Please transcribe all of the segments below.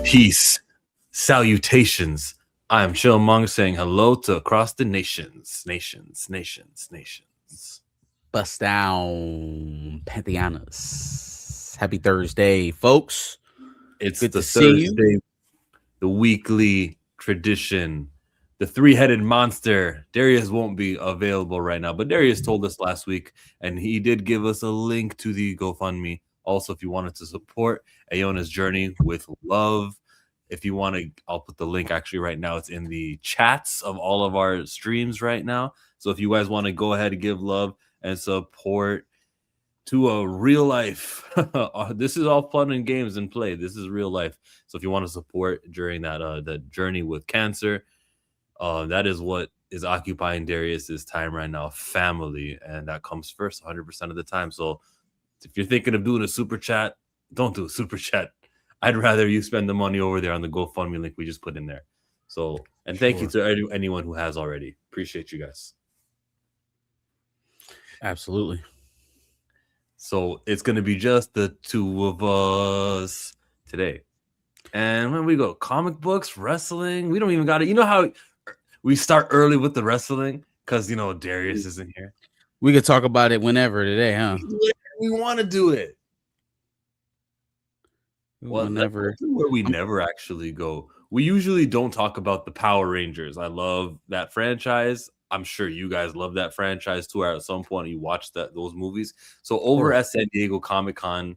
Peace, salutations. I am Chill Mong saying hello to across the nations. Bust down Pantheanas. Happy Thursday, folks. It's Good the to see you. Thursday, the weekly tradition, the three-headed monster. Darius won't be available right now, but Darius told us last week, and he did give us a link to the GoFundMe. Also, if you wanted to support Ayona's journey with love, if you want to, I'll put the link actually right now. It's in the chats of all of our streams right now. So if you guys want to go ahead and give love and support to a real life, this is all fun and games and play. This is real life. So if you want to support during that journey with cancer, that is what is occupying Darius's time right now, family, and that comes first 100% of the time. So if you're thinking of doing a super chat, don't do a super chat. I'd rather you spend the money over there on the GoFundMe link we just put in there. So, and thank you to anyone who has already. Appreciate you guys. Absolutely. So it's going to be just the two of us today. And when we go, comic books, wrestling, we don't even got it. You know how we start early with the wrestling? Because, Darius isn't here. We could talk about it whenever today, huh? We want to do it. Whenever. Where we never actually go. We usually don't talk about the Power Rangers. I love that franchise. I'm sure you guys love that franchise too. Or at some point you watched those movies. So over at San Diego Comic-Con,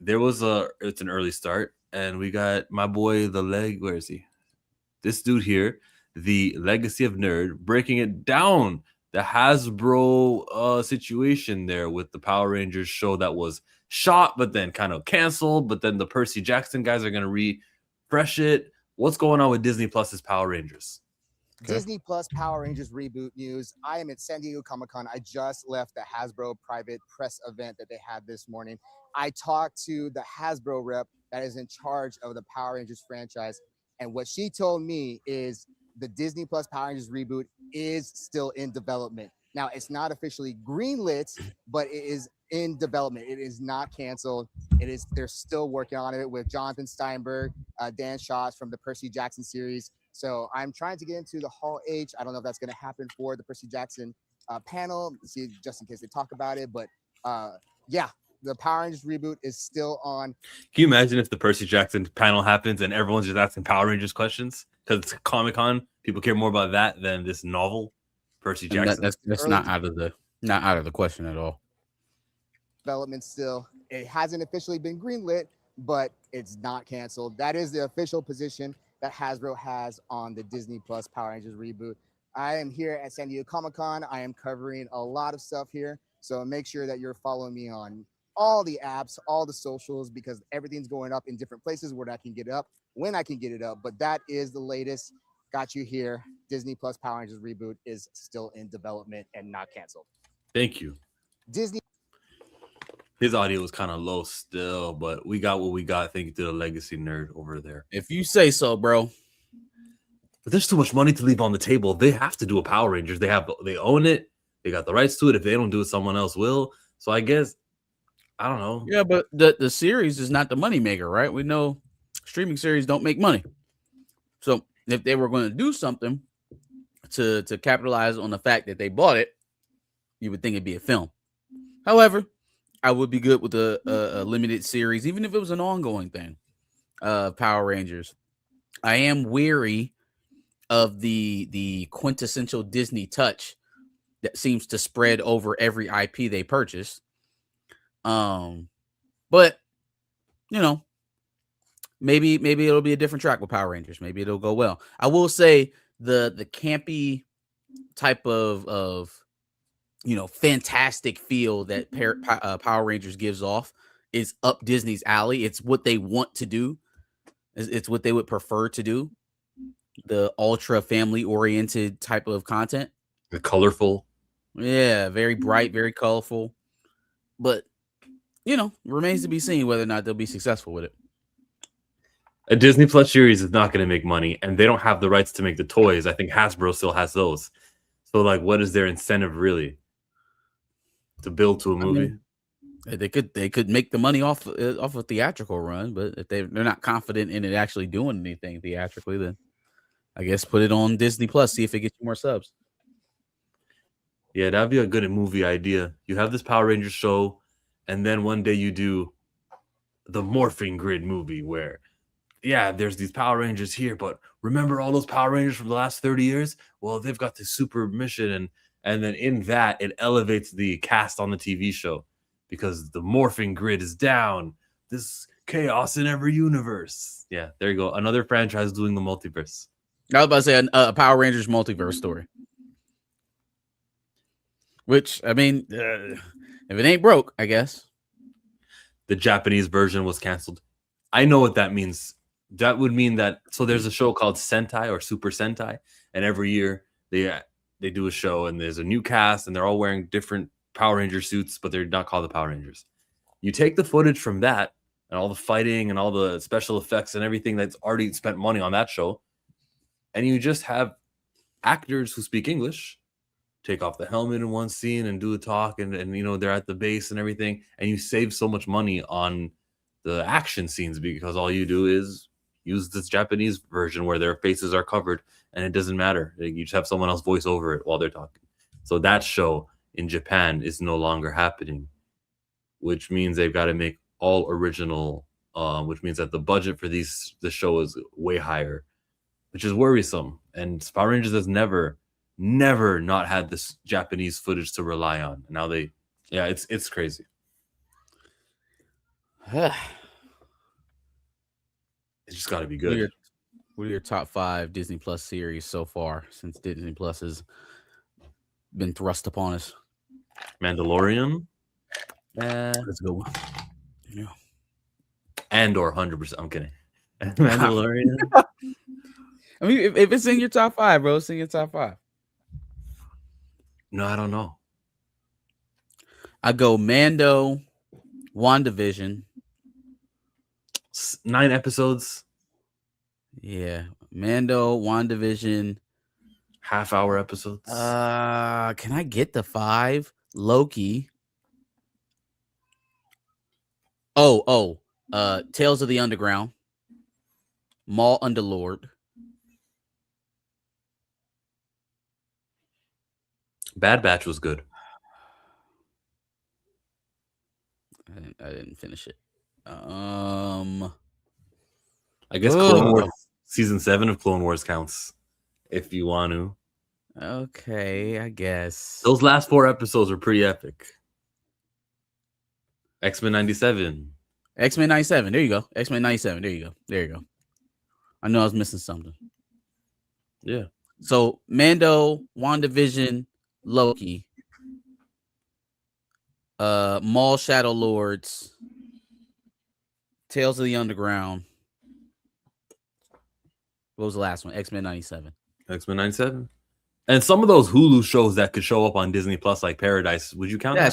it's an early start, and we got my boy where is he? This dude here, the Legacy of Nerd, breaking it down. The Hasbro situation there with the Power Rangers show that was shot but then kind of canceled, but then the Percy Jackson guys are going to refresh it. What's going on with Disney Plus's Power Rangers? Okay. Disney Plus Power Rangers reboot news. I am at San Diego Comic-Con. I just left the Hasbro private press event that they had this morning. I talked to the Hasbro rep that is in charge of the Power Rangers franchise, and what she told me is the Disney Plus Power Rangers reboot is still in development. Now, it's not officially greenlit, but it is in development. It is not canceled. They're still working on it with Jonathan Steinberg, Dan Shaw from the Percy Jackson series. So I'm trying to get into the Hall H. I don't know if that's going to happen for the Percy Jackson panel, see, just in case they talk about it. But yeah, the Power Rangers reboot is still on. Can you imagine if the Percy Jackson panel happens and everyone's just asking Power Rangers questions? Because it's Comic-Con, people care more about that than this novel, Percy Jackson. That's not out of the question at all. Development still. It hasn't officially been greenlit, but it's not canceled. That is the official position that Hasbro has on the Disney Plus Power Rangers reboot. I am here at San Diego Comic-Con. I am covering a lot of stuff here. So make sure that you're following me on all the apps, all the socials, because everything's going up in different places where I can get it up, when I can get it up. But that is the latest. Got you here. Disney Plus Power Rangers reboot is still in development and not canceled. Thank you. Disney. His audio was kind of low still, but we got what we got. Thank you to the Legacy Nerd over there. If you say so, bro. But there's too much money to leave on the table. They have to do a Power Rangers. They own it. They got the rights to it. If they don't do it, someone else will. So I guess, I don't know. Yeah, but the series is not the money maker, right? We know streaming series don't make money. So if they were going to do something to capitalize on the fact that they bought it, you would think it'd be a film. However, I would be good with a limited series, even if it was an ongoing thing. Power Rangers. I am weary of the quintessential Disney touch that seems to spread over every IP they purchase. But maybe it'll be a different track with Power Rangers. Maybe it'll go well. I will say the campy type of fantastic feel that Power Rangers gives off is up Disney's alley. It's what they want to do. It's what they would prefer to do. The ultra family oriented type of content. The colorful. Yeah, very bright, very colorful. But, remains to be seen whether or not they'll be successful with it. A Disney Plus series is not going to make money, and they don't have the rights to make the toys. I think Hasbro still has those. So, what is their incentive really to build to a movie? They could make the money off a theatrical run, but if they're not confident in it actually doing anything theatrically, then I guess put it on Disney Plus, see if it gets you more subs. Yeah, that'd be a good movie idea. You have this Power Rangers show, and then one day you do the Morphing Grid movie where, yeah, there's these Power Rangers here, but remember all those Power Rangers from the last 30 years? Well, they've got this super mission, and then in that, it elevates the cast on the TV show because the Morphing Grid is down. This chaos in every universe. Yeah, there you go. Another franchise doing the multiverse. I was about to say a Power Rangers multiverse story. Which, I mean, if it ain't broke, I guess. The Japanese version was canceled. I know what that means. That would mean that, so there's a show called Sentai or Super Sentai, and every year they do a show, and there's a new cast, and they're all wearing different Power Ranger suits, but they're not called the Power Rangers. You take the footage from that, and all the fighting, and all the special effects, and everything that's already spent money on that show, and you just have actors who speak English take off the helmet in one scene and do a talk, and they're at the base and everything, and you save so much money on the action scenes because all you do is use this Japanese version where their faces are covered and it doesn't matter. You just have someone else voice over it while they're talking. So that show in Japan is no longer happening, which means they've got to make all original, which means that the budget for the show is way higher, which is worrisome. And Power Rangers has never not had this Japanese footage to rely on. Now it's crazy. It's just got to be good. What are your top 5 Disney Plus series so far since Disney Plus has been thrust upon us? Mandalorian. Let's go. Yeah. Andor 100%. I'm kidding. Mandalorian. I mean, if it's in your top 5, bro, it's in your top 5. No, I don't know. I go Mando, WandaVision. 9 episodes. Yeah, Mando, WandaVision. Half-hour episodes. Can I get the 5? Loki. Tales of the Underground. Maul Underlord. Bad Batch was good. I didn't finish it. I guess Clone Wars, season 7 of Clone Wars counts if you want to. Okay, I guess. Those last 4 episodes were pretty epic. X-Men 97. X-Men 97. There you go. X-Men 97. There you go. I know I was missing something. Yeah. So Mando, WandaVision, Loki, Maul Shadow Lords, Tales of the Underground. What was the last one? X-Men 97. X-Men 97. And some of those Hulu shows that could show up on Disney Plus, like Paradise, would you count that?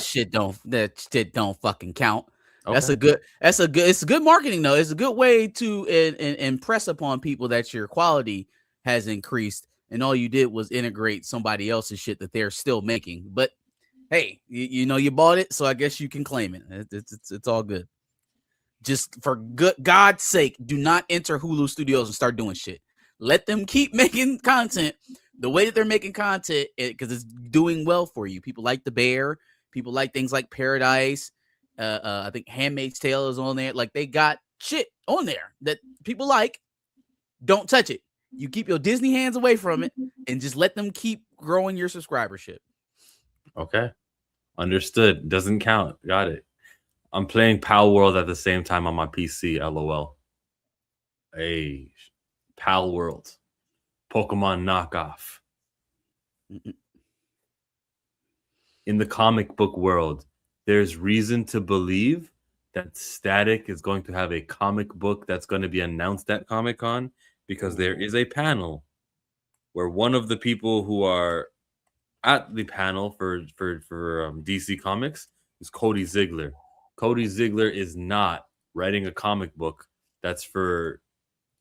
That shit don't fucking count. Okay. It's good marketing though. It's a good way to impress upon people that your quality has increased, and all you did was integrate somebody else's shit that they're still making. But hey, you bought it, so I guess you can claim it. It's all good. Just for God's sake, do not enter Hulu Studios and start doing shit. Let them keep making content the way that they're making content, because it's doing well for you. People like The Bear. People like things like Paradise. I think Handmaid's Tale is on there. Like, they got shit on there that people like. Don't touch it. You keep your Disney hands away from it and just let them keep growing your subscribership. Okay. Understood. Doesn't count. Got it. I'm playing Pal World at the same time on my PC. LOL. Hey, Pal World. Pokemon knockoff. In the comic book world, there's reason to believe that Static is going to have a comic book that's going to be announced at Comic-Con, because there is a panel where one of the people who are at the panel for DC Comics is Cody Ziegler. Cody Ziegler is not writing a comic book that's for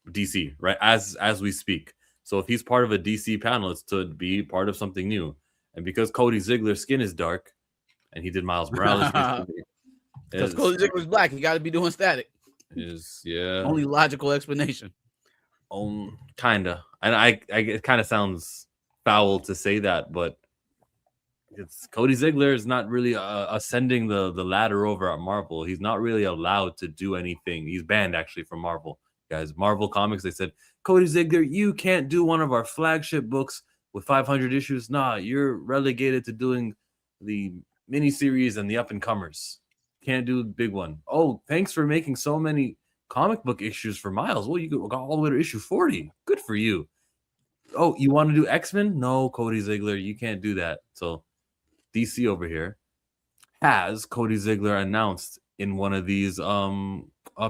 DC, right? As we speak. So if he's part of a DC panel, it's to be part of something new. And because Cody Ziegler's skin is dark, and he did Miles Morales recently, Because Cody Ziggler's black, he got to be doing static. Yeah. Only logical explanation. Kinda. And I it kind of sounds foul to say that, but it's Cody Ziggler is not really ascending the ladder over at Marvel. He's not really allowed to do anything. He's banned actually from Marvel. Guys, Marvel Comics, they said, Cody Ziggler, you can't do one of our flagship books with 500 issues. Nah, you're relegated to doing the miniseries and the up-and-comers. Can't do the big one. Oh, thanks for making so many comic book issues for Miles. Well, you got all the way to issue 40. Good for you. Oh, you want to do X-Men? No, Cody Ziggler, you can't do that. So DC over here has Cody Ziggler announced in one of these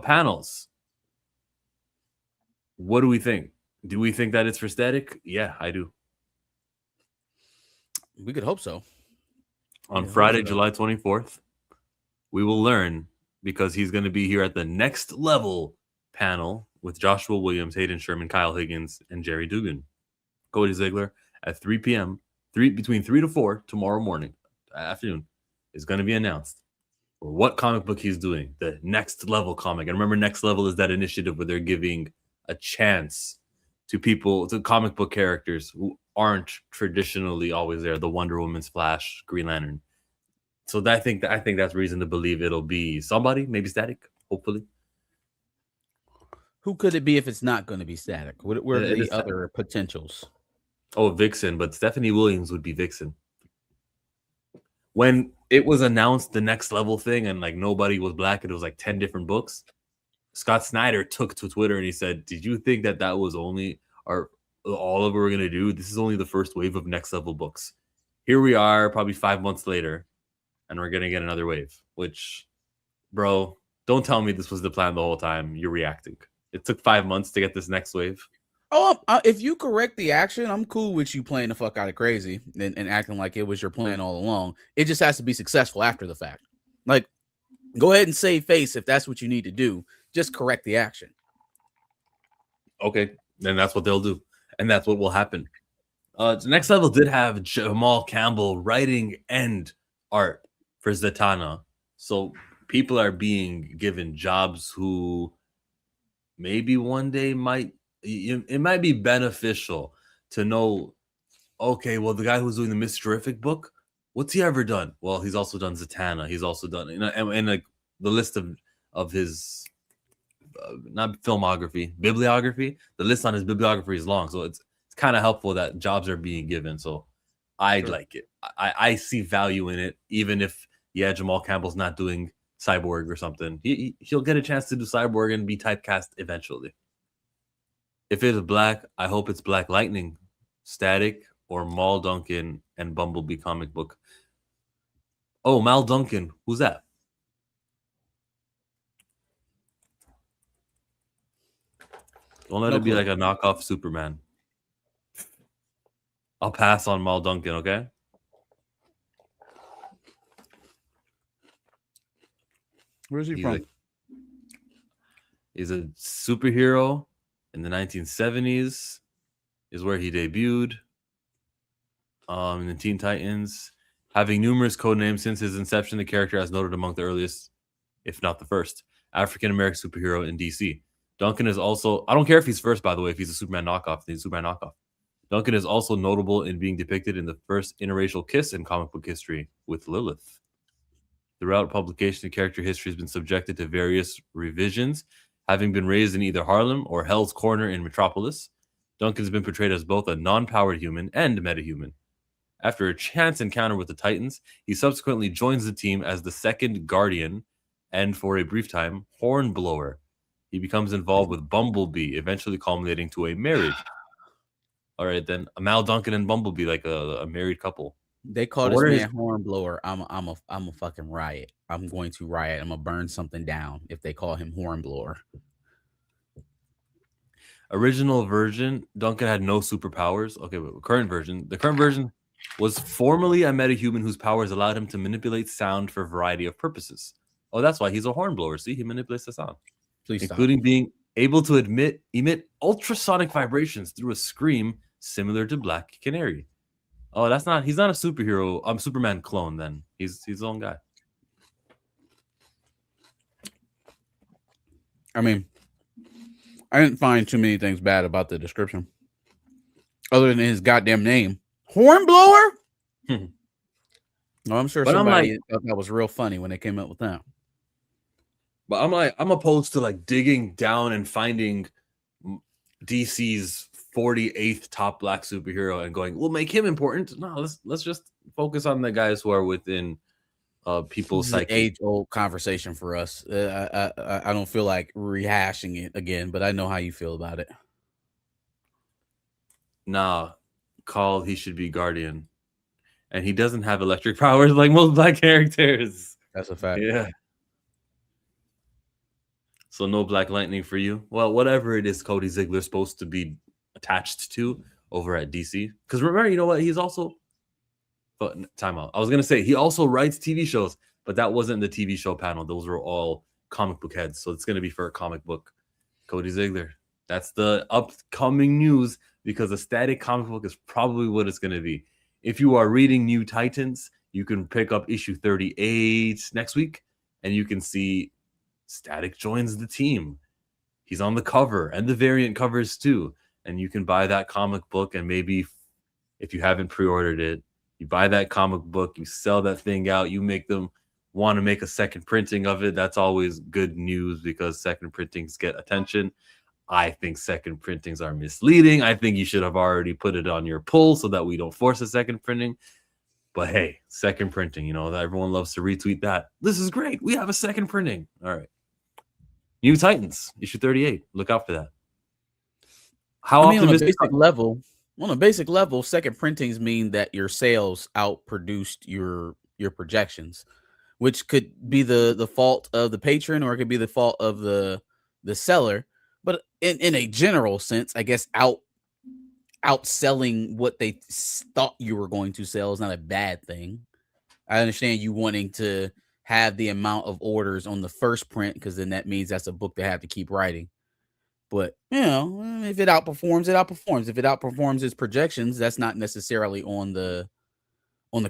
panels. What do we think? Do we think that it's for static? Yeah, I do. We could hope so. On Friday, July 24th, we will learn because he's going to be here at the Next Level panel with Joshua Williams, Hayden Sherman, Kyle Higgins, and Jerry Dugan. Cody Ziggler at 3 p.m., between 3 to 4 tomorrow morning, afternoon, is going to be announced for what comic book he's doing, the Next Level comic. And remember, Next Level is that initiative where they're giving a chance to people, to comic book characters who aren't traditionally always there, the Wonder Woman's, Flash, Green Lantern. So I think that's reason to believe it'll be somebody, maybe Static, hopefully. Who could it be if it's not going to be Static? What are the other potentials? Oh, Vixen, but Stephanie Williams would be Vixen. When it was announced the Next Level thing and like nobody was black and it was like 10 different books, Scott Snyder took to Twitter and he said, did you think that was only all of what we're going to do? This is only the first wave of Next Level books. Here we are probably 5 months later and we're going to get another wave, which, bro, don't tell me this was the plan the whole time. You're reacting. It took 5 months to get this next wave. Oh, if you correct the action, I'm cool with you playing the fuck out of crazy and acting like it was your plan all along. It just has to be successful after the fact. Like, go ahead and save face if that's what you need to do. Just correct the action. Okay, then that's what they'll do. And that's what will happen. The Next Level did have Jamal Campbell writing and art for Zatanna. So people are being given jobs who maybe one day it might be beneficial to know, okay, well, the guy who's doing the Miss Terrific book, what's he ever done? Well, he's also done Zatanna. He's also done, and like the list of his, not filmography, bibliography, the list on his bibliography is long. So it's kind of helpful that jobs are being given. So I like it. I see value in it, even if, Jamal Campbell's not doing Cyborg or something. He'll get a chance to do Cyborg and be typecast eventually. If it's black, I hope it's Black Lightning, Static, or Mal Duncan and Bumblebee comic book. Oh, Mal Duncan. Who's that? Don't let it be like a knockoff Superman. I'll pass on Mal Duncan, okay? Where's he from? He's a superhero in the 1970s, is where he debuted in the Teen Titans. Having numerous code names since his inception, the character has noted among the earliest, if not the first, African-American superhero in DC. Duncan is also, I don't care if he's first, by the way, if he's a Superman knockoff, he's a Superman knockoff. Duncan is also notable in being depicted in the first interracial kiss in comic book history with Lilith. Throughout publication, the character history has been subjected to various revisions, having been raised in either Harlem or Hell's Corner in Metropolis. Duncan has been portrayed as both a non-powered human and metahuman. After a chance encounter with the Titans, he subsequently joins the team as the second Guardian and, for a brief time, Hornblower. He becomes involved with Bumblebee, eventually culminating to a marriage. All right, then Mal Duncan and Bumblebee, like a married couple. They call this man Hornblower. I'm a fucking riot. I'm going to riot. I'm gonna burn something down if they call him Hornblower. Original version, Duncan had no superpowers. Okay, but the current version was formerly a metahuman whose powers allowed him to manipulate sound for a variety of purposes. Oh, that's why he's a hornblower. See, he manipulates the sound. Please including being able to emit ultrasonic vibrations through a scream similar to Black Canary. Oh, he's not a superhero. Superman clone then. He's his own guy. I mean, I didn't find too many things bad about the description, other than his goddamn name, Hornblower. Hmm. Well, I'm sure But somebody thought that was real funny when they came up with that. But I'm opposed to like digging down and finding DC's 48th top black superhero and going, we'll make him important. No, let's just focus on the guys who are within people's This is an psyche. age-old conversation for us. I don't feel like rehashing it again, but I know how you feel about it. Nah, he should be Guardian. And he doesn't have electric powers like most black characters. That's a fact. Yeah. So no Black Lightning for you. Well, whatever it is Cody Ziegler's supposed to be attached to over at DC. Because remember, you know what? He's also... But time out. I was going to say, he also writes TV shows, but that wasn't the TV show panel. Those were all comic book heads. So it's going to be for a comic book. Cody Ziegler. That's the upcoming news, because a static comic book is probably what it's going to be. If you are reading New Titans, you can pick up issue 38 next week, and you can see Static joins the team. He's on the cover and the variant covers too. And you can buy that comic book, and maybe if you haven't pre-ordered it, you buy that comic book, you sell that thing out, you make them want to make a second printing of it. That's always good news, because second printings get attention. I think second printings are misleading. I think you should have already put it on your pull so that we don't force a second printing. But hey, second printing, you know, everyone loves to retweet that. This is great. We have a second printing. All right. New Titans, issue 38. Look out for that. How optimistic? On a basic level, second printings mean that your sales outproduced your projections, which could be the fault of the patron, or it could be the fault of the seller. But in a general sense, I guess outselling what they thought you were going to sell is not a bad thing. I understand you wanting to have the amount of orders on the first print, because then that means that's a book they have to keep writing. But, you know, if it outperforms, it outperforms. If it outperforms its projections, that's not necessarily on the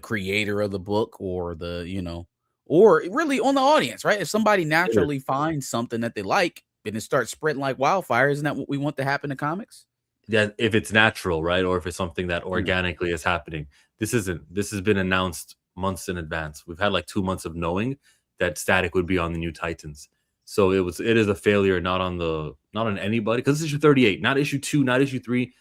creator of the book, or the, you know, or really on the audience, right? If somebody naturally finds something that they like and it starts spreading like wildfire, isn't that what we want to happen to comics? Yeah, if it's natural, right? Or if it's something that organically is happening. This has been announced months in advance. We've had like 2 months of knowing that Static would be on the New Titans. So it is a failure, not on anybody, because it's issue 38, not issue 2, not issue 3.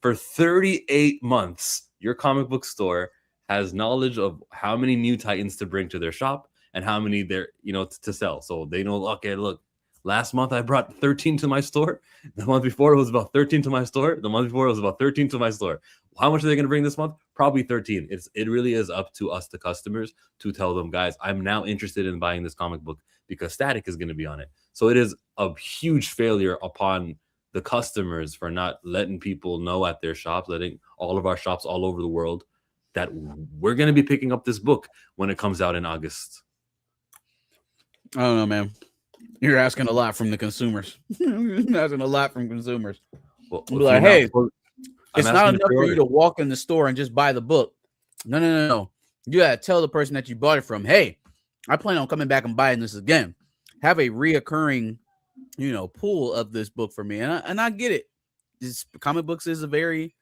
For 38 months, your comic book store has knowledge of how many New Titans to bring to their shop and how many they're, you know, to sell. So they know, okay, look, last month I brought 13 to my store. The month before it was about 13 to my store. The month before it was about 13 to my store. How much are they going to bring this month? Probably 13. It really is up to us, the customers, to tell them, guys, I'm now interested in buying this comic book because Static is going to be on it. So it is a huge failure upon the customers for not letting people know at their shops, letting all of our shops all over the world that we're going to be picking up this book when it comes out in August. I don't know, man. You're asking a lot from the consumers. You're asking a lot from consumers. Well, like, hey, it's not enough for you to walk in the store and just buy the book. No. You gotta tell the person that you bought it from, hey, I plan on coming back and buying this again. Have a reoccurring, you know, pool of this book for me. And I get it. Comic books is a very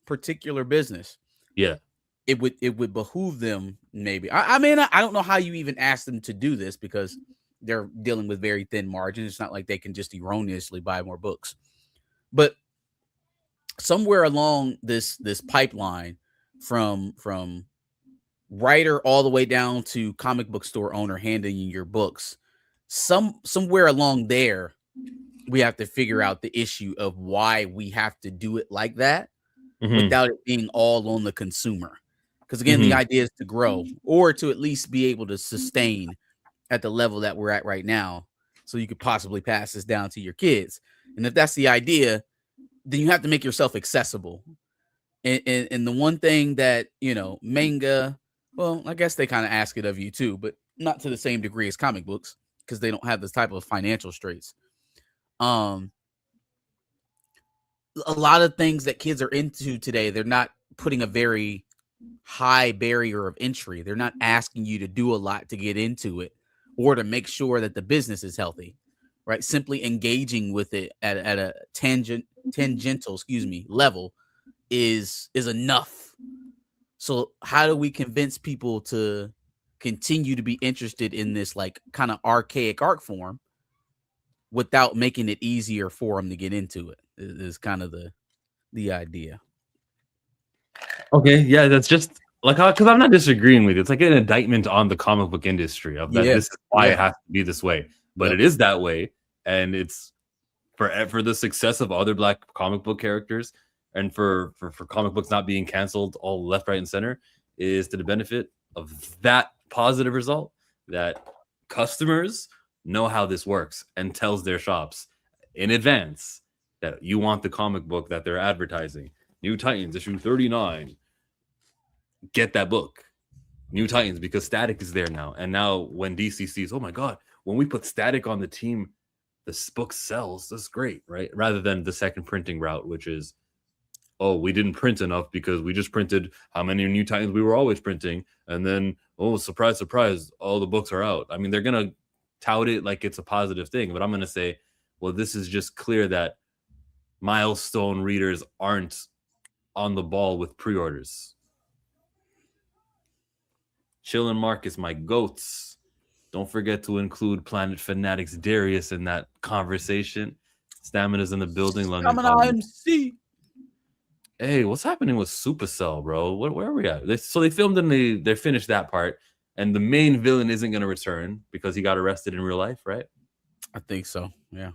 particular business. Yeah. It would behoove them, maybe. I mean, I don't know how you even ask them to do this, because they're dealing with very thin margins. It's not like they can just erroneously buy more books. But somewhere along this pipeline, from writer all the way down to comic book store owner handing you your books, somewhere along there, we have to figure out the issue of why we have to do it like that, without it being all on the consumer. Because again, the idea is to grow, or to at least be able to sustain at the level that we're at right now, so you could possibly pass this down to your kids. And if that's the idea, then you have to make yourself accessible. And the one thing that, you know, manga, well, I guess they kind of ask it of you too, but not to the same degree as comic books, because they don't have this type of financial straits. A lot of things that kids are into today, they're not putting a very high barrier of entry. They're not asking you to do a lot to get into it, or to make sure that the business is healthy. right? Simply engaging with it at a tangential, level is enough. So how do we convince people to continue to be interested in this like kind of archaic art form without making it easier for them to get into it? Is kind of the idea. Okay, yeah, that's just like because I'm not disagreeing with you. It's like an indictment on the comic book industry of that. Yeah, This is why yeah. it has to be this way, but Yep. it is that way, and it's for the success of other Black comic book characters, and for comic books not being canceled all left, right, and center, is to the benefit of that positive result that customers know how this works and tells their shops in advance that you want the comic book that they're advertising. New Titans issue 39. Get that book. New Titans, because Static is there now. And now when DC sees, oh my God, when we put Static on the team, this book sells. That's great, right? Rather than the second printing route, which is, oh, we didn't print enough because we just printed how many New Titans we were always printing. And then, oh, surprise, surprise, all the books are out. I mean, they're going to tout it like it's a positive thing. But I'm going to say, well, this is just clear that milestone readers aren't on the ball with pre-orders. Chill and Marcus, my goats. Don't forget to include Planet Fanatics Darius in that conversation. Stamina's in the building. London MC. Hey, what's happening with Supercell, bro? Where are we at? They filmed and they finished that part, and the main villain isn't going to return because he got arrested in real life, right? I think so. Yeah.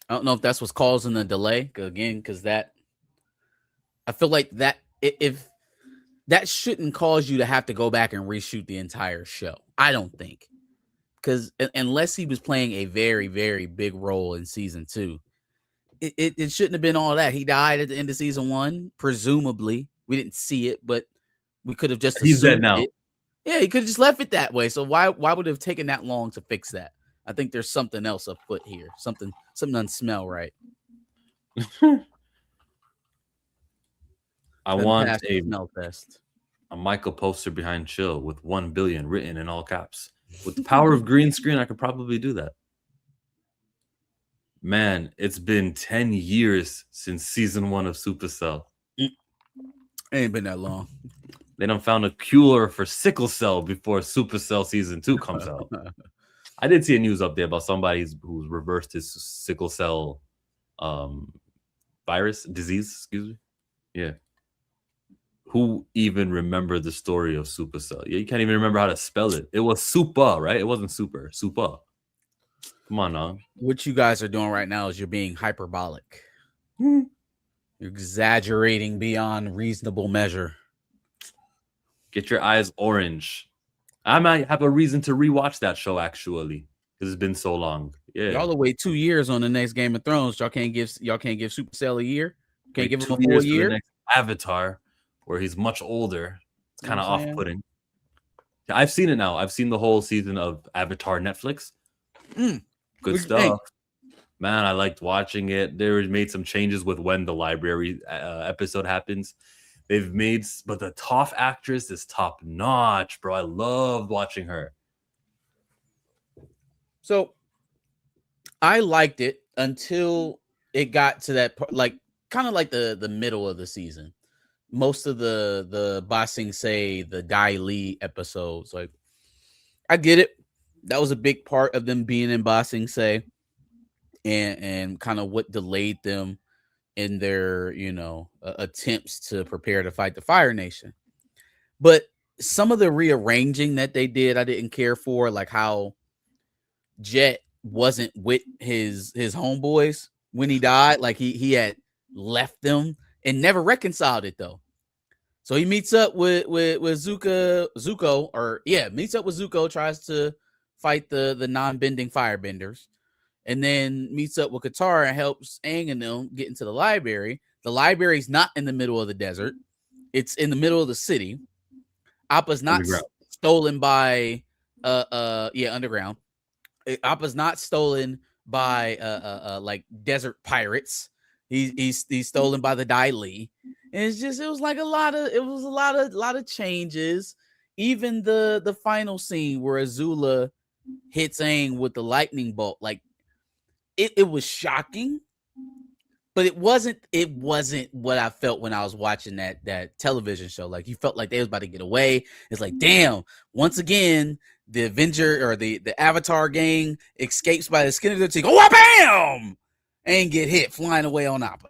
I don't know if that's what's causing the delay again, because that I feel like that if that shouldn't cause you to have to go back and reshoot the entire show. I don't think, because unless he was playing a very, very big role in season 2, it shouldn't have been all that. He died at the end of season 1, presumably. We didn't see it, but we could have just assumed he's dead now. it. Yeah, he could have just left it that way. So why would it have taken that long to fix that? I think there's something else afoot here. Something doesn't smell right. I want a smell test. A Michael poster behind Chill with 1 billion written in all caps. With the power of green screen, I could probably do that. Man, it's been 10 years since season 1 of Supercell. It ain't been that long. They done found a cure for sickle cell before Supercell season 2 comes out. I did see a news update about somebody who's reversed his sickle cell disease, excuse me. Yeah. Who even remember the story of Supercell? Yeah, you can't even remember how to spell it. It was Super, right? It wasn't Super. Super. Come on now. What you guys are doing right now is you're being hyperbolic. You're exaggerating beyond reasonable measure. Get your eyes orange. I might have a reason to rewatch that show, actually, because it's been so long. Yeah. Y'all will wait 2 years on the next Game of Thrones. Y'all can't give Supercell a year. Can't give him a full year. The next Avatar, where he's much older. It's kind of off-putting. I've seen it now. I've seen the whole season of Avatar Netflix. Good stuff. Man, I liked watching it. They made some changes with when the library episode happens. They've made, but the Toph actress is top notch, bro. I loved watching her. So I liked it until it got to that part, like kind of like the middle of the season. Most of the Ba Sing Se, the Dai Li episodes, like I get it. That was a big part of them being in Ba Sing Se, and kind of what delayed them in their, attempts to prepare to fight the Fire Nation. But some of the rearranging that they did, I didn't care for, like how Jet wasn't with his homeboys when he died. Like he had left them and never reconciled it though. So he meets up with Zuko, meets up with Zuko, tries to fight the non-bending firebenders, and then meets up with Katara and helps Aang and them get into the library. The library's not in the middle of the desert. It's in the middle of the city. Appa's not stolen by underground. Appa's not stolen by like desert pirates. He's stolen by the Dai Li. And it was a lot of changes. Even the final scene where Azula hits Aang with the lightning bolt. Like it was shocking, but it wasn't what I felt when I was watching that television show. Like you felt like they was about to get away. It's like, damn, once again, the Avenger or the Avatar gang escapes by the skin of their teeth. Oh, bam! And get hit flying away on Appa.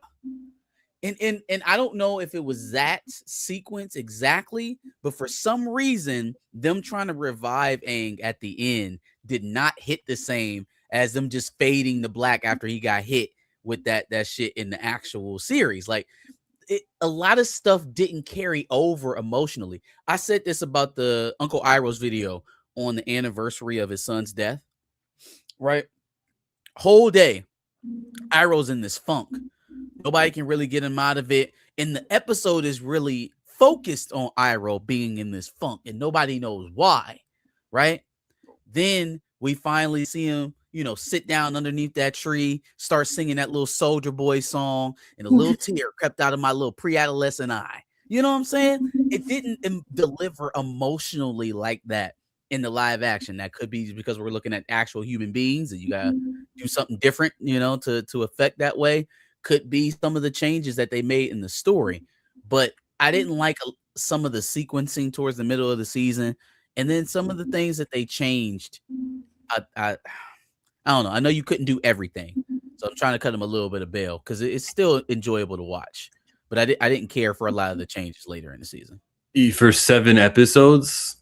And I don't know if it was that sequence exactly, but for some reason, them trying to revive Aang at the end did not hit the same as them just fading to black after he got hit with that shit in the actual series. Like a lot of stuff didn't carry over emotionally. I said this about the Uncle Iroh's video on the anniversary of his son's death, right? Whole day, Iroh's in this funk. Nobody can really get him out of it. And the episode is really focused on Iroh being in this funk, and nobody knows why, right? Then we finally see him, sit down underneath that tree, start singing that little Soldier Boy song, and a little tear crept out of my little pre-adolescent eye. You know what I'm saying? It didn't deliver emotionally like that in the live action. That could be because we're looking at actual human beings, and you gotta do something different, to affect that way. Could be some of the changes that they made in the story, but I didn't like some of the sequencing towards the middle of the season, and then some of the things that they changed. I don't know. I know you couldn't do everything, so I'm trying to cut them a little bit of bail because it's still enjoyable to watch. But I didn't care for a lot of the changes later in the season. For 7 episodes,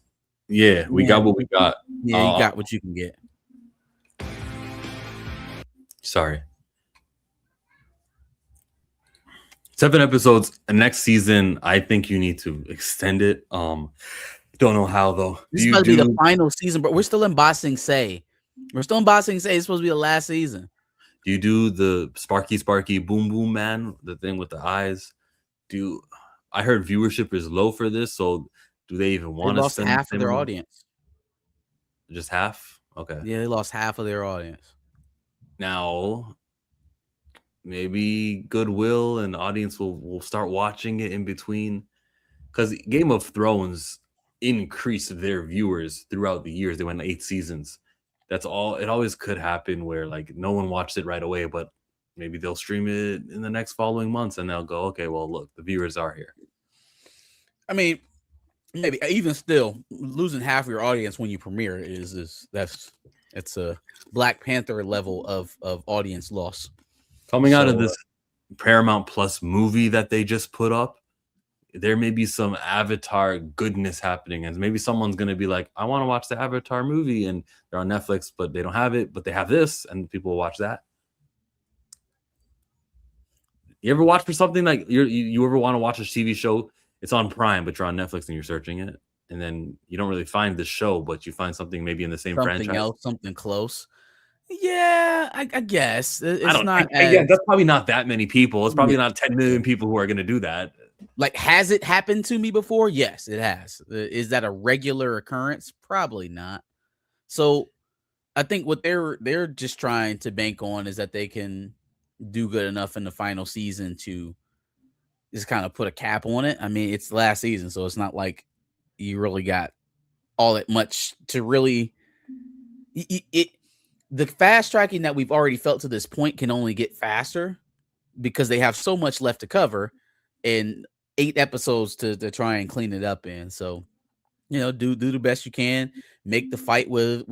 we got what we got. Yeah, you got what you can get. Sorry. 7 episodes. Next season, I think you need to extend it. Don't know how though. This is supposed to be the final season, but we're still in Ba Sing Se. It's supposed to be the last season. Do you do the Sparky Boom Boom Man, the thing with the eyes? I heard viewership is low for this, so do they even want to spend half of their audience? Just half? Okay. Yeah, they lost half of their audience. Now, maybe goodwill and audience will start watching it in between, because Game of Thrones increased their viewers throughout the years. They went 8 seasons. That's all. It always could happen where like no one watched it right away, but maybe they'll stream it in the next following months and they'll go, okay, well, look, the viewers are here. I mean, maybe even still losing half of your audience when you premiere it's a Black Panther level of audience loss. Coming out of this Paramount Plus movie that they just put up, there may be some Avatar goodness happening, and maybe someone's going to be like, I want to watch the Avatar movie, and they're on Netflix, but they don't have it, but they have this, and people will watch that. You ever watch for something like you ever want to watch a TV show? It's on Prime, but you're on Netflix and you're searching it, and then you don't really find the show, but you find something maybe in the same franchise. Something else, something close. Yeah, I guess it's that's probably not that many people. It's probably not 10 million people who are going to do that. Like, has it happened to me before? Yes, it has. Is that a regular occurrence? Probably not. So I think what they're just trying to bank on is that they can do good enough in the final season to just kind of put a cap on it. I mean, it's the last season, so it's not like you really got all that much to really the fast tracking that we've already felt to this point can only get faster because they have so much left to cover and 8 episodes to try and clean it up in. So, do the best you can. Make the fight with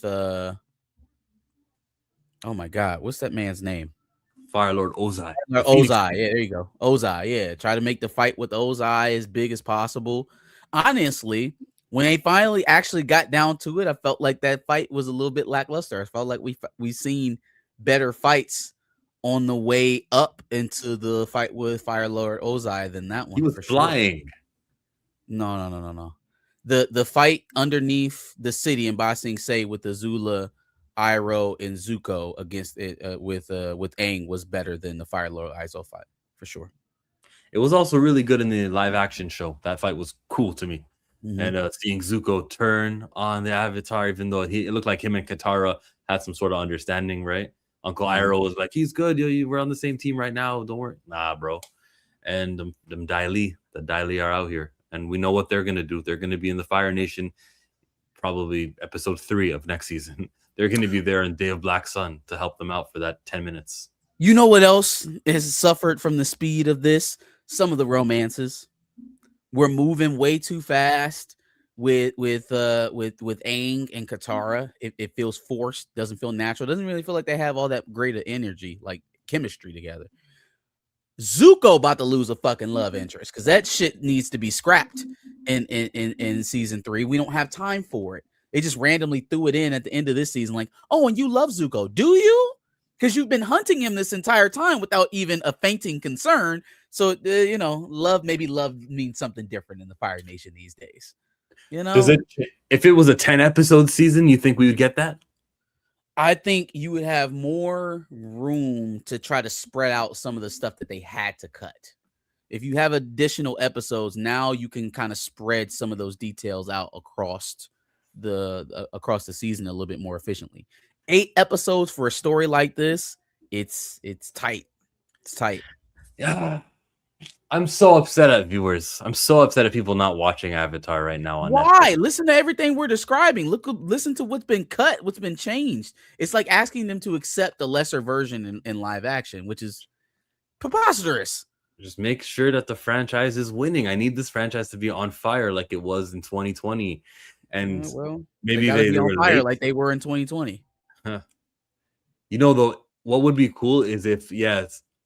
oh my God, what's that man's name? Fire Lord Ozai. Ozai, yeah, there you go. Ozai, yeah. Try to make the fight with Ozai as big as possible. Honestly, when they finally actually got down to it, I felt like that fight was a little bit lackluster. I felt like we seen better fights on the way up into the fight with Fire Lord Ozai than that one. He was flying. Sure. No. The fight underneath the city in Ba Sing Se with Azula, Iroh, and Zuko against it with Aang was better than the Fire Lord Aizo fight for sure. It was also really good in the live action show. That fight was cool to me. Mm-hmm. And seeing Zuko turn on the Avatar, even though it looked like him and Katara had some sort of understanding, right? Uncle Iroh was like, he's good. We're on the same team right now. Don't worry. Nah, bro. And them the Dai Li are out here. And we know what they're going to do. They're going to be in the Fire Nation probably episode 3 of next season. They're going to be there in Day of Black Sun to help them out for that 10 minutes. You know what else has suffered from the speed of this? Some of the romances. We're moving way too fast with Aang and Katara. It feels forced, doesn't feel natural, doesn't really feel like they have all that great of energy, like chemistry together. Zuko about to lose a fucking love interest because that shit needs to be scrapped in season 3. We don't have time for it. They just randomly threw it in at the end of this season, like, oh, and you love Zuko, do you? Because you've been hunting him this entire time without even a fainting concern. So love means something different in the Fire Nation these days. If it was a 10 episode season, you think we would get that? I think you would have more room to try to spread out some of the stuff that they had to cut. If you have additional episodes, now you can kind of spread some of those details out across the season a little bit more efficiently. 8 episodes for a story like this, it's tight. It's tight. Yeah. I'm so upset at viewers. I'm so upset at people not watching Avatar right now on Why? Netflix. Listen to everything we're describing. Listen to what's been cut, what's been changed. It's like asking them to accept a lesser version in live action, which is preposterous. Just make sure that the franchise is winning. I need this franchise to be on fire like it was in 2020. And maybe they were on fire late. like they were in 2020. Though, what would be cool is if,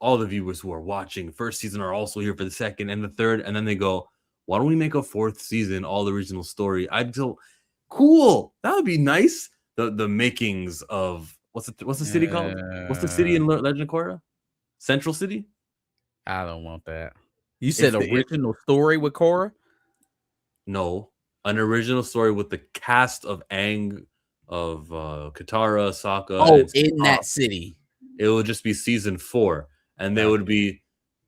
all the viewers who are watching first season are also here for the second and the third, and then they go, why don't we make a 4th season, all original story? I'd feel cool. That would be nice. The makings of what's the city called? What's the city in Legend of Korra? Central City? I don't want that. You said original story with Korra? No, an original story with the cast of Aang, of Katara, Sokka. Oh, in that city. It would just be season 4. And they would be,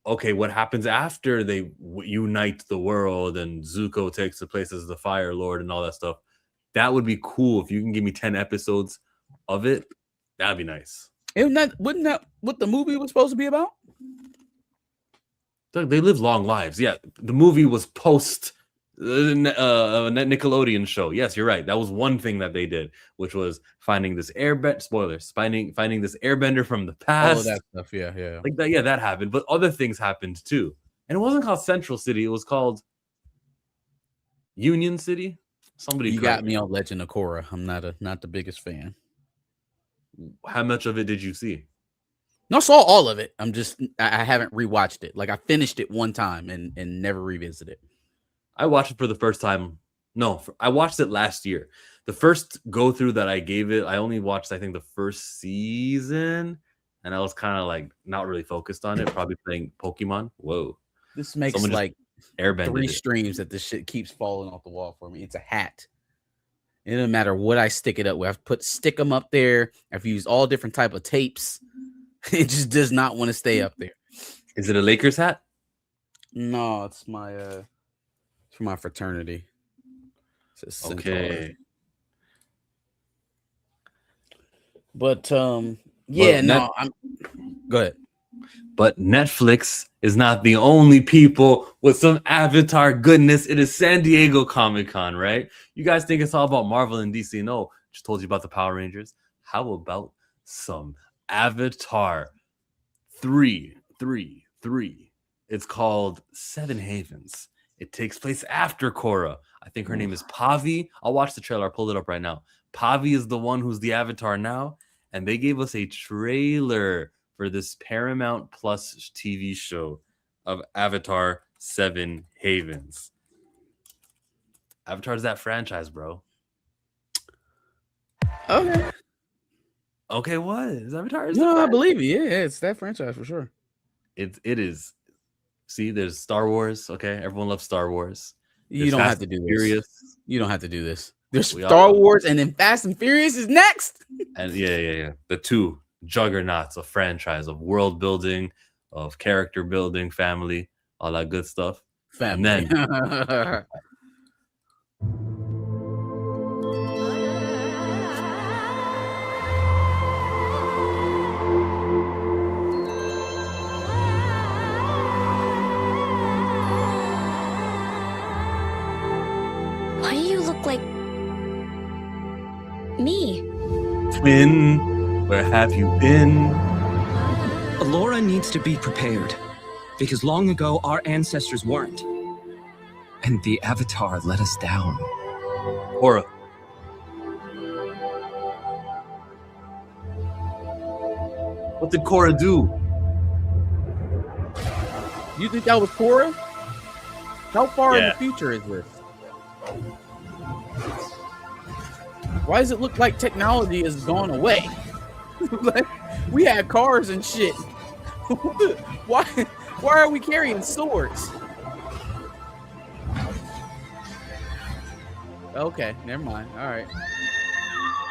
okay, what happens after they unite the world and Zuko takes the place as the Fire Lord and all that stuff? That would be cool. If you can give me 10 episodes of it, that'd be nice. Wouldn't that what the movie was supposed to be about? They live long lives. Yeah, the movie was post Nickelodeon show. Yes, you're right. That was one thing that they did, which was finding this spoilers, finding this airbender from the past. All of that stuff, yeah. Like that, that happened, but other things happened too. And it wasn't called Central City, it was called Union City. You got me on Legend of Korra. I'm not the biggest fan. How much of it did you see? No, I saw all of it. I haven't rewatched it. Like I finished it one time and never revisited it. I watched it for the first time. No, I watched it last year. The first go through that I gave it, I only watched, I think, the first season, and I was kind of like not really focused on it, probably playing Pokemon. Whoa. This makes Someone like airbended 3 it. streams that this shit keeps falling off the wall for me. It's a hat. It doesn't matter what I stick it up with. I've stick them up there. I've used all different type of tapes. It just does not want to stay up there. Is it a Lakers hat? No, it's my for my fraternity. Okay. But I'm go ahead. But Netflix is not the only people with some Avatar goodness. It is San Diego Comic-Con, right? You guys think it's all about Marvel and DC? No, just told you about the Power Rangers. How about some Avatar 3? It's called Seven Havens. It takes place after Korra. I think her name is Pavi. I'll watch the trailer. I'll pull it up right now. Pavi is the one who's the Avatar now. And they gave us a trailer for this Paramount Plus TV show of Avatar 7 Havens. Avatar's that franchise, bro. Okay, what? Is Avatar? No, I believe you. Yeah, it's that franchise for sure. It is. See, there's Star Wars. Okay, everyone loves Star Wars. You don't have to do this. You don't have to do this. There's We Star all- Wars, and then Fast and Furious is next. And yeah. The two juggernauts of franchise, of world building, of character building, family, all that good stuff. Family. And then Why do you look like Me. Twin, where have you been? Alora needs to be prepared, because long ago our ancestors weren't. And the Avatar let us down. Korra. What did Korra do? You think that was Korra? How far in Yeah. the future is this? Why does it look like technology has gone away? Like, we had cars and shit. Why are we carrying swords? Okay, never mind. All right.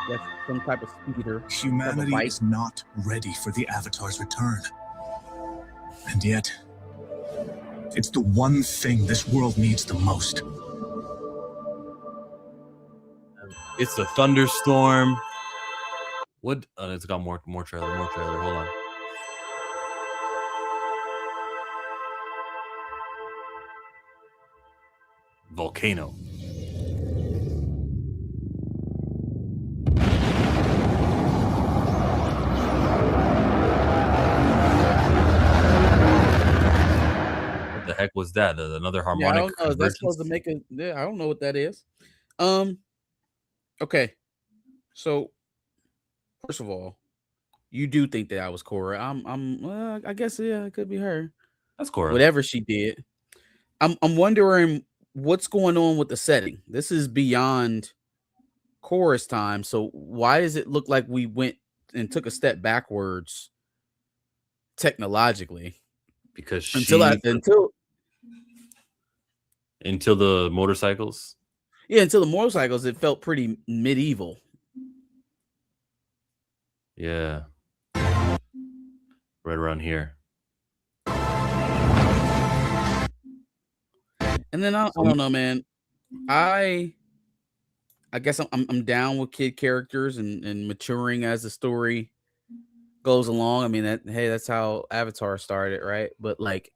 That's some type of speeder. Humanity is not ready for the Avatar's return. And yet, it's the one thing this world needs the most. It's the thunderstorm. What? Oh, it's got more trailer. Hold on. Volcano. What the heck was that? Another Yeah, I harmonic don't know. That's convergence? supposed to make a. Yeah, I don't know what that is. Okay. So, first of all, you do think that I was Korra. Well, I guess yeah, it could be her. That's Korra. Whatever she did. I'm wondering what's going on with the setting. This is beyond Korra's time. So why does it look like we went and took a step backwards technologically? Because Until the motorcycles. Yeah, until the motorcycles, it felt pretty medieval. Yeah. Right around here. And then I don't know, man. I guess I'm down with kid characters and maturing as the story goes along. I mean, that's how Avatar started, right? But like,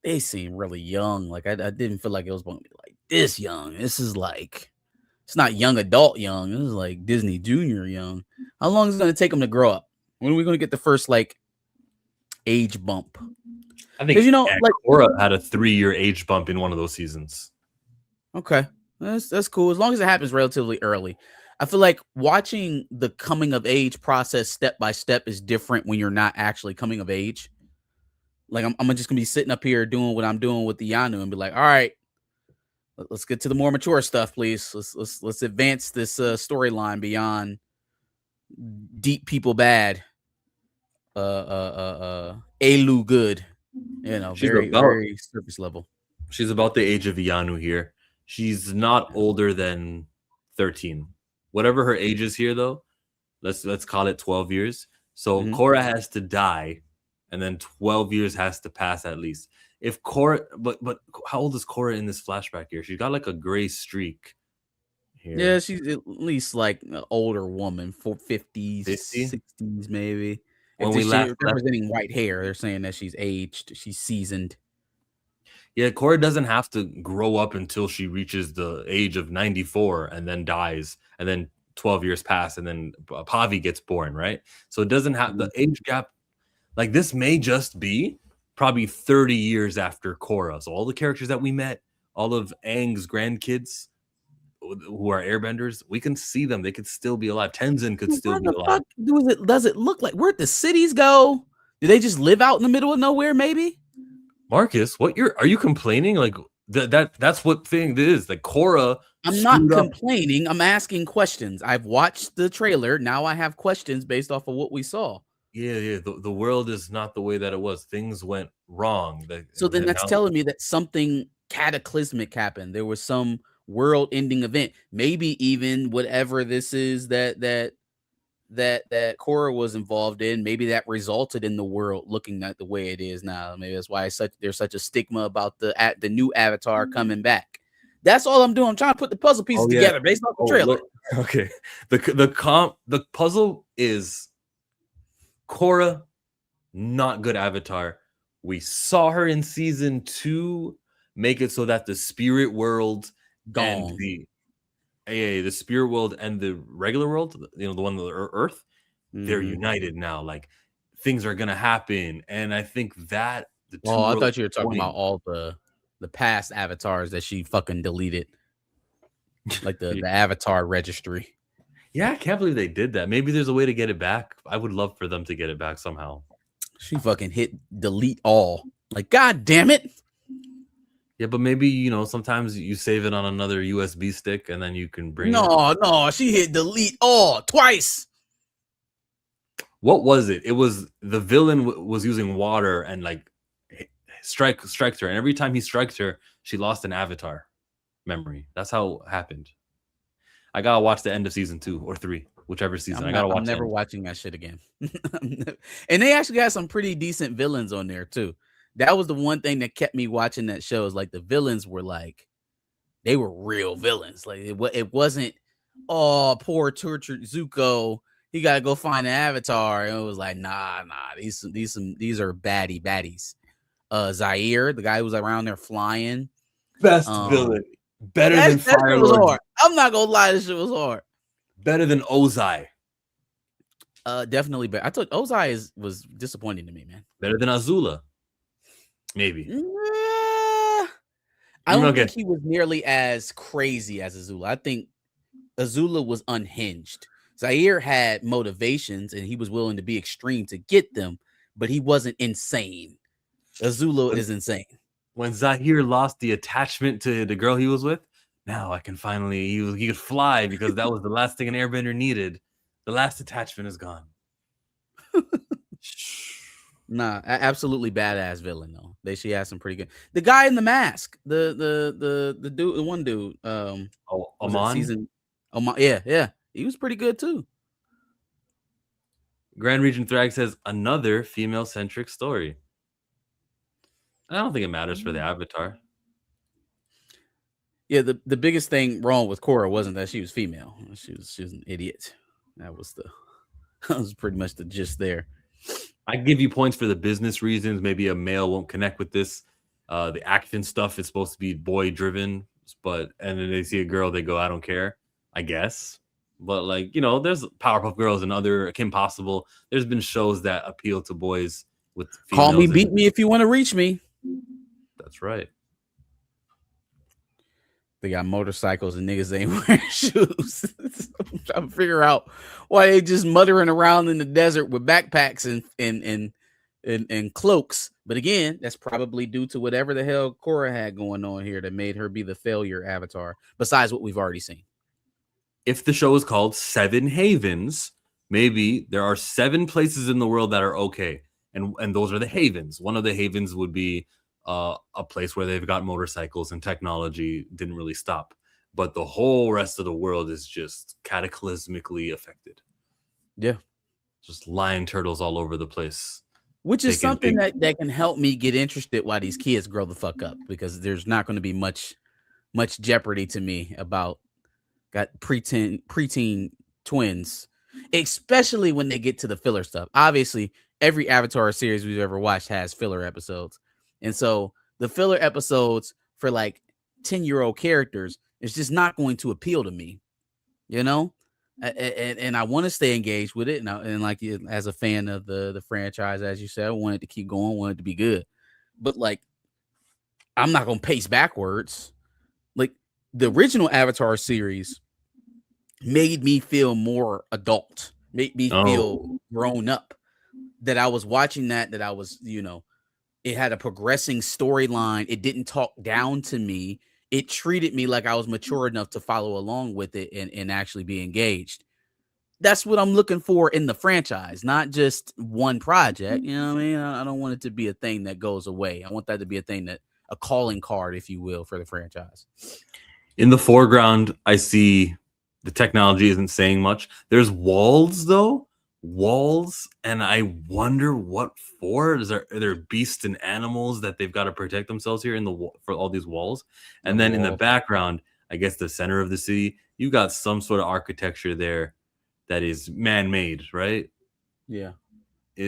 they seem really young. Like I didn't feel like it was going to be like this young. This is like, it's not young adult young. This is like Disney Junior young. How long is it going to take them to grow up? When are we going to get the first like age bump? I think like Korra had a 3-year age bump in one of those seasons. Okay, that's cool as long as it happens relatively early. I feel like watching the coming of age process step by step is different when you're not actually coming of age. Like I'm just gonna be sitting up here doing what I'm doing with the Yanu and be like, all right, let's get to the more mature stuff, please. Let's advance this storyline beyond deep people bad, Elu good. You know, very surface level. She's about the age of Yanu here. She's not older than 13. Whatever her age is here, though, let's call it 12 years. So Korra has to die, and then 12 years has to pass at least. If Korra, but how old is Korra in this flashback here? She's got like a gray streak here. Yeah, she's at least like an older woman, 50s, 60s, maybe. When we representing white hair, they're saying that she's aged, she's seasoned. Yeah, Korra doesn't have to grow up until she reaches the age of 94 and then dies, and then 12 years pass, and then Pavi gets born, right? So it doesn't have the age gap. Like, this may just be probably 30 years after Korra. So all the characters that we met, all of Aang's grandkids who are airbenders, we can see them. They could still be alive. Tenzin could still be alive. Does it look like? Where'd the cities go? Do they just live out in the middle of nowhere, maybe? Marcus, are you complaining? Like that's what thing it is. Like Korra. I'm not complaining. I'm asking questions. I've watched the trailer. Now I have questions based off of what we saw. Yeah. The world is not the way that it was. Things went wrong. So then that's telling me that something cataclysmic happened. There was some world-ending event. Maybe even whatever this is that Korra was involved in, maybe that resulted in the world looking at the way it is now. Maybe that's why there's such a stigma about the new Avatar coming back. That's all I'm doing. I'm trying to put the puzzle pieces together based off the trailer. Okay. The puzzle is Korra, not good Avatar. We saw her in season 2 make it so that the spirit world the spirit world and the regular world, the one with Earth, they're Mhm. united now. Like things are gonna happen, and I think that the two Oh, I worlds thought you were talking about joining. all the past avatars that she fucking deleted, like the avatar registry. Yeah, I can't believe they did that. Maybe there's a way to get it back. I would love for them to get it back somehow. She fucking hit delete all. Like, god damn it. Yeah, but maybe sometimes you save it on another USB stick and then you can bring it. No, she hit delete all twice. What was it? It was the villain was using water and like striked her, and every time he striked her, she lost an avatar memory. That's how it happened. I gotta watch the end of season 2 or 3, whichever season. I gotta watch. I'm never watching that shit again. And they actually got some pretty decent villains on there too. That was the one thing that kept me watching that show. Is like the villains were like, they were real villains. Like it wasn't, oh, poor tortured Zuko, he gotta go find an avatar. And it was like, nah, these are baddies. Zaire, the guy who was around there flying. Best villain. Better than Fire That was Lord. hard. I'm not gonna lie, this shit was hard. Better than Ozai. Definitely better. I thought Ozai was disappointing to me, man. Better than Azula. Maybe. I don't think he was nearly as crazy as Azula. I think Azula was unhinged. Zaire had motivations and he was willing to be extreme to get them, but he wasn't insane. Azula is insane. When Zaire lost the attachment to the girl he was with, now I can finally, he could fly because that was the last thing an airbender needed. The last attachment is gone. Nah, absolutely badass villain though. She has some pretty good. The guy in the mask, the dude, the one dude, Amon. Yeah, he was pretty good too. Grand Region Thrag says another female-centric story. I don't think it matters for the Avatar. Yeah, the biggest thing wrong with Korra wasn't that she was female. She was an idiot. That was pretty much the gist there. I give you points for the business reasons. Maybe a male won't connect with this. The action stuff is supposed to be boy driven, and then they see a girl, they go, I don't care, I guess. But there's Powerpuff Girls and other Kim Possible. There's been shows that appeal to boys with females. Call me, beat me if you want to reach me. That's right. They got motorcycles and niggas ain't wearing shoes. I'm trying to figure out why they just muttering around in the desert with backpacks and cloaks. But again, that's probably due to whatever the hell Korra had going on here that made her be the failure avatar, besides what we've already seen. If the show is called Seven Havens, maybe there are 7 places in the world that are okay. And those are the havens. One of the havens would be a place where they've got motorcycles and technology didn't really stop. But the whole rest of the world is just cataclysmically affected. Yeah. Just lion turtles all over the place. Which is something that can help me get interested while these kids grow the fuck up, because there's not going to be much jeopardy to me about got preteen twins, especially when they get to the filler stuff. Obviously, every Avatar series we've ever watched has filler episodes. And so the filler episodes for 10-year-old characters is just not going to appeal to me, and I want to stay engaged with it. And as a fan of the franchise, as you said, I want it to keep going, want it to be good. But I'm not going to pace backwards. The original Avatar series made me feel more adult, made me feel grown up, that I was watching that I was, it had a progressing storyline. It didn't talk down to me. It treated me like I was mature enough to follow along with it and actually be engaged. That's what I'm looking for in the franchise, not just one project. You know what I mean? I don't want it to be a thing that goes away. I want that to be a calling card, if you will, for the franchise. In the foreground, I see the technology isn't saying much. There's walls, though. And I wonder what for. Are there beasts and animals that they've got to protect themselves here for all these walls? And then in the background, I guess the center of the city, you got some sort of architecture there that is man-made, right? Yeah.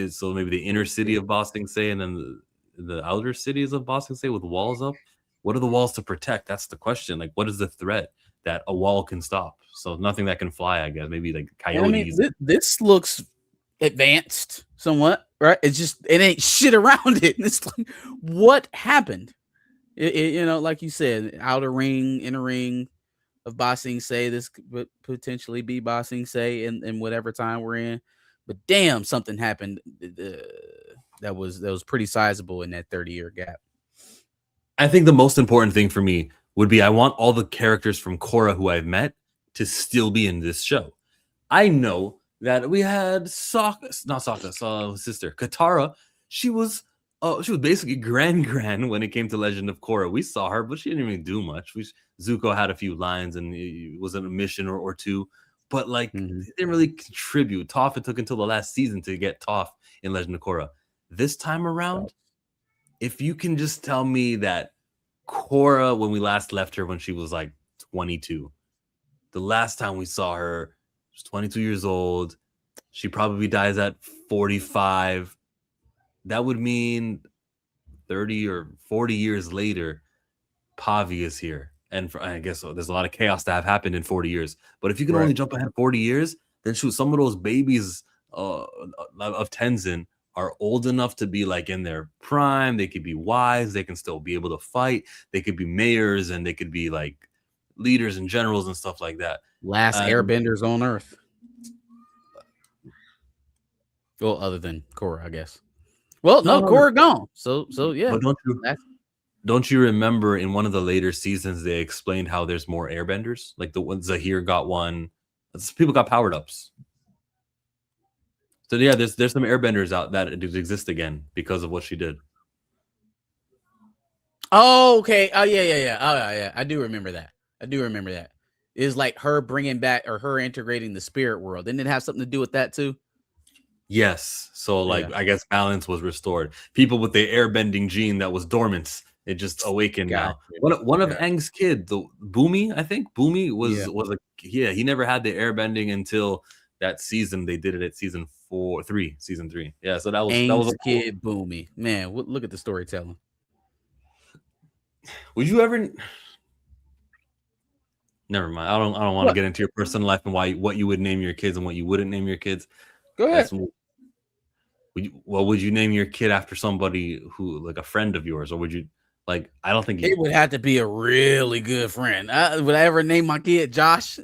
So maybe the inner city of Ba Sing Se and then the outer cities of Ba Sing Se with walls up. What are the walls to protect? That's the question. What is the threat? that a wall can stop. So nothing that can fly, I guess. Maybe like And I coyotes. mean, this looks advanced somewhat, right? It ain't shit around it. It's like, what happened? You know, like you said, outer ring, inner ring of Ba Sing Se. This could potentially be Ba Sing Se in whatever time we're in. But damn, something happened that was pretty sizable in that 30-year gap. I think the most important thing for me would be I want all the characters from Korra who I've met to still be in this show. I know that we had Sokka's sister Katara. She was basically gran when it came to Legend of Korra. We saw her, but she didn't really do much. Zuko had a few lines and it was a mission or two, but like they didn't really contribute. Toph, it took until the last season to get Toph in Legend of Korra. This time around, if you can just tell me that Korra, when we last left her when she was like 22, the last time we saw her, she was 22 years old. She probably dies at 45. That would mean 30 or 40 years later, Pavi is here. And I guess there's a lot of chaos that have happened in 40 years. But if you can only jump ahead 40 years, then shoot, some of those babies of Tenzin are old enough to be like in their prime. They could be wise. They can still be able to fight. They could be mayors and they could be like leaders and generals and stuff like that. Last airbenders on Earth. Well, other than Korra, I guess. Well, no, Korra gone. So yeah. But don't you remember in one of the later seasons they explained how there's more airbenders? Like the ones Zahir got one. People got powered ups. So yeah, there's some airbenders out that exist again because of what she did. Oh, okay. Oh yeah. Oh yeah. I do remember that. It's like her bringing back or her integrating the spirit world. Didn't it have something to do with that too? Yes. So like I guess balance was restored. People with the airbending gene that was dormant, it just awakened now. One of Aang's kid, the Boomy, I think Boomy was he never had the airbending until that season. They did it at season 3. Yeah, so that was Aang's kid Boomy. Man, look at the storytelling. Would you ever? Never mind. I don't want to get into your personal life and what you would name your kids and what you wouldn't name your kids. Go ahead. Would you name your kid after somebody who, like, a friend of yours, or would you like? I don't think it would have to be a really good friend. Would I ever name my kid Josh?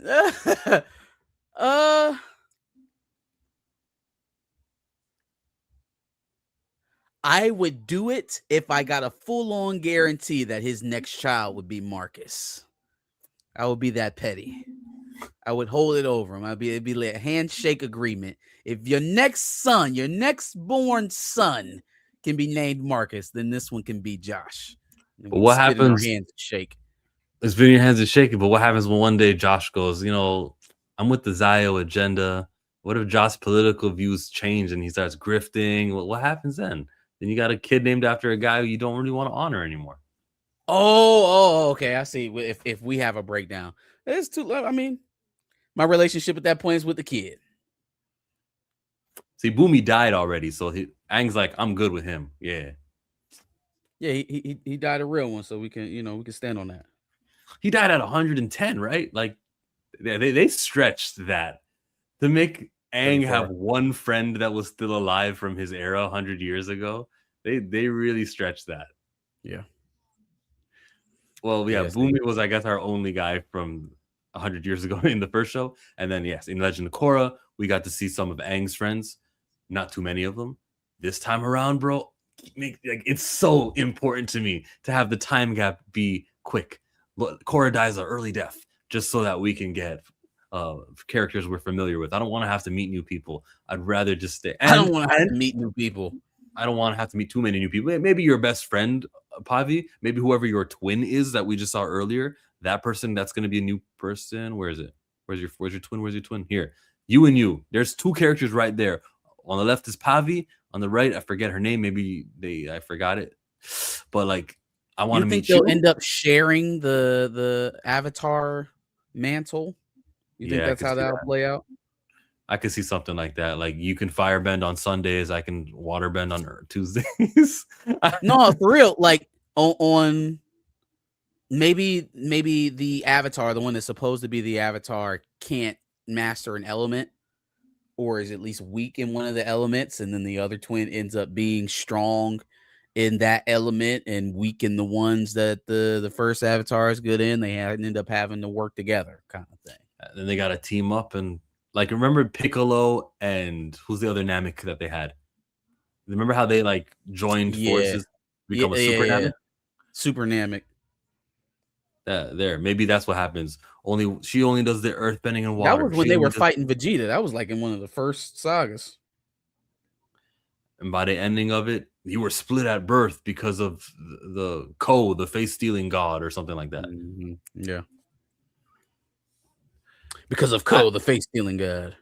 I would do it if I got a full-on guarantee that his next child would be Marcus. I would be that petty. I would hold it over him. It'd be like a handshake agreement. If your next born son can be named Marcus, then this one can be Josh. But what happens? Hands shake. It's been your hands are shaking. But what happens when one day Josh goes, I'm with the Zio agenda. What if Josh's political views change and he starts grifting? What happens then? Then you got a kid named after a guy who you don't really want to honor anymore. Oh, okay. I see. If we have a breakdown, it's too. I mean, my relationship at that point is with the kid. See, Boomy died already, so Aang's like, I'm good with him. Yeah. Yeah, he died a real one, so we can stand on that. He died at 110, right? Like, they stretched that to make Aang have one friend that was still alive from his era 100 years ago. They really stretched that. Yeah. Well, yeah, Boomy was, I guess, our only guy from 100 years ago in the first show. And then, yes, in Legend of Korra, we got to see some of Aang's friends. Not too many of them. This time around, bro, it's so important to me to have the time gap be quick. Korra dies an early death just so that we can get characters we're familiar with. I don't want to have to meet new people. I'd rather just stay. I don't want to have to meet new people. I don't want to have to meet too many new people. Maybe your best friend, Pavi. Maybe whoever your twin is that we just saw earlier. That person, that's going to be a new person. Where is it? Where's your twin? Where's your twin? Here. You and you. There's two characters right there. On the left is Pavi. On the right, I forget her name. Maybe I forgot it. But like, I want to meet you. They'll end up sharing the Avatar mantle. You think that's how that'll play out? I could see something like that. Like, you can firebend on Sundays. I can waterbend on Tuesdays. No, for real. Like on maybe the Avatar, the one that's supposed to be the Avatar, can't master an element, or is at least weak in one of the elements, and then the other twin ends up being strong in that element and weak in the ones that the first Avatar is good in. They end up having to work together, kind of thing. And then they got to team up and like remember Piccolo and who's the other Namek that they had? Remember how they like joined forces to become a super Namek? Super Namek. There, maybe that's what happens. She only does the earth bending and water. That was when they were fighting Vegeta. That was like in one of the first sagas. And by the ending of it, you were split at birth because of the Ko, the face stealing god, or something like that. Mm-hmm. Yeah. Because of Ko, the face stealing god.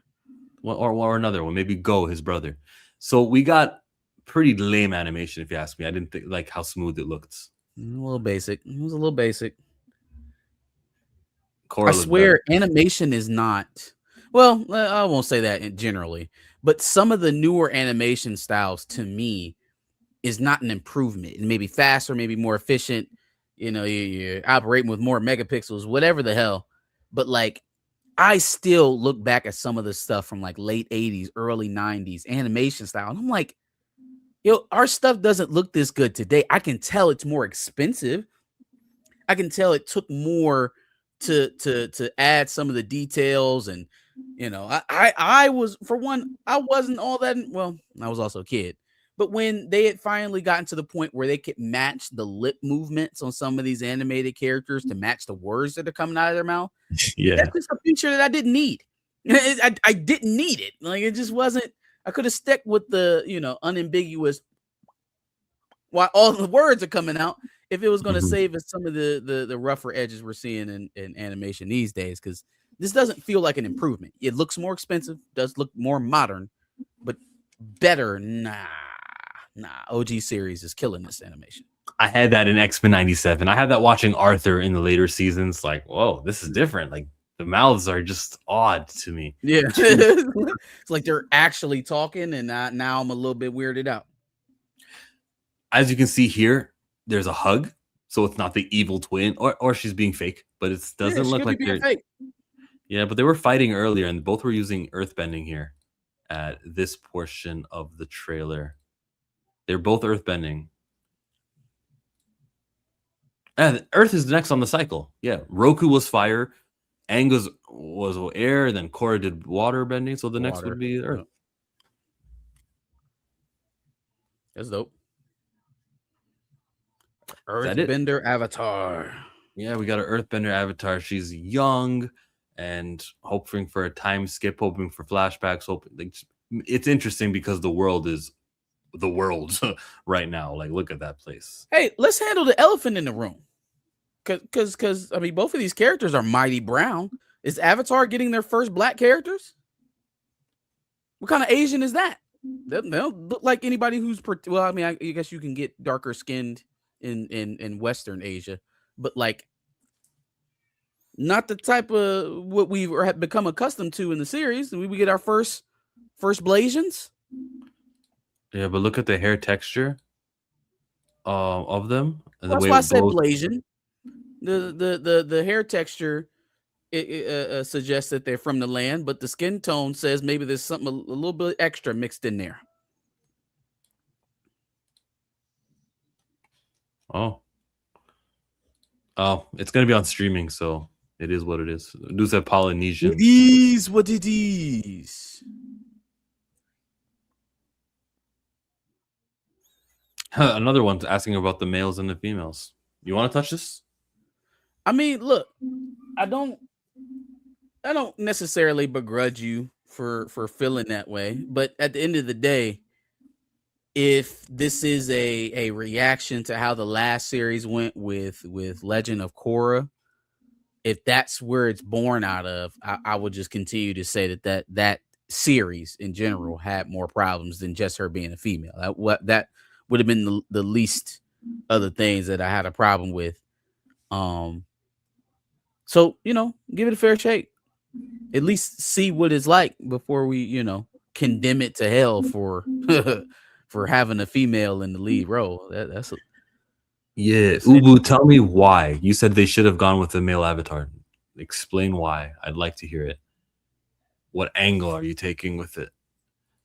Well, or another one, maybe Go, his brother. So we got pretty lame animation, if you ask me. I didn't think like how smooth it looked. A little basic. It was a little basic. Korra I swear, animation is not. Well, I won't say that generally, but some of the newer animation styles to me is not an improvement. It may be faster, maybe more efficient. You know, you're operating with more megapixels, whatever the hell. But like, I still look back at some of the stuff from like late 80s, early 90s animation style. And I'm like, yo, our stuff doesn't look this good today. I can tell it's more expensive. I can tell it took more to add some of the details. And, you know, I was, for one, I wasn't all that, well, I was also a kid. But when they had finally gotten to the point where they could match the lip movements on some of these animated characters to match the words that are coming out of their mouth, that's just a feature that I didn't need. I didn't need it. Like, it just wasn't. I could have stuck with the, you know, unambiguous while all the words are coming out if it was going to save us some of the rougher edges we're seeing in animation these days, because this doesn't feel like an improvement. It looks more expensive, does look more modern, but better. Nah, OG series is killing this animation. I had that in X-Men 97. I had that watching Arthur in the later seasons. Like, whoa, this is different. Like, the mouths are just odd to me. Yeah. It's like they're actually talking, and now I'm a little bit weirded out. As you can see here, there's a hug. So it's not the evil twin, or she's being fake, but it doesn't look like they're fake. Yeah, but they were fighting earlier, and both were using earthbending here at this portion of the trailer. They're both earthbending. And Earth is next on the cycle. Yeah, Roku was fire, Aang was air, then Korra did water bending, so the next would be Earth. Yep. That's dope. Earthbender Avatar. Yeah, we got an Earthbender Avatar. She's young and hoping for a time skip, hoping for flashbacks. It's interesting because the world is the world right now. Like, look at that place. Hey, let's handle the elephant in the room. Because I mean, both of these characters are mighty brown. Is Avatar getting their first black characters? What kind of Asian is that? They don't look like anybody who's well. I mean, I guess you can get darker skinned in Western Asia, but like not the type of what we have become accustomed to in the series. We get our first Blasians. Yeah, but look at the hair texture of them. And That's why I said Blasian. The hair texture it suggests that they're from the land, but the skin tone says maybe there's something a little bit extra mixed in there. Oh, it's gonna be on streaming, so it is what it is. Dudes have Polynesian. It is what it is. Another one's asking about the males and the females. You want to touch this? I mean, look, I don't necessarily begrudge you for feeling that way, but at the end of the day, if this is a reaction to how the last series went with Legend of Korra, if that's where it's born out of, I would just continue to say that series in general had more problems than just her being a female. That would have been the least of the things that I had a problem with. So, you know, give it a fair shake. At least see what it's like before we, you know, condemn it to hell for for having a female in the lead role. Yeah, It's Ubu, tell me why. You said they should have gone with the male avatar. Explain why. I'd like to hear it. What angle are you taking with it?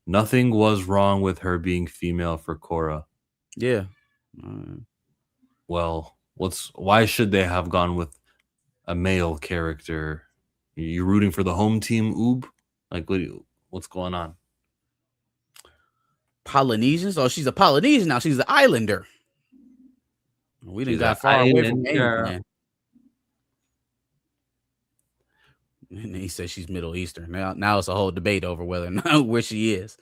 Nothing was wrong with her being female for Korra. yeah. Well, why should they have gone with a male character? You rooting for the home team, Oob? Like, what's going on? Polynesians? Oh, she's a Polynesian now. She's an islander. We didn't She's got an far away from islander. Game. And he says she's Middle Eastern. Now it's a whole debate over whether or not where she is.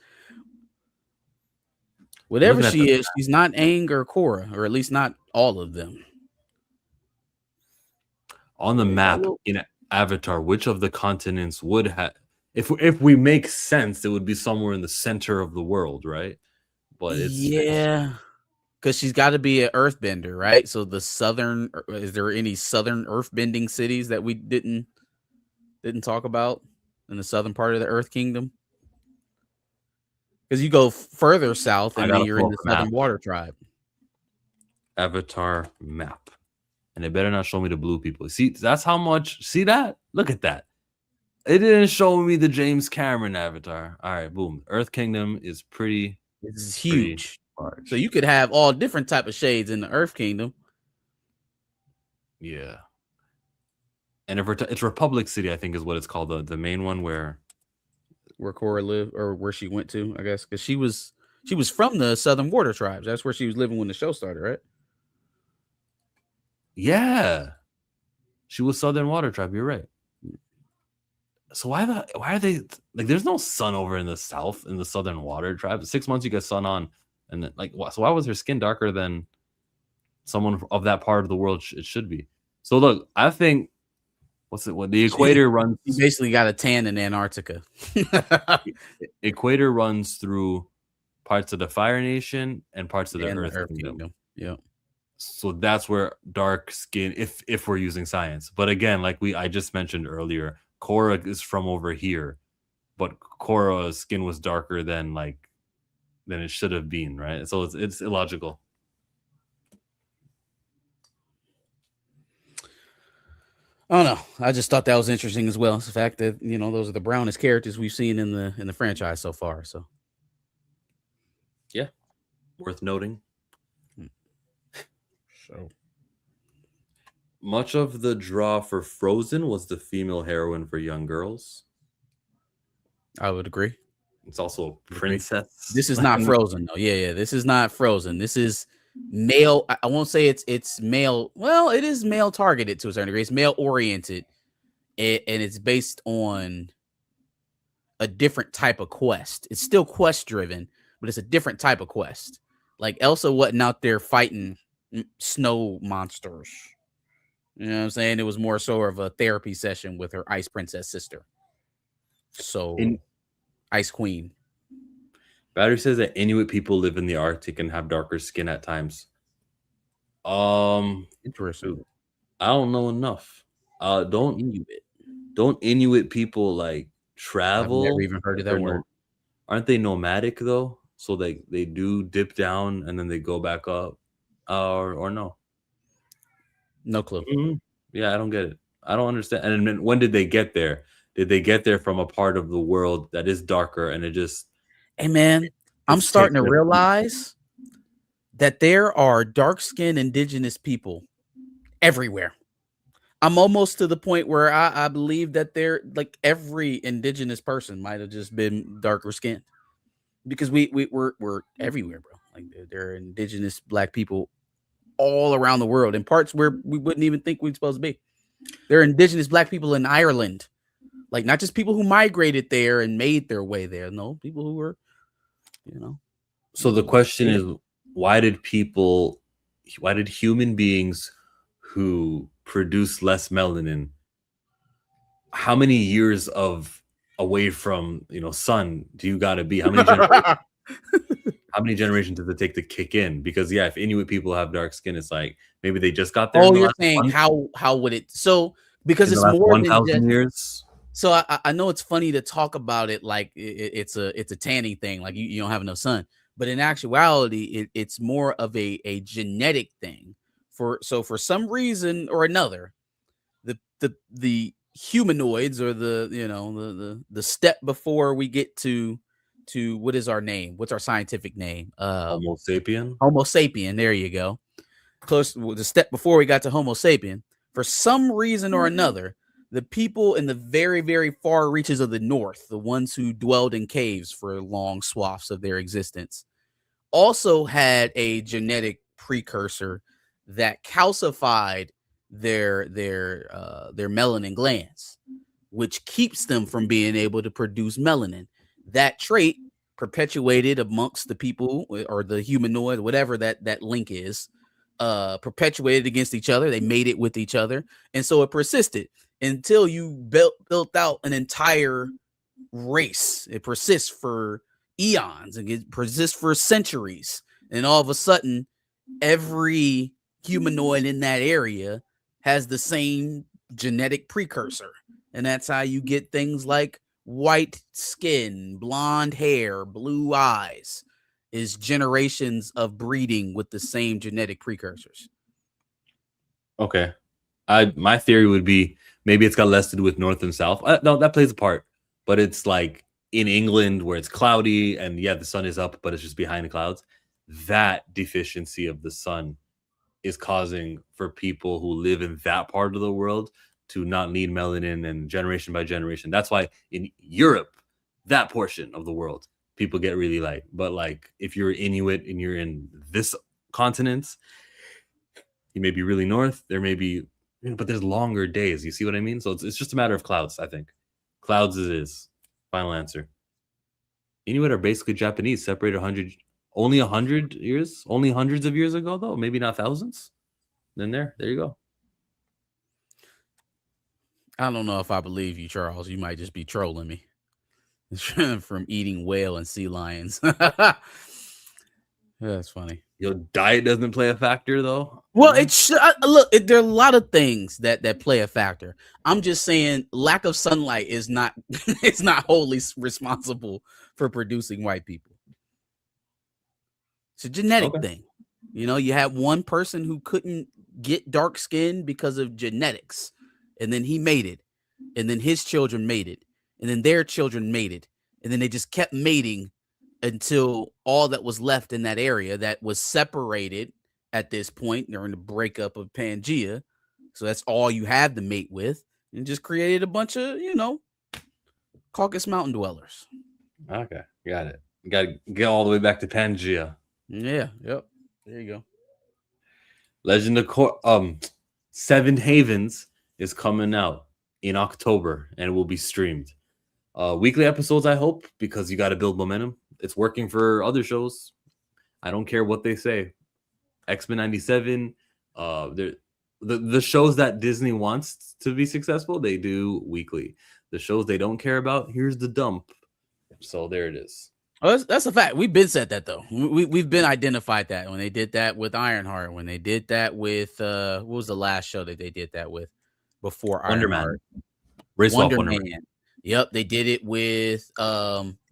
Whatever Looking at she the is, she's not Aang or Korra, or at least not all of them. On the map in Avatar, which of the continents would have, if we make sense, it would be somewhere in the center of the world, right? But it's because she's got to be an earthbender, right? So the southern, is there any southern earthbending cities that we didn't talk about in the southern part of the Earth Kingdom? Because you go further south and then you're in the Southern Water Tribe. Avatar map. And they better not show me the blue people. See, that's how much. See that? Look at that. It didn't show me the James Cameron Avatar. All right, boom. Earth Kingdom is pretty. It's huge. So you could have all different type of shades in the Earth Kingdom. Yeah. And if it's Republic City, I think is what it's called. The main one where Korra lived, or where she went to, I guess, because she was from the Southern Water Tribes. That's where she was living when the show started, right? Yeah, she was Southern Water Tribe. You're right. So why are they like? There's no sun over in the south in the Southern Water Tribe. 6 months you get sun on, and then so why was her skin darker than someone of that part of the world? It should be. So look, I think what the equator runs. You basically got a tan in Antarctica. Equator runs through parts of the Fire Nation and parts of the Earth Kingdom. Yeah. So that's where dark skin, if we're using science. But again, like I just mentioned earlier, Korra is from over here, but Korra's skin was darker than it should have been, right? So it's illogical. Oh no, I just thought that was interesting as well. It's the fact that those are the brownest characters we've seen in the franchise so far. So yeah, worth noting. So much of the draw for Frozen was the female heroine for young girls. I would agree. It's also a princess. This is not Frozen though. Yeah. This is not Frozen. This is male. I won't say it's male. Well, it is male targeted to a certain degree. It's male oriented, and it's based on a different type of quest. It's still quest driven, but it's a different type of quest. Like Elsa wasn't out there fighting snow monsters. You know what I'm saying? It was more sort of a therapy session with her ice princess sister. So Ice Queen. Battery says that Inuit people live in the Arctic and have darker skin at times. Interesting. I don't know enough. Don't Inuit people travel? I've never even heard of that word. Aren't they nomadic though? So they do dip down and then they go back up, or no? No clue. Mm-hmm. Yeah, I don't get it. I don't understand. And then when did they get there? Did they get there from a part of the world that is darker and it just? Hey man, I'm starting to realize that there are dark-skinned indigenous people everywhere. I'm almost to the point where I believe that they're like every indigenous person might have just been darker skinned, because we're everywhere, bro. Like there are indigenous black people all around the world in parts where we wouldn't even think we're supposed to be. There are indigenous black people in Ireland, like not just people who migrated there and made their way there. No, people who were, So the question is, why did human beings who produce less melanin, how many years of away from sun do you got to be? How many generations does it take to kick in? Because if Inuit people have dark skin, it's like maybe they just got there. Oh, you're saying how would it? So because it's more 1,000 years. So I know it's funny to talk about it like it's a tanning thing, like you don't have enough sun, but in actuality, it's more of a genetic thing For some reason or another, the humanoids, or the step before we get to what is our name? What's our scientific name? Homo sapien. Homo sapien. There you go. Close, the step before we got to Homo sapien. For some reason or another, the people in the very, very far reaches of the north, the ones who dwelled in caves for long swaths of their existence, also had a genetic precursor that calcified their melanin glands, which keeps them from being able to produce melanin. That trait perpetuated amongst the people, or the humanoid, whatever that link is, perpetuated against each other. They made it with each other, and so it persisted until you built out an entire race. It persists for eons, and it persists for centuries, and all of a sudden every humanoid in that area has the same genetic precursor, and that's how you get things like white skin, blonde hair, blue eyes, is generations of breeding with the same genetic precursors. Okay. My theory would be maybe it's got less to do with north and south. No, that plays a part, but it's like in England where it's cloudy and the sun is up, but it's just behind the clouds. That deficiency of the sun is causing for people who live in that part of the world to not need melanin, and generation by generation. That's why in Europe, that portion of the world, people get really light. But like if you're Inuit and you're in this continent, you may be really north. There may be, but there's longer days. You see what I mean? So it's just a matter of clouds, I think. Clouds it is. Final answer. Inuit are basically Japanese, separated only 100 years, only hundreds of years ago, though. Maybe not thousands. Then there you go. I don't know if I believe you, Charles. You might just be trolling me from eating whale and sea lions. That's funny. Your diet doesn't play a factor, though. Well, there are a lot of things that play a factor. I'm just saying lack of sunlight is not it's not wholly responsible for producing white people. It's a genetic thing. You had one person who couldn't get dark skin because of genetics, and then he made it, and then his children made it, and then their children made it, and then they just kept mating until all that was left in that area that was separated at this point during the breakup of Pangea. So that's all you had to mate with, and just created a bunch of, Caucasus Mountain dwellers. Okay, got it. You got to get all the way back to Pangea. Yeah, yep. There you go. Legend of Seven Havens is coming out in October, and it will be streamed. Weekly episodes, I hope, because you got to build momentum. It's working for other shows. I don't care what they say. X-Men 97, the shows that Disney wants to be successful, they do weekly. The shows they don't care about, here's the dump. So there it is. Oh, that's a fact. We've been said that, though. We've been identified that when they did that with Ironheart, when they did that with what was the last show that they did that with before Ironheart? Wonder Man. Yep, they did it with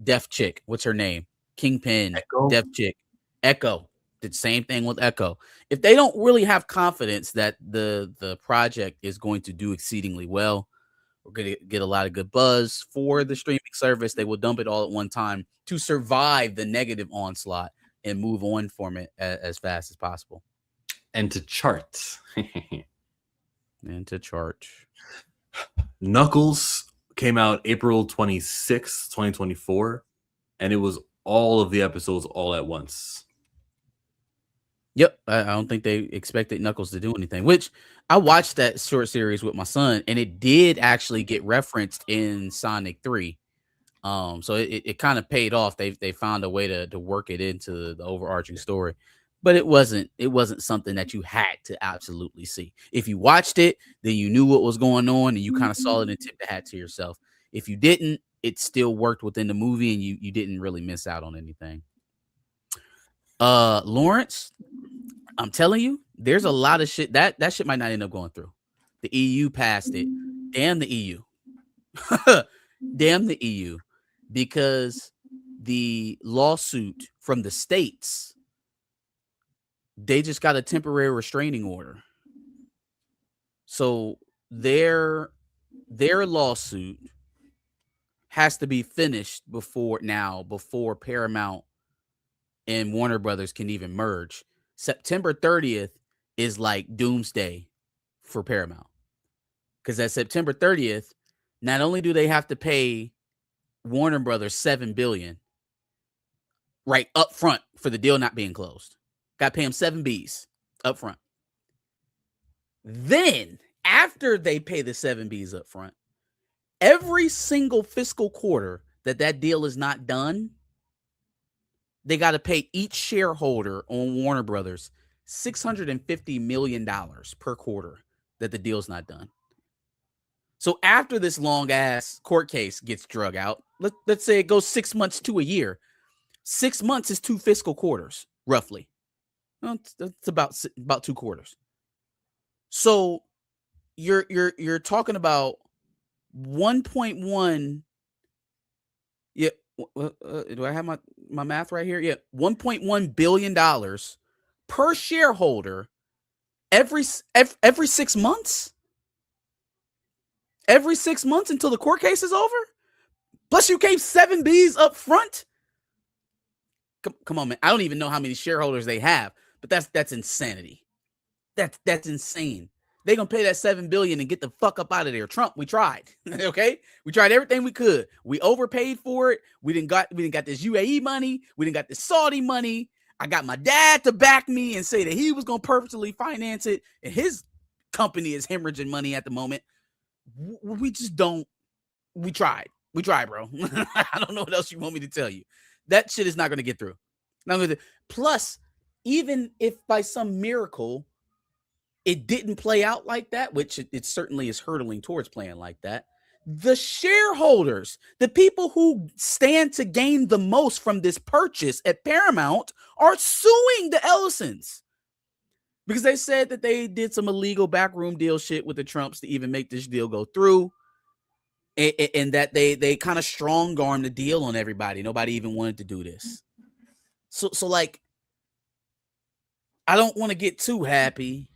Deaf Chick. What's her name? Kingpin. Echo? Deaf Chick. Echo. Did the same thing with Echo. If they don't really have confidence that the project is going to do exceedingly well, we're going to get a lot of good buzz for the streaming service, they will dump it all at one time to survive the negative onslaught and move on from it as fast as possible. And to chart. Knuckles came out April 26th, 2024, and it was all of the episodes all at once. Yep, I don't think they expected Knuckles to do anything, which I watched that short series with my son, and it did actually get referenced in Sonic 3. So it kind of paid off. They found a way to work it into the overarching story, but it wasn't something that you had to absolutely see. If you watched it, then you knew what was going on, and you kind of saw it and tipped the hat to yourself. If you didn't, it still worked within the movie, and you didn't really miss out on anything. Lawrence, I'm telling you, there's a lot of shit that shit might not end up going through. The EU passed it. Damn the EU. Damn the EU. Because the lawsuit from the states They just got a temporary restraining order. So their lawsuit has to be finished before Paramount and Warner Brothers can even merge. September 30th is like doomsday for Paramount. Because at September 30th, not only do they have to pay Warner Brothers $7 billion right up front for the deal not being closed. Got to pay them 7 Bs up front. Then, after they pay the 7 Bs up front, every single fiscal quarter that deal is not done, they got to pay each shareholder on Warner Brothers $650 million per quarter that the deal's not done. So after this long ass court case gets drug out, let's say it goes 6 months to a year. 6 months is 2 fiscal quarters, roughly. Well, it's about 2 quarters. So you're talking about 1.1. Yeah, do I have my math right here? Yeah, $1.1 billion per shareholder every 6 months. Every 6 months until the court case is over. Plus, you gave 7 Bs up front. Come on, man. I don't even know how many shareholders they have, but that's insanity. That's insane. They're gonna pay that $7 billion and get the fuck up out of there. Trump, we tried. Okay, we tried everything we could. We overpaid for it. We didn't got this UAE money. We didn't got this Saudi money. I got my dad to back me and say that he was gonna purposely finance it, and his company is hemorrhaging money at the moment. We just don't. We tried, bro. I don't know what else you want me to tell you. That shit is not going to get through. Plus, even if by some miracle it didn't play out like that, which it certainly is hurtling towards playing like that, the shareholders, the people who stand to gain the most from this purchase at Paramount, are suing the Ellisons. Because they said that they did some illegal backroom deal shit with the Trumps to even make this deal go through. And that they kind of strong-armed the deal on everybody. Nobody even wanted to do this. So like, I don't want to get too happy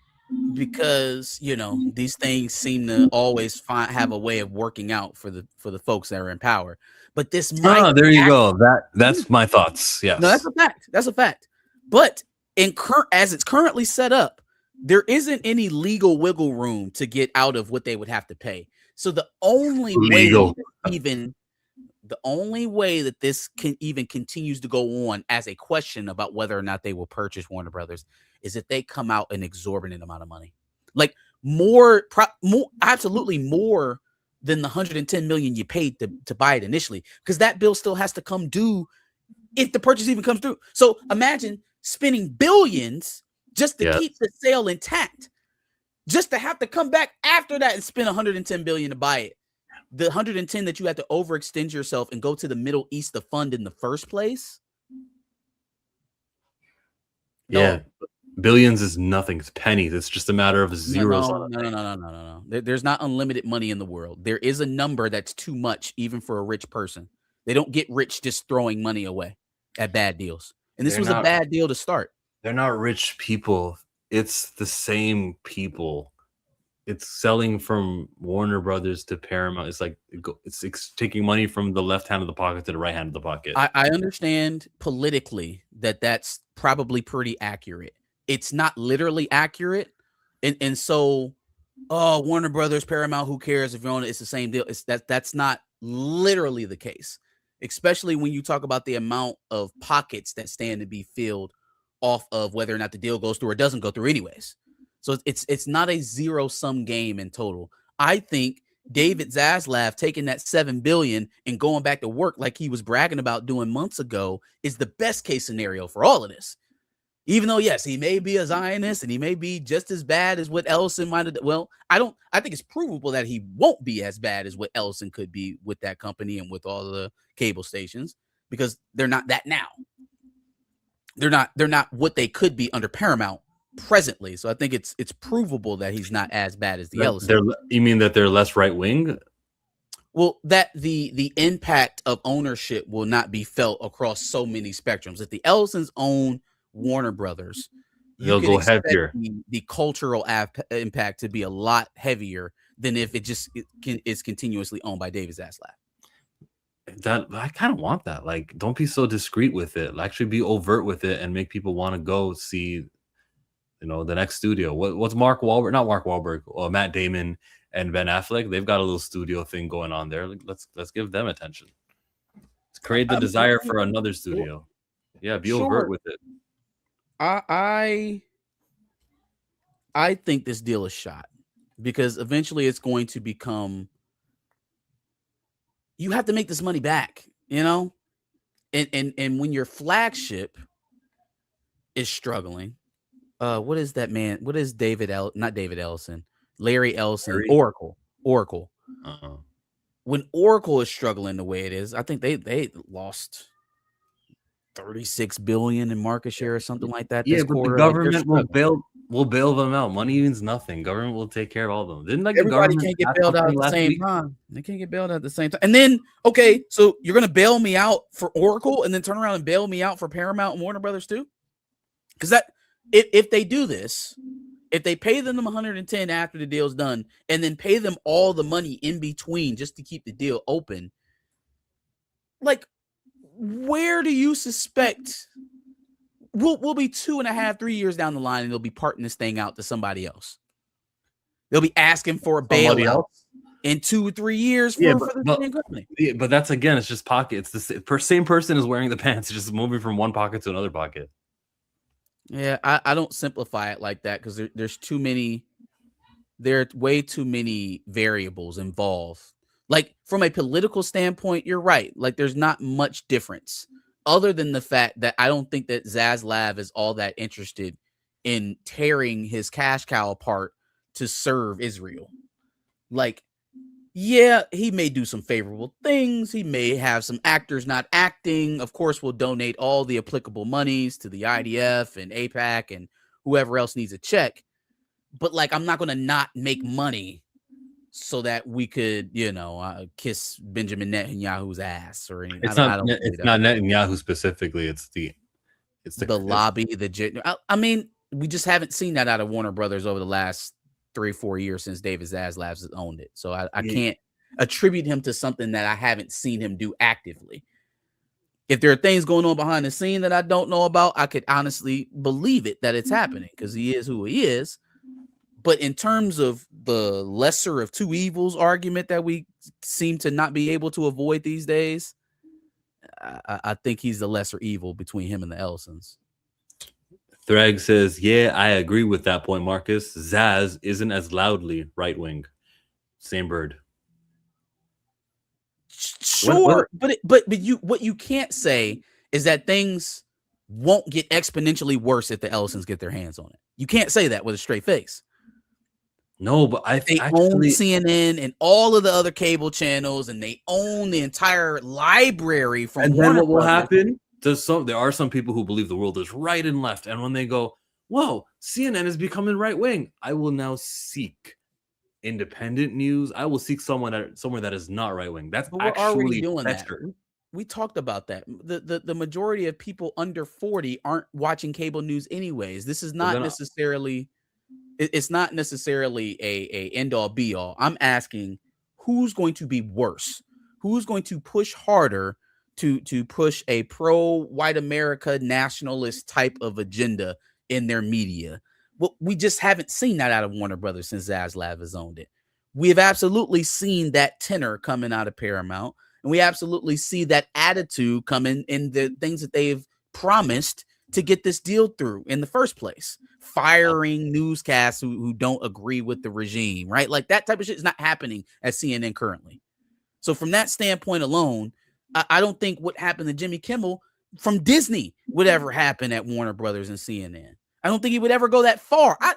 because, you know, these things seem to always have a way of working out for the folks that are in power. But this might... Oh, there you go. That's my thoughts. Yes. No, that's a fact. That's a fact. But as it's currently set up, there isn't any legal wiggle room to get out of what they would have to pay. So the only way that this can even continues to go on as a question about whether or not they will purchase Warner Brothers is if they come out an exorbitant amount of money, like absolutely more than the $110 million you paid to buy it initially, because that bill still has to come due if the purchase even comes through. So imagine spending billions just to keep the sale intact. Just to have to come back after that and spend $110 billion to buy it. The 110 that you had to overextend yourself and go to the Middle East to fund in the first place. Yeah. Billions is nothing. It's pennies. It's just a matter of zeros. No. There's not unlimited money in the world. There is a number that's too much, even for a rich person. They don't get rich just throwing money away at bad deals. And this was a bad deal to start. They're not rich people. It's the same people. It's selling from Warner Brothers to Paramount. It's like it's taking money from the left hand of the pocket to the right hand of the pocket. I understand politically that's probably pretty accurate. It's not literally accurate, and so Warner Brothers, Paramount, who cares if you own it? It's the same deal. That's not literally the case, especially when you talk about the amount of pockets that stand to be filled off of whether or not the deal goes through or doesn't go through anyways. So it's not a zero-sum game in total. I think David Zaslav taking that $7 billion and going back to work like he was bragging about doing months ago is the best case scenario for all of this. Even though, yes, he may be a Zionist and he may be just as bad as what Ellison might have. Well, I think it's provable that he won't be as bad as what Ellison could be with that company and with all the cable stations, because they're not that now. They're not what they could be under Paramount presently. So I think it's provable that he's not as bad as the Ellison. You mean that they're less right wing? Well, that the impact of ownership will not be felt across so many spectrums. If the Ellisons own Warner Brothers, you They'll can go expect heavier. the cultural impact to be a lot heavier than if it's continuously owned by David Zaslav. That I kind of want that. Like, don't be so discreet with it. Actually, be overt with it and make people want to go see, the next studio. What's Mark Wahlberg? Not Mark Wahlberg. Matt Damon and Ben Affleck. They've got a little studio thing going on there. Like, let's give them attention. Let's create the desire for another studio. Yeah, be overt with it. I think this deal is shot because eventually it's going to become. You have to make this money back, and when your flagship is struggling, what is that man? What is not David Ellison, Larry Ellison, Oracle. Uh-huh. When Oracle is struggling the way it is, I think they lost 36 billion in market share or something like that. Yeah, this but quarter. the government will bail them out. Money means nothing. Government will take care of all of them. Didn't the Everybody government can't get pass bailed out something at the last same week? time. They can't get bailed out at the same time. And then, okay, so you're gonna bail me out for Oracle and then turn around and bail me out for Paramount and Warner Brothers too? Because if they do this, if they pay them 110 after the deal's done and then pay them all the money in between just to keep the deal open, like, where do you suspect we'll be 2.5, 3 years down the line and they'll be parting this thing out to somebody else? They'll be asking for a bailout in 2 or 3 years for the same company. Yeah, but that's, again, it's just pocket. It's the same person is wearing the pants, just moving from one pocket to another pocket. Yeah, I don't simplify it like that because there are way too many variables involved. Like, from a political standpoint, you're right. Like, there's not much difference other than the fact that I don't think that Zaslav is all that interested in tearing his cash cow apart to serve Israel. Like, yeah, he may do some favorable things. He may have some actors not acting. Of course, we'll donate all the applicable monies to the IDF and AIPAC and whoever else needs a check. But, like, I'm not going to not make money so that we could, kiss Benjamin Netanyahu's ass or anything. It's not Netanyahu specifically. It's the lobby. I mean, we just haven't seen that out of Warner Brothers over the last 3 or 4 years since David Zaslav has owned it. So I can't attribute him to something that I haven't seen him do actively. If there are things going on behind the scene that I don't know about, I could honestly believe it that it's happening because he is who he is. But in terms of the lesser of two evils argument that we seem to not be able to avoid these days, I think he's the lesser evil between him and the Ellisons. Threg says, yeah, I agree with that point, Marcus. Zaz isn't as loudly right-wing. Same bird. Sure, but what you can't say is that things won't get exponentially worse if the Ellisons get their hands on it. You can't say that with a straight face. No, but they own CNN and all of the other cable channels, and they own the entire library from. And then what will happen? There are some people who believe the world is right and left, and when they go, "Whoa, CNN is becoming right wing," I will now seek independent news. I will seek somewhere that is not right wing. That's but we're already doing that. We talked about that. The majority of people under 40 aren't watching cable news anyways. This is not necessarily. It's not necessarily a end all be all. I'm asking who's going to be worse, who's going to push harder to push a pro white America nationalist type of agenda in their media. Well, we just haven't seen that out of Warner Brothers since Zaslav has owned it. We have absolutely seen that tenor coming out of Paramount, and we absolutely see that attitude coming in the things that they've promised to get this deal through in the first place. Firing newscasts who don't agree with the regime, right? Like, that type of shit is not happening at CNN currently. So from that standpoint alone, I don't think what happened to Jimmy Kimmel from Disney would ever happen at Warner Brothers and CNN. I don't think he would ever go that far. I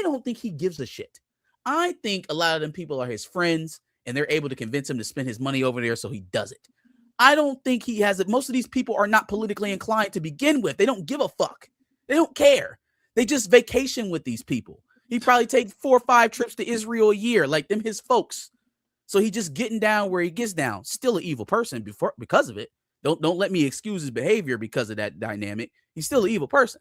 don't think he gives a shit. I think a lot of them people are his friends and they're able to convince him to spend his money over there so he does it. I don't think he has it. Most of these people are not politically inclined to begin with. They don't give a fuck. They don't care. They just vacation with these people. He probably takes 4 or 5 trips to Israel a year, like them his folks. So he just getting down where he gets down. Still an evil person because of it. Don't let me excuse his behavior because of that dynamic. He's still an evil person.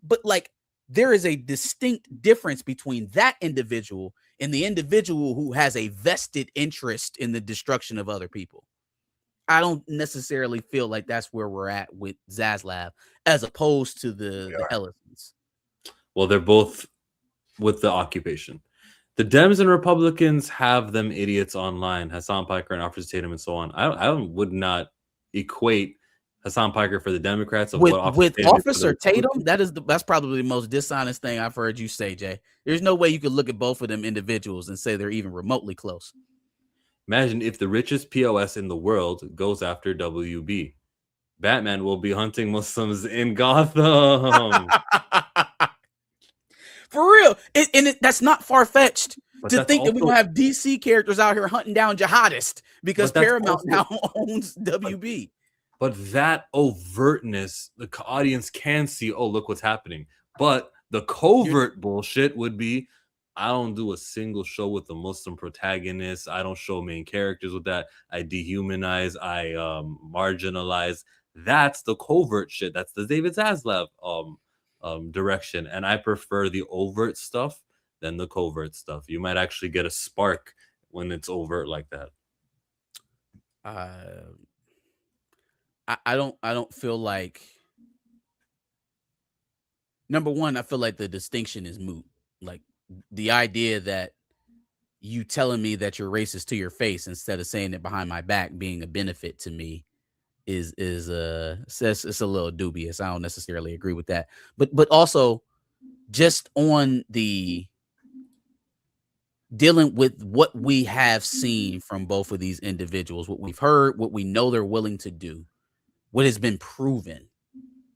But, like, there is a distinct difference between that individual and the individual who has a vested interest in the destruction of other people. I don't necessarily feel like that's where we're at with Zaslav as opposed to the Ellisons. Well, they're both with the occupation. The Dems and Republicans have them idiots online, Hassan Piker and Officer Tatum and so on. I would not equate Hassan Piker for the Democrats with Tatum Officer Tatum. That's probably the most dishonest thing I've heard you say, Jay. There's no way you could look at both of them individuals and say they're even remotely close. Imagine if the richest POS in the world goes after WB. Batman will be hunting Muslims in Gotham. For real. That's not far-fetched to think that we're going to have DC characters out here hunting down jihadists because Paramount now owns WB. But that overtness, the audience can see, oh, look what's happening. But the covert bullshit would be, I don't do a single show with a Muslim protagonist. I don't show main characters with that. I dehumanize. I marginalize. That's the covert shit. That's the David Zaslav direction. And I prefer the overt stuff than the covert stuff. You might actually get a spark when it's overt like that. I don't feel like, number one, I feel like the distinction is moot. Like the idea that you telling me that you're racist to your face instead of saying it behind my back being a benefit to me is it's a little dubious. I don't necessarily agree with that. But also just on the dealing with what we have seen from both of these individuals, what we've heard, what we know they're willing to do, what has been proven,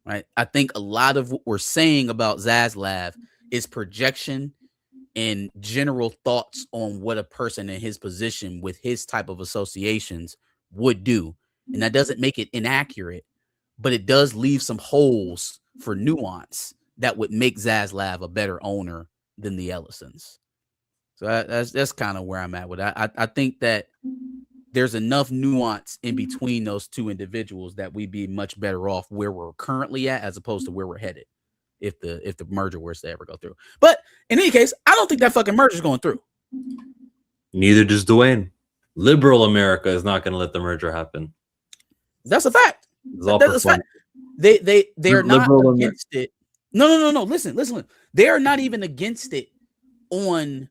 right? I think a lot of what we're saying about Zaslav is projection and general thoughts on what a person in his position with his type of associations would do. And that doesn't make it inaccurate, but it does leave some holes for nuance that would make Zaslav a better owner than the Ellisons. So that's kind of where I'm at with that. I think that there's enough nuance in between those two individuals that we'd be much better off where we're currently at as opposed to where we're headed if the merger was to ever go through. But in any case, I don't think that fucking merger is going through. Neither does Dwayne. Liberal America is not going to let the merger happen. That's a fact. That's a fact. They're not against it. No. Listen. They are not even against it on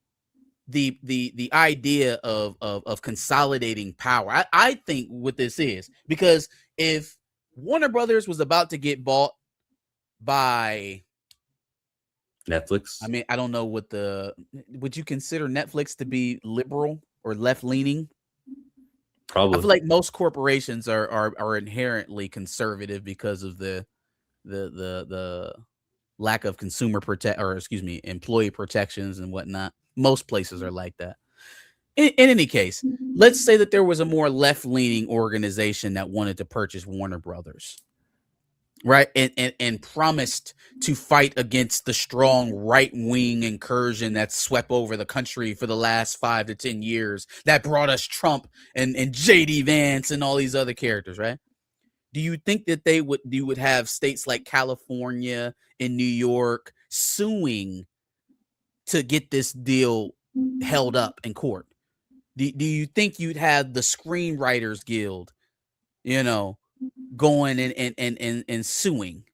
the idea of consolidating power. I think what this is, because if Warner Brothers was about to get bought by Netflix, I mean, I don't know would you consider Netflix to be liberal or left leaning? Probably. I feel like most corporations are inherently conservative because of the lack of employee protections and whatnot. Most places are like that. In any case, let's say that there was a more left-leaning organization that wanted to purchase Warner Brothers, right? And promised to fight against the strong right-wing incursion that's swept over the country for the last 5 to 10 years that brought us Trump and JD Vance and all these other characters, right? Do you think that you would have states like California and New York suing to get this deal held up in court? Do you think you'd have the Screenwriters Guild, going and suing,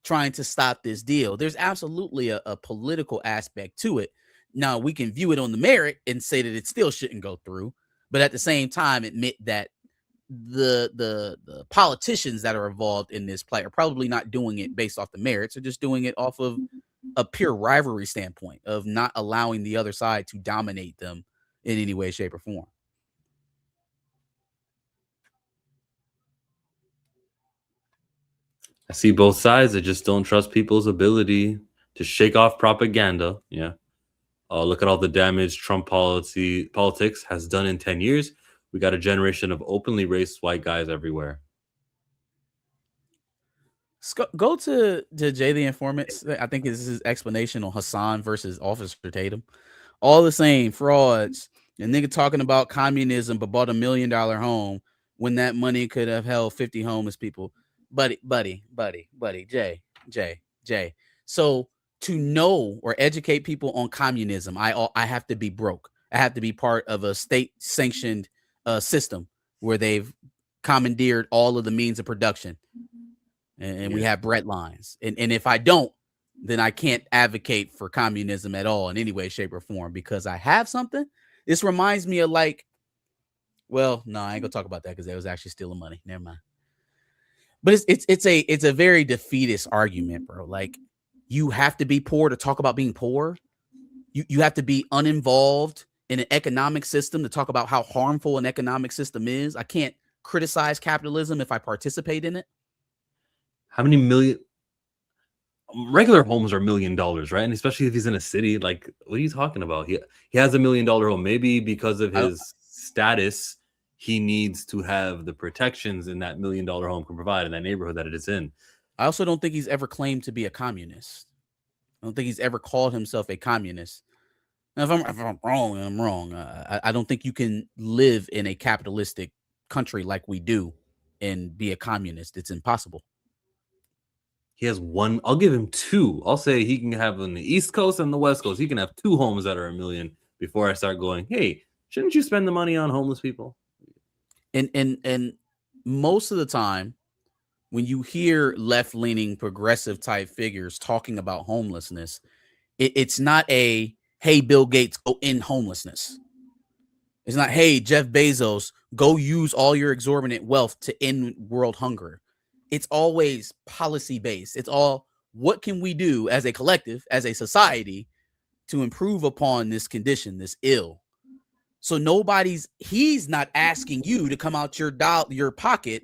trying to stop this deal? There's absolutely a political aspect to it. Now, we can view it on the merit and say that it still shouldn't go through, but at the same time, admit that the politicians that are involved in this play are probably not doing it based off the merits, or just doing it off of a pure rivalry standpoint of not allowing the other side to dominate them in any way, shape, or form. I see both sides. I just don't trust people's ability to shake off propaganda. Yeah. Look at all the damage Trump politics has done in 10 years. We got a generation of openly racist white guys everywhere. Go to Jay the Informant. I think this is his explanation on Hassan versus Officer Tatum. All the same frauds. And nigga talking about communism, but bought $1 million home when that money could have held 50 homeless people. Buddy, Jay. So to know or educate people on communism, I have to be broke. I have to be part of a state-sanctioned system where they've commandeered all of the means of production, and we have bread lines. And if I don't, then I can't advocate for communism at all in any way, shape, or form because I have something. This reminds me of like, well, no, I ain't gonna talk about that because they was actually stealing money. Never mind. But it's a very defeatist argument, bro. Like, you have to be poor to talk about being poor. You have to be uninvolved in an economic system to talk about how harmful an economic system is. I can't criticize capitalism if I participate in it. How many million regular homes are $1 million, right? And especially if he's in a city, like, what are you talking about? He has $1 million home. Maybe because of his status, he needs to have the protections in that $1 million home can provide in that neighborhood that it is in. I also don't think he's ever claimed to be a communist. I don't think he's ever called himself a communist. Now, if I'm wrong, I'm wrong. I don't think you can live in a capitalistic country like we do and be a communist. It's impossible. He has one. I'll give him two. I'll say he can have on the East Coast and the West Coast. He can have 2 homes that are $1 million before I start going, hey, shouldn't you spend the money on homeless people? And most of the time, when you hear left-leaning progressive type figures talking about homelessness, it's not a, hey, Bill Gates, go end homelessness. It's not, hey, Jeff Bezos, go use all your exorbitant wealth to end world hunger. It's always policy-based. It's all, what can we do as a collective, as a society, to improve upon this condition, this ill? So he's not asking you to come out your pocket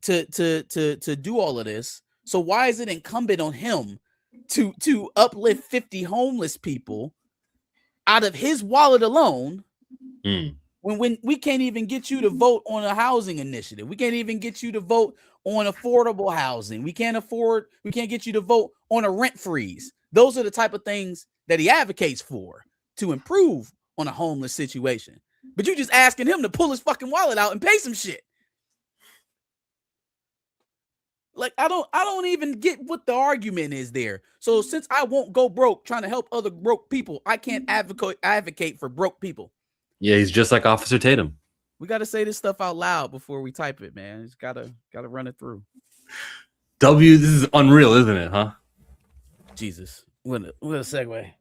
to do all of this. So why is it incumbent on him to uplift 50 homeless people out of his wallet alone when we can't even get you to vote on a housing initiative? We can't even get you to vote on affordable housing. We can't get you to vote on a rent freeze. Those are the type of things that he advocates for to improve on a homeless situation. But you just asking him to pull his fucking wallet out and pay some shit. Like, I don't even get what the argument is there. So since I won't go broke trying to help other broke people, I can't advocate for broke people. Yeah, he's just like Officer Tatum. We got to say this stuff out loud before we type it, man. Just gotta run it through. This is unreal, isn't it, huh? Jesus. What a segue.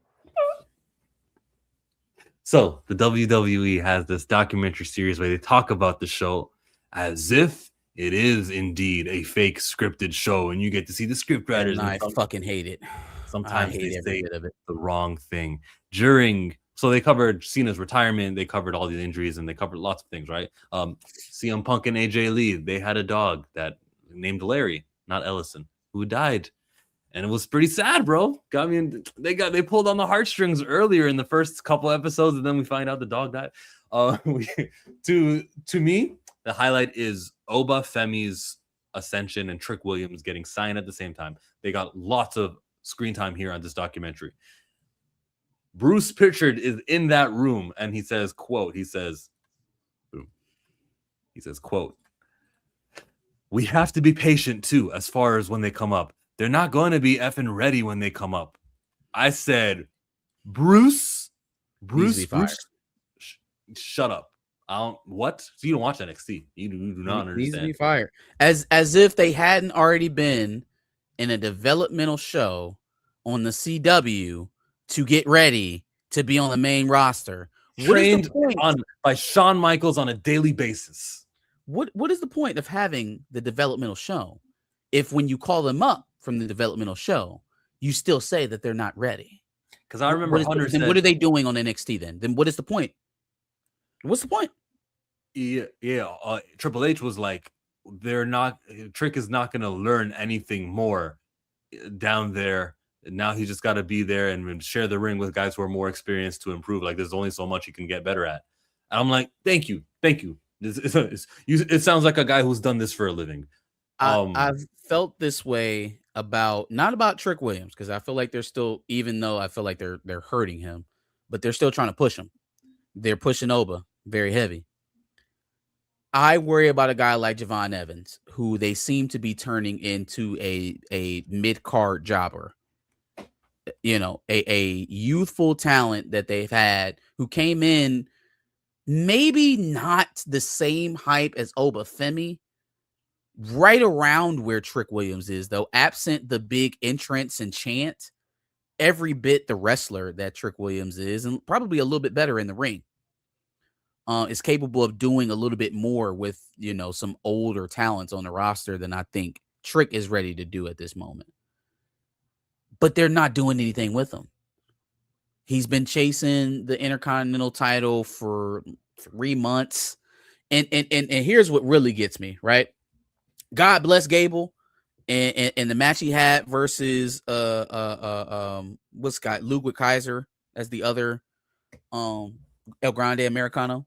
So the WWE has this documentary series where they talk about the show as if it is indeed a fake scripted show, and you get to see the script writers. And I fucking hate it. Sometimes they say the wrong thing. So they covered Cena's retirement, they covered all the injuries, and they covered lots of things, right? CM Punk and AJ Lee, they had a dog that named Larry, not Ellison, who died. And it was pretty sad, bro. I mean, they pulled on the heartstrings earlier in the first couple episodes, and then we find out the dog died. To me, the highlight is Oba Femi's ascension and Trick Williams getting signed at the same time. They got lots of screen time here on this documentary. Bruce Pritchard is in that room, and he says, quote, we have to be patient too as far as when they come up. They're not going to be effing ready when they come up. I said, Bruce, shut up. What? So you don't watch NXT. You do not understand. Needs to be fired. As if they hadn't already been in a developmental show on the CW to get ready to be on the main roster. Trained by Shawn Michaels on a daily basis. What is the point of having the developmental show if when you call them up from the developmental show, you still say that they're not ready? Because I remember Hunter said, what are they doing on NXT then? Then what is the point? What's the point? Yeah. Triple H was like, Trick is not going to learn anything more down there. Now he just got to be there and share the ring with guys who are more experienced to improve. Like, there's only so much he can get better at. And I'm like, thank you. It sounds like a guy who's done this for a living. I've felt this way not about Trick Williams, because I feel like they're still, even though I feel like they're hurting him, but they're still trying to push him. They're pushing Oba very heavy. I worry about a guy like Javon Evans, who they seem to be turning into a mid-card jobber. a youthful talent that they've had who came in, maybe not the same hype as Obafemi, right around where Trick Williams is, though, absent the big entrance and chant, every bit the wrestler that Trick Williams is, and probably a little bit better in the ring. Is capable of doing a little bit more with, some older talents on the roster than I think Trick is ready to do at this moment. But they're not doing anything with him. He's been chasing the Intercontinental title for 3 months. And here's what really gets me, right? God bless Gable and the match he had versus what's got Ludwig Kaiser as the other El Grande Americano.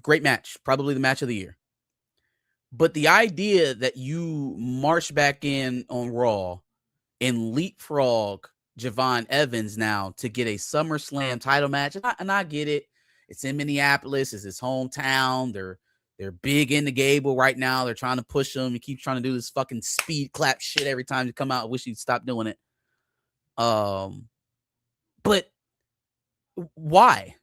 Great match, probably the match of the year. But the idea that you march back in on Raw and leapfrog Javon Evans now to get a SummerSlam title match, and I get it. It's in Minneapolis. It's his hometown. They're big into Gable right now. They're trying to push him. He keeps trying to do this fucking speed clap shit every time you come out. I wish he'd stop doing it. But why?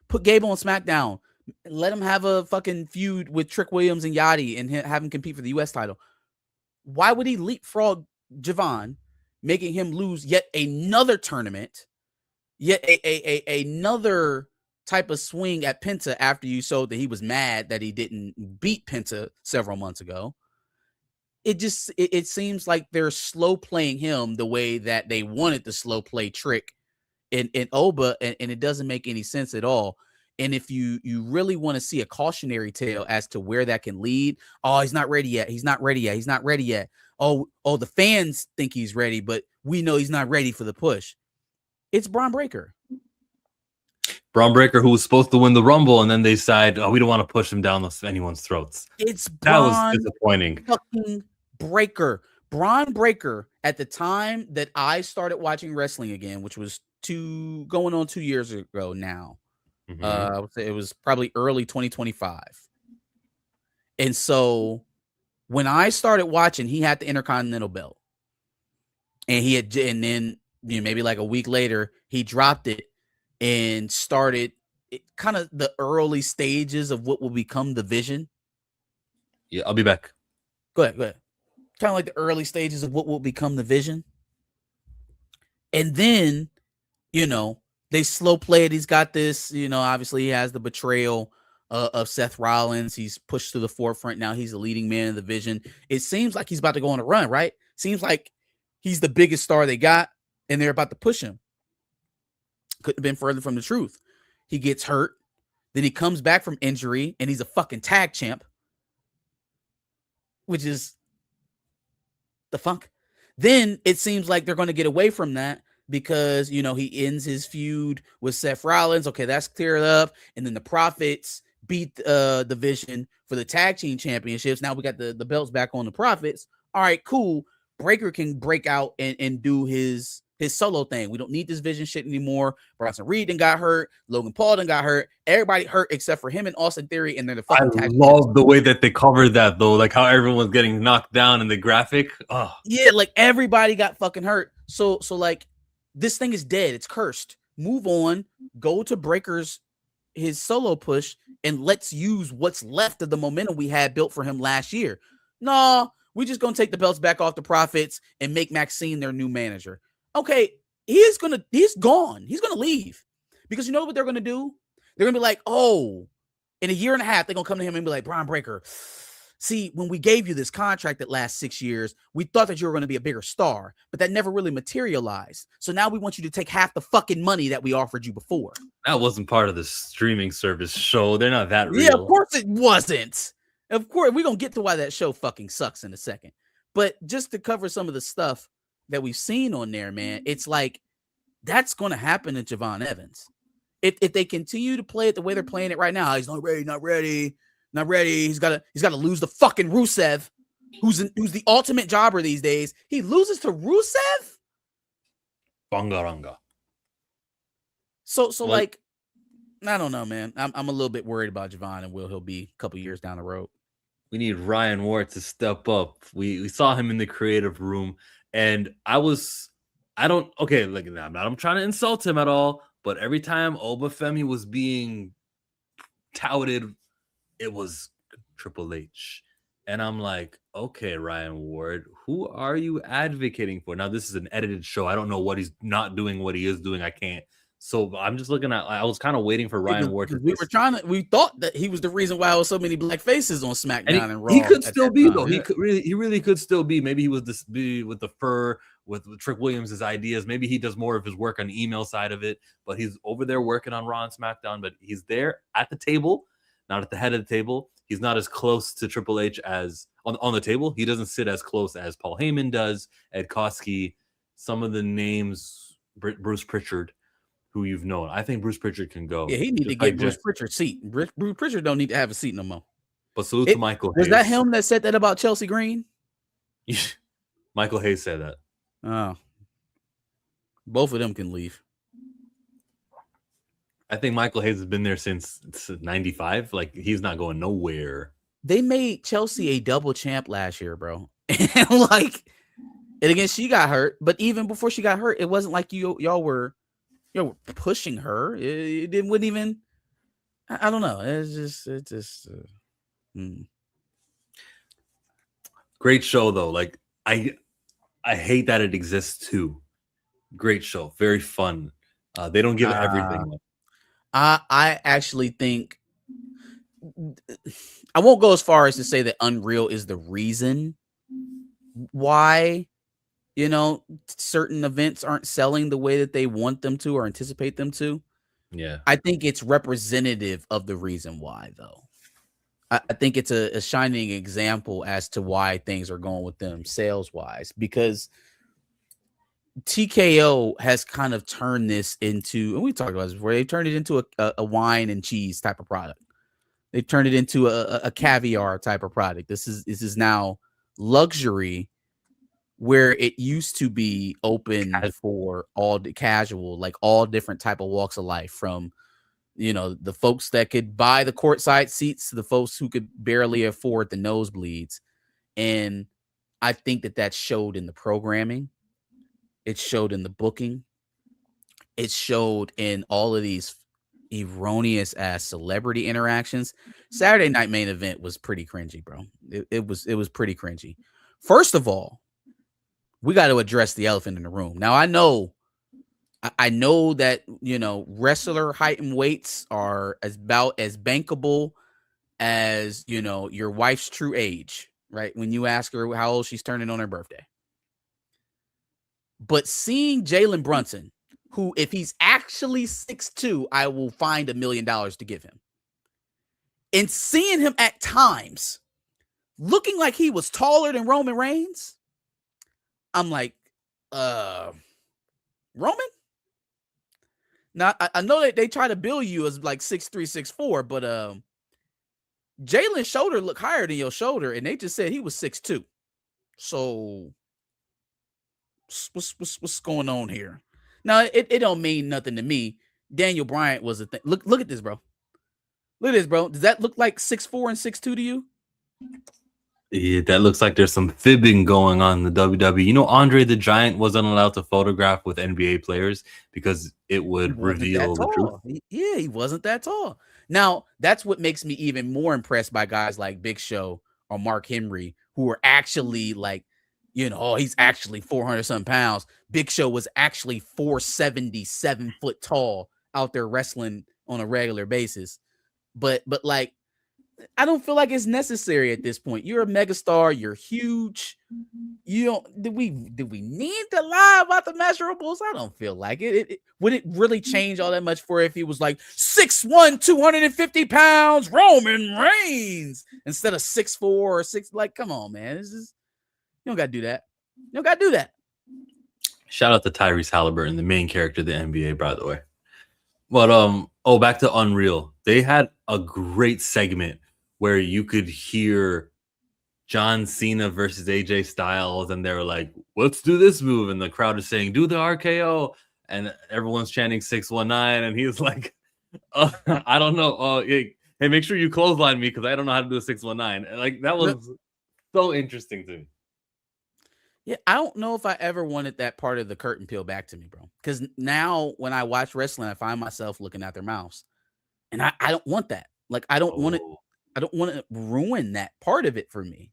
Put Gable on SmackDown. Let him have a fucking feud with Trick Williams and Yachty and have him compete for the U.S. title. Why would he leapfrog Javon, making him lose yet another tournament, yet another type of swing at Penta after you showed that he was mad that he didn't beat Penta several months ago? It seems like they're slow playing him the way that they wanted to slow play Trick in Oba, and it doesn't make any sense at all. And if you really want to see a cautionary tale as to where that can lead, he's not ready yet. He's not ready yet. He's not ready yet. Oh, the fans think he's ready, but we know he's not ready for the push. It's Braun Breaker. Braun Breaker, who was supposed to win the Rumble, and then they decide, we don't want to push him down anyone's throats. That was disappointing. Fucking Breaker. Braun Breaker, at the time that I started watching wrestling again, which was going on 2 years ago now. I would say it was probably early 2025. And so when I started watching, he had the Intercontinental belt. And then maybe like a week later, he dropped it and started kind of the early stages of what will become the Vision. Yeah, I'll be back. Go ahead. Kind of like the early stages of what will become the Vision. And then, they slow play it. He's got this, obviously he has the betrayal of Seth Rollins. He's pushed to the forefront. Now he's the leading man of the Vision. It seems like he's about to go on a run, right? Seems like he's the biggest star they got, and they're about to push him. Couldn't have been further from the truth. He gets hurt. Then he comes back from injury, and he's a fucking tag champ, which is the funk. Then it seems like they're going to get away from that because, he ends his feud with Seth Rollins. Okay, that's cleared up. And then the Profits beat the Vision for the tag team championships. Now we got the belts back on the Profits. All right, cool. Breaker can break out and do his solo thing. We don't need this Vision shit anymore. Bronson Reed done got hurt. Logan Paul done got hurt. Everybody hurt except for him and Austin Theory. And they're the fucking tag team. I love the way that they covered that, though. Like how everyone's getting knocked down in the graphic. Oh. Yeah, like everybody got fucking hurt. So like, this thing is dead. It's cursed. Move on. Go to his solo push, and let's use what's left of the momentum we had built for him last year. No, we're just going to take the belts back off the Profits and make Maxine their new manager. Okay, he's gone. He's going to leave because you know what they're going to do? They're going to be like, in a year and a half, they're going to come to him and be like, Braun Breaker, see, when we gave you this contract that last 6 years, we thought that you were going to be a bigger star, but that never really materialized. So now we want you to take half the fucking money that we offered you before. That wasn't part of the streaming service show. They're not that real. Yeah, of course it wasn't. Of course, we're going to get to why that show fucking sucks in a second. But just to cover some of the stuff that we've seen on there, man, it's like that's going to happen to Javon Evans. If they continue to play it the way they're playing it right now, he's not ready. He's got to lose the fucking Rusev, who's the ultimate jobber these days. He loses to Rusev? Bangaranga. So like, I don't know, man. I'm a little bit worried about Javon and he'll be a couple years down the road. We need Ryan Ward to step up. We saw him in the creative room, and I I don't. Okay, look, I'm trying to insult him at all, but every time Obafemi was being touted, it was Triple H. And I'm like, okay, Ryan Ward, who are you advocating for? Now, this is an edited show. I don't know what he's not doing, what he is doing. I can't. So I'm just looking at, I was kind of waiting for Ryan Ward to. We thought that he was the reason why there was so many black faces on SmackDown and Raw. He could still be, though. Yeah. He really could still be. Maybe he was be with the fur, with Trick Williams' ideas. Maybe he does more of his work on the email side of it, but he's over there working on Raw and SmackDown, but he's there at the table, not at the head of the table. He's not as close to Triple H as on the table. He doesn't sit as close as Paul Heyman does, Ed Koskey, some of the names, Bruce Pritchard, who you've known. I think Bruce Pritchard can go. Yeah, he need to get Bruce Pritchard's seat. Bruce Pritchard don't need to have a seat no more. But salute to Michael Hayes. Was that him that said that about Chelsea Green? Michael Hayes said that. Oh. Both of them can leave. I think Michael Hayes has been there since 95. Like, he's not going nowhere. They made Chelsea a double champ last year, bro. And again, she got hurt. But even before she got hurt, it wasn't like y'all were pushing her. It wouldn't even. I don't know. It's just. Great show though. Like, I hate that it exists too. Great show, very fun. They don't give everything. I actually think I won't go as far as to say that Unreal is the reason why, certain events aren't selling the way that they want them to or anticipate them to. Yeah. I think it's representative of the reason why, though. I think it's a shining example as to why things are going with them sales-wise, because TKO has kind of turned this into, and we talked about this before, they turned it into a wine and cheese type of product. They turned it into a caviar type of product. This is now luxury, where it used to be open for all the casual, like all different type of walks of life, from the folks that could buy the courtside seats to the folks who could barely afford the nosebleeds. And I think that showed in the programming. It showed in the booking. It showed in all of these erroneous ass celebrity interactions. Saturday Night Main Event was pretty cringy, bro. It was pretty cringy. First of all, we got to address the elephant in the room. Now, I know that, wrestler height and weights are about as bankable as, your wife's true age, right? When you ask her how old she's turning on her birthday. But seeing Jalen Brunson, who, if he's actually 6'2", I will find $1 million to give him. And seeing him at times looking like he was taller than Roman Reigns, I'm like, Roman? Now, I know that they try to bill you as like 6'3", 6'4", but Jalen's shoulder looked higher than your shoulder, and they just said he was 6'2". So what's going on here? Now, it don't mean nothing to me. Daniel Bryant was a thing. Look at this, bro. Look at this, bro. Does that look like 6'4" and 6'2" to you? Yeah, that looks like there's some fibbing going on in the WWE. Andre the Giant wasn't allowed to photograph with NBA players because it would reveal the truth. Yeah, he wasn't that tall. Now, that's what makes me even more impressed by guys like Big Show or Mark Henry, who are actually like, he's actually 400-something pounds. Big Show was actually 470, 7 foot tall out there wrestling on a regular basis. But like, I don't feel like it's necessary at this point. You're a megastar. You're huge. You don't. Did we need to lie about the measurables? I don't feel like it. Would it really change all that much for if he was like 6'1", 250 pounds, Roman Reigns, instead of 6'4" or 6? Like, come on, man. This is, you don't got to do that. You don't got to do that. Shout out to Tyrese Halliburton, the main character of the NBA, by the way. But back to Unreal. They had a great segment where you could hear John Cena versus AJ Styles, and they're like, let's do this move. And the crowd is saying, do the RKO. And everyone's chanting 619. And he's like, I don't know. Hey, make sure you clothesline me because I don't know how to do a 619. Like, that was so interesting to me. Yeah, I don't know if I ever wanted that part of the curtain peel back to me, bro. Because now when I watch wrestling, I find myself looking at their mouths, and I don't want that. Like I don't want it. Oh, I don't want to ruin that part of it for me.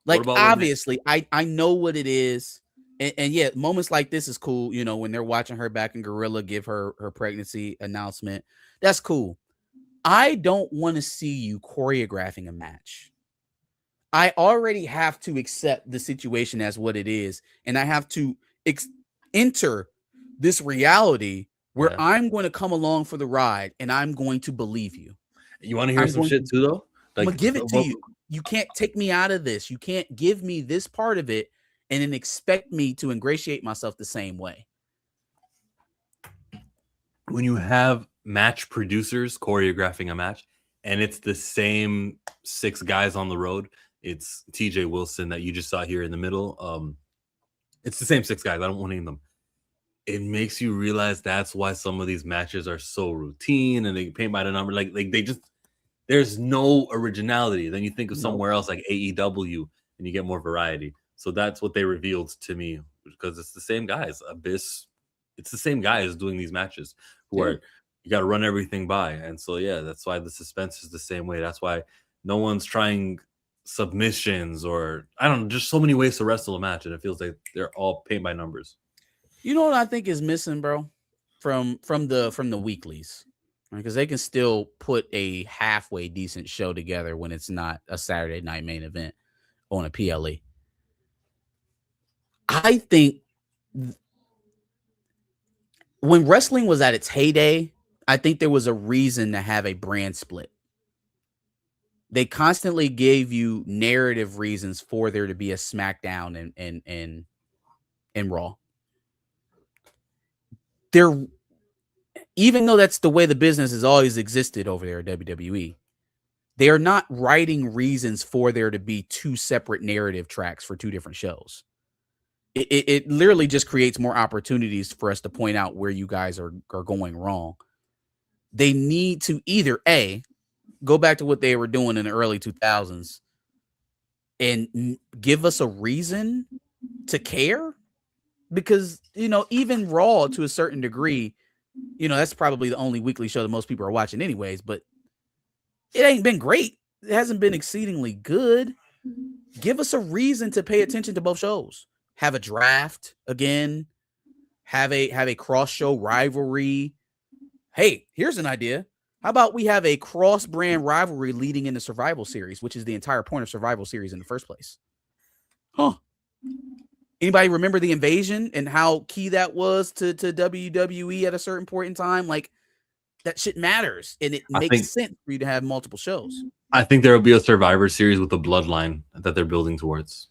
what Like about when they, obviously, I know what it is, and yeah, moments like this is cool. You know, when they're watching her back in Gorilla give her pregnancy announcement, that's cool. I don't want to see you choreographing a match. I already have to accept the situation as what it is, and I have to enter this reality where yeah. I'm going to come along for the ride, and I'm going to believe you. You want to hear I'm some going shit too, though? I'm Like, gonna give it to you. You can't take me out of this. You can't give me this part of it and then expect me to ingratiate myself the same way. when you have match producers choreographing a match, and it's the same 6 guys on the road. It's TJ Wilson that you just saw here in the middle. It's the same 6 guys. I don't want to name them. It makes you realize that's why some of these matches are so routine and they paint by the number. Like they just, there's no originality. Then you think of Nope. somewhere else like AEW and you get more variety. So that's what they revealed to me, because it's the same guys. Abyss, it's the same guys doing these matches who Yeah. are, you got to run everything by. And so yeah, that's why the suspense is the same way. That's why no one's trying submissions, or I don't know, just so many ways to wrestle a match, and it feels like they're all paint by numbers. You know what I think is missing, bro, from the weeklies, because they can still put a halfway decent show together when it's not a Saturday night main event on a PLE. I think when wrestling was at its heyday, I think there was a reason to have a brand split. They constantly gave you narrative reasons for there to be a SmackDown and Raw. There, even though that's the way the business has always existed over there at WWE, they are not writing reasons for there to be 2 separate narrative tracks for 2 different shows. It literally just creates more opportunities for us to point out where you guys are going wrong. They need to either A, go back to what they were doing in the early 2000s and give us a reason to care, because, you know, even Raw to a certain degree, you know, that's probably the only weekly show that most people are watching anyways, but it ain't been great. It hasn't been exceedingly good. Give us a reason to pay attention to both shows. Have a draft again. Have a cross-show rivalry. Hey, here's an idea. How about we have a cross-brand rivalry leading into Survival Series, which is the entire point of Survival Series in the first place? Huh. Anybody remember the Invasion and how key that was to WWE at a certain point in time? Like, that shit matters, and it makes sense for you to have multiple shows. I think there will be a Survivor Series with a bloodline that they're building towards.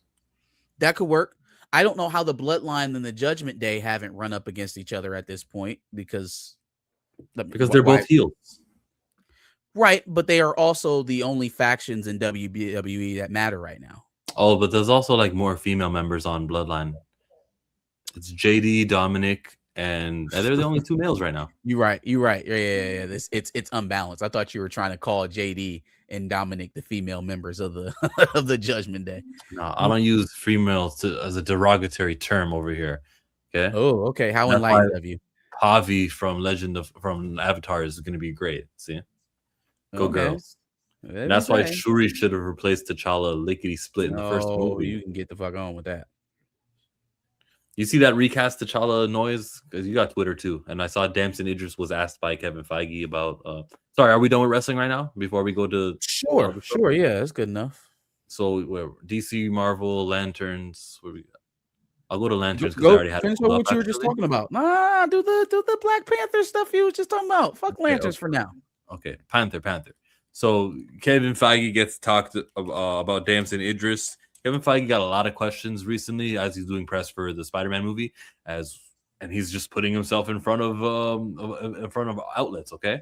That could work. I don't know how the Bloodline and the Judgment Day haven't run up against each other at this point, because They're both heels. Right, but they are also the only factions in WWE that matter right now. Oh, but there's also like more female members on Bloodline. It's JD, Dominic, and they're the only 2 males right now. You're right. Yeah. It's unbalanced. I thought you were trying to call JD and Dominic the female members of the of the Judgment Day. No, I don't use females as a derogatory term over here. Okay. Oh, okay. How That's enlightened why of you. Pavi from Avatar is going to be great. See, go Okay. girls. And that's why Shuri should have replaced T'Challa lickety split in the first movie. You can get the fuck on with that. You see that recast T'Challa noise? Because you got Twitter too. And I saw Damson Idris was asked by Kevin Feige about sorry, are we done with wrestling right now? Before we go to Sure, yeah, that's good enough. So where DC, Marvel, Lanterns, where we I'll go to Lanterns because I already had finish it pulled what up, you were just actually. talking about. Nah, do the Black Panther stuff you was just talking about. Fuck Lanterns for now. Okay, Panther. So Kevin Feige gets talked about Damson Idris. Kevin Feige got a lot of questions recently as he's doing press for the Spider-Man movie, and he's just putting himself in front of outlets. Okay.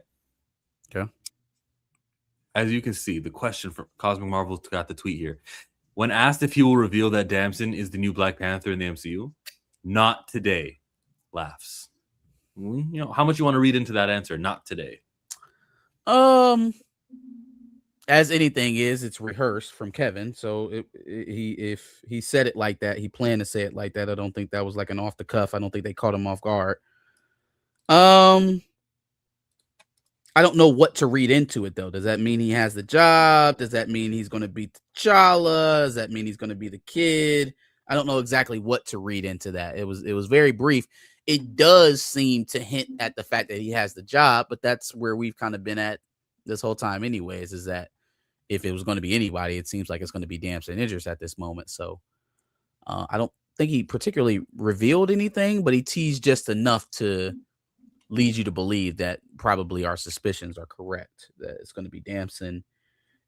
As you can see, the question from Cosmic Marvel's got the tweet here. When asked if he will reveal that Damson is the new Black Panther in the MCU, not today. Laughs. You know how much you want to read into that answer? Not today. as anything is, it's rehearsed from Kevin. So if he said it like that, he planned to say it like that. I don't think that was like an off the cuff. I don't think they caught him off guard. I don't know what to read into it though. Does that mean he has the job? Does that mean he's going to be T'Challa? Does that mean he's going to be the kid? I don't know exactly what to read into that. It was very brief. It does seem to hint at the fact that he has the job, but that's where we've kind of been at this whole time anyways, is that if it was going to be anybody, it seems like it's going to be Damson Idris at this moment. So I don't think he particularly revealed anything, but he teased just enough to lead you to believe that probably our suspicions are correct, that it's going to be Damson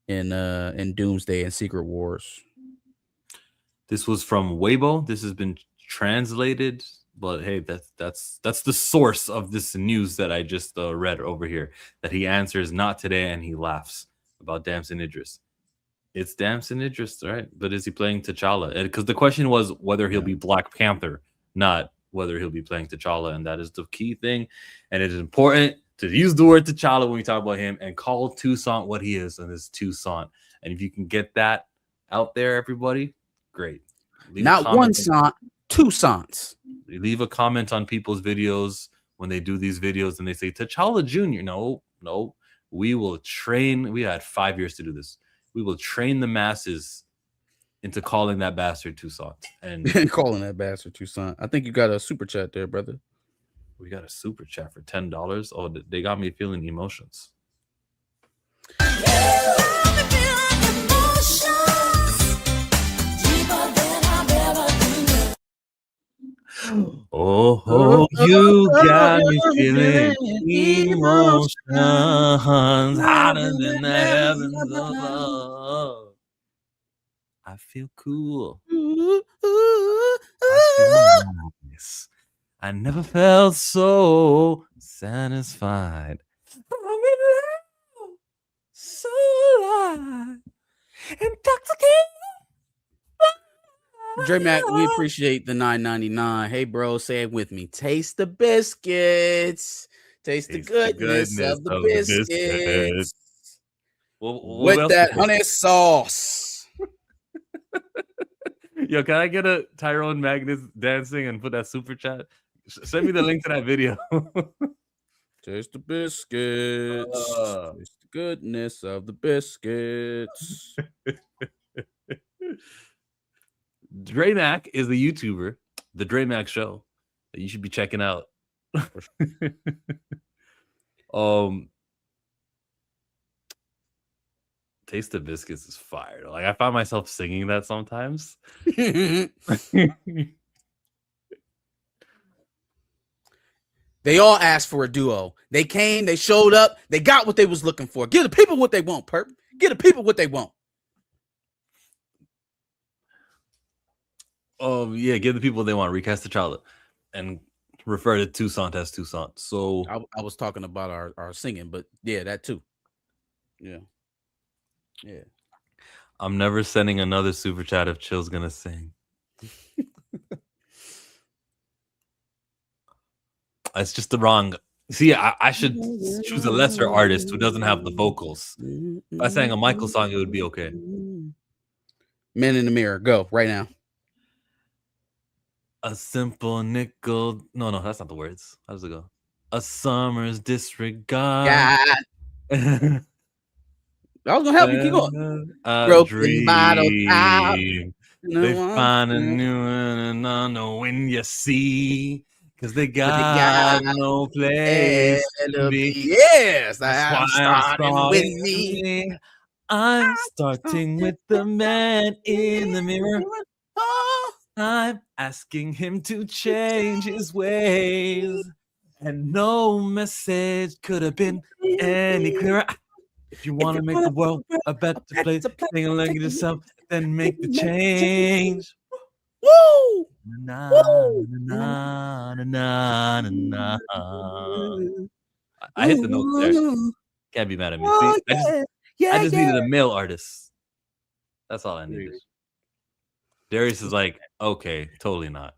in Doomsday and Secret Wars. This was from Weibo. This has been translated, but hey, that's the source of this news that I just read over here. That he answers not today, and he laughs about Damson Idris. It's Damson Idris, right? But is he playing T'Challa? Because the question was whether he'll be Black Panther, not whether he'll be playing T'Challa, and that is the key thing. And it is important to use the word T'Challa when we talk about him and call Toussaint what he is, and it's Toussaint. And if you can get that out there, everybody, great. Not one Sant, two Sants. Leave a comment on people's videos when they do these videos and they say T'Challa Jr. No, we will train. We had 5 years to do this. We will train the masses into calling that bastard Toussaint. And calling that bastard Toussaint. I think you got a super chat there, brother. We got a super chat for $10. Oh, they got me feeling emotions. Oh, you got me feeling emotions hotter than the heavens above. I feel cool. I feel nice. I never felt so satisfied. I'm in love, so alive, intoxicated. Dre Mac, we appreciate the $9.99. Hey, bro, say it with me. Taste the biscuits. Taste the goodness of the biscuits. With that honey sauce. Yo, can I get a Tyrone Magnus dancing and put that super chat? Send me the link to that video. Taste the biscuits. Taste the goodness of the biscuits. Dre Mac is a YouTuber, the Dre Mac Show, that you should be checking out. Taste the Biscuits is fire. Like, I find myself singing that sometimes. They all asked for a duo. They came, they showed up, they got what they was looking for. Give the people what they want, Perp. Give the people what they want. Yeah, give the people what they want. Recast T'Challa and refer to Toussaint as Toussaint. So I was talking about our singing, but yeah, that too. Yeah. I'm never sending another super chat if Chill's gonna sing. It's just the wrong. See, I should choose a lesser artist who doesn't have the vocals. If I sang a Michael song, it would be okay. Man in the Mirror, go right now. A simple nickel. No, that's not the words. How does it go? A summer's disregard. I was gonna help you. Keep going. Broken bottle top. They find a new one, and I know when you see, because they got no place to be. Yes, I'm starting with me. I'm starting with the man in the mirror. I'm asking him to change his ways, and no message could have been any clearer. If you want to make the world a better place, sing along to yourself, then make the change. Woo! Na, na, na, na, na, na. I hit the notes there. Can't be mad at me. See, I just needed a male artist. That's all I needed. Darius is like, okay, totally not.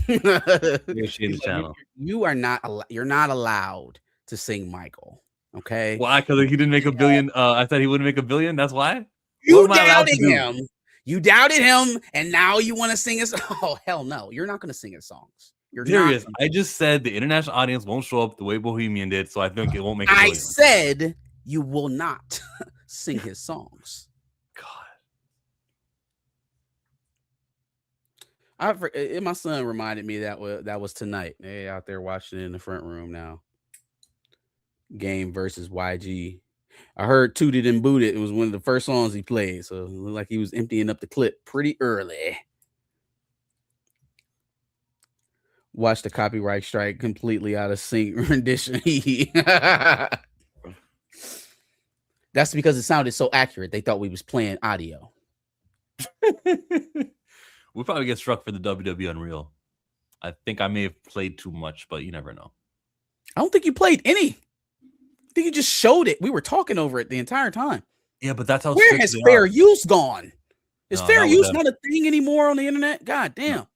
The channel. You're not allowed to sing Michael. Okay. Why? Because he didn't make a billion. I said he wouldn't make a billion. That's why. You What am I allowed to doubted do? him. You doubted him, and now you want to sing his. Oh hell no! You're not going to sing his songs. You're Darius, not. I just said the international audience won't show up the way Bohemian did, so I think it won't make a I billion. said you will not sing his songs. God. My son reminded me that was tonight. They out there watching it in the front room now. Game versus YG. I heard Tooted and Booted. It was one of the first songs he played, so it looked like he was emptying up the clip pretty early. Watch the copyright strike completely out of sync rendition. That's because it sounded so accurate. They thought we was playing audio. We'll probably get struck for the WWE Unreal. I think I may have played too much, but you never know. I don't think you played any. I think you just showed it. We were talking over it the entire time. Yeah, but that's how. Where has fair use gone? Is fair use not a thing anymore on the internet? God damn.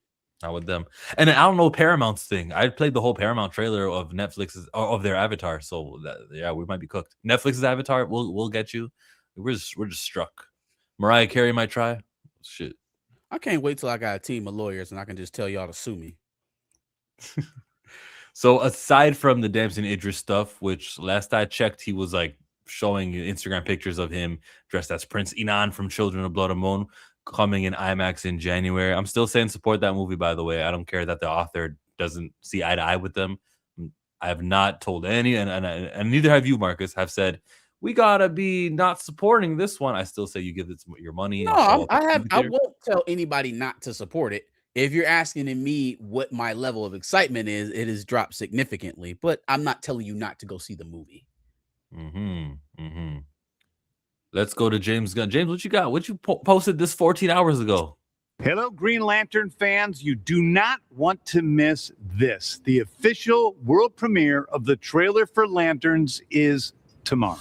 Not with them. And I don't know Paramount's thing. I played the whole Paramount trailer of Netflix's of their Avatar. So yeah, we might be cooked. Netflix's Avatar, we'll get you. We're just struck. Mariah Carey might try. Shit. I can't wait till I got a team of lawyers and I can just tell y'all to sue me. So aside from the Damson Idris stuff, which last I checked, he was like showing Instagram pictures of him dressed as Prince Inan from Children of Blood and Bone, coming in IMAX in January. I'm still saying support that movie, by the way. I don't care that the author doesn't see eye to eye with them. I have not told any, and neither have you, Marcus, have said, we gotta be not supporting this one. I still say you give it your money. No, I won't tell anybody not to support it. If you're asking me what my level of excitement is, it has dropped significantly, but I'm not telling you not to go see the movie. Let's go to James Gunn. James, what you got? What you posted this 14 hours ago? Hello, Green Lantern fans. You do not want to miss this. The official world premiere of the trailer for Lanterns is tomorrow.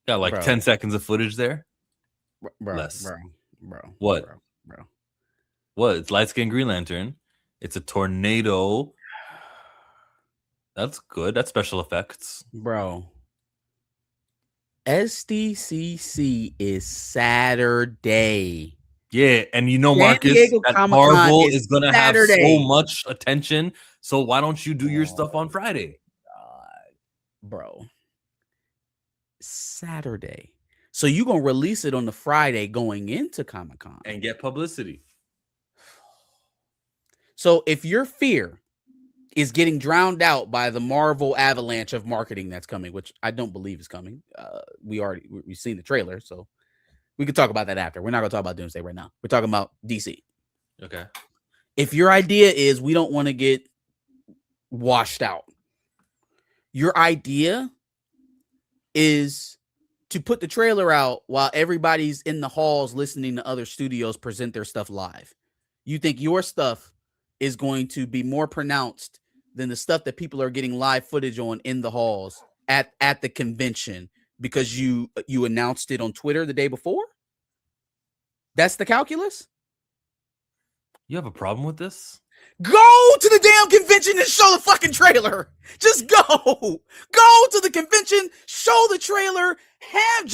Got like 10 seconds of footage there. Bro. What? What? It's light skinned Green Lantern. It's a tornado. That's good. That's special effects. Bro. SDCC is Saturday. Yeah, and you know, Marcus, that Marvel is going to have so much attention. So why don't you do your stuff on Friday? God, bro. Saturday. So you're going to release it on the Friday going into Comic-Con. And get publicity. So if your fear is getting drowned out by the Marvel avalanche of marketing that's coming, which I don't believe is coming. We've seen the trailer, so we could talk about that after. We're not going to talk about Doomsday right now. We're talking about DC. Okay. If your idea is we don't want to get washed out, your idea is to put the trailer out while everybody's in the halls listening to other studios present their stuff live. You think your stuff is going to be more pronounced than the stuff that people are getting live footage on in the halls at the convention because you announced it on Twitter the day before? That's the calculus? You have a problem with this? Go to the damn convention and show the fucking trailer. Just go. Go to the convention, show the trailer, have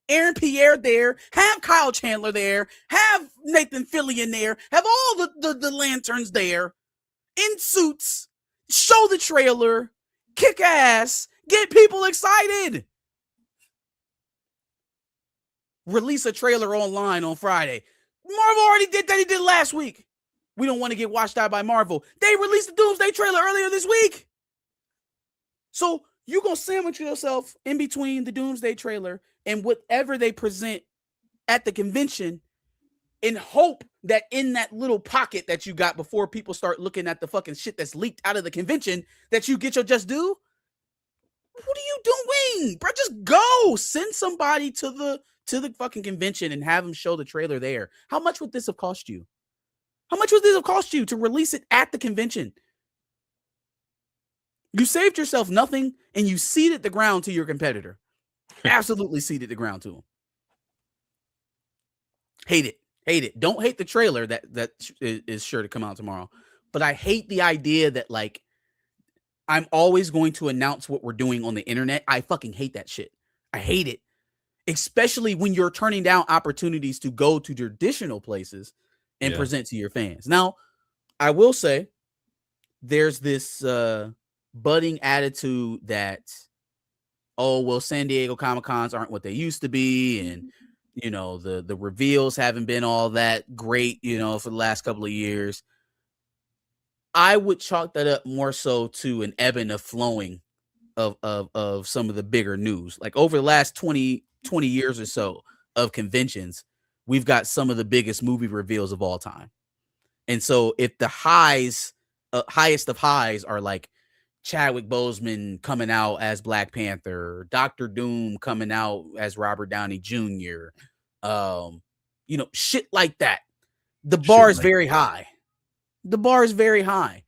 Aaron Pierre there, have Kyle Chandler there, have Nathan Fillion there, have all the lanterns there in suits, show the trailer, kick ass, get people excited. Release a trailer online on Friday. Marvel already did that. He did last week. We don't want to get washed out by Marvel. They released the Doomsday trailer earlier this week. So you're going to sandwich yourself in between the Doomsday trailer and whatever they present at the convention in hope that in that little pocket that you got before people start looking at the fucking shit that's leaked out of the convention that you get your just due. What are you doing, bro? Just go. Send somebody to the fucking convention and have them show the trailer there. How much would this have cost you? How much would this have cost you to release it at the convention? You saved yourself nothing and you ceded the ground to your competitor. Absolutely ceded the ground to him. Hate it. Hate it. Don't hate the trailer that is sure to come out tomorrow. But I hate the idea that like I'm always going to announce what we're doing on the internet. I fucking hate that shit. I hate it. Especially when you're turning down opportunities to go to traditional places and present to your fans. Now, I will say there's this budding attitude that, oh, well, San Diego Comic-Cons aren't what they used to be. And, you know, the reveals haven't been all that great, you know, for the last couple of years. I would chalk that up more so to an ebb and a flowing of some of the bigger news. Like over the last 20 years or so of conventions, we've got some of the biggest movie reveals of all time. And so if the highest of highs are like Chadwick Boseman coming out as Black Panther, Dr. Doom coming out as Robert Downey Jr., you know, shit like that. The bar is very high. The bar is very high.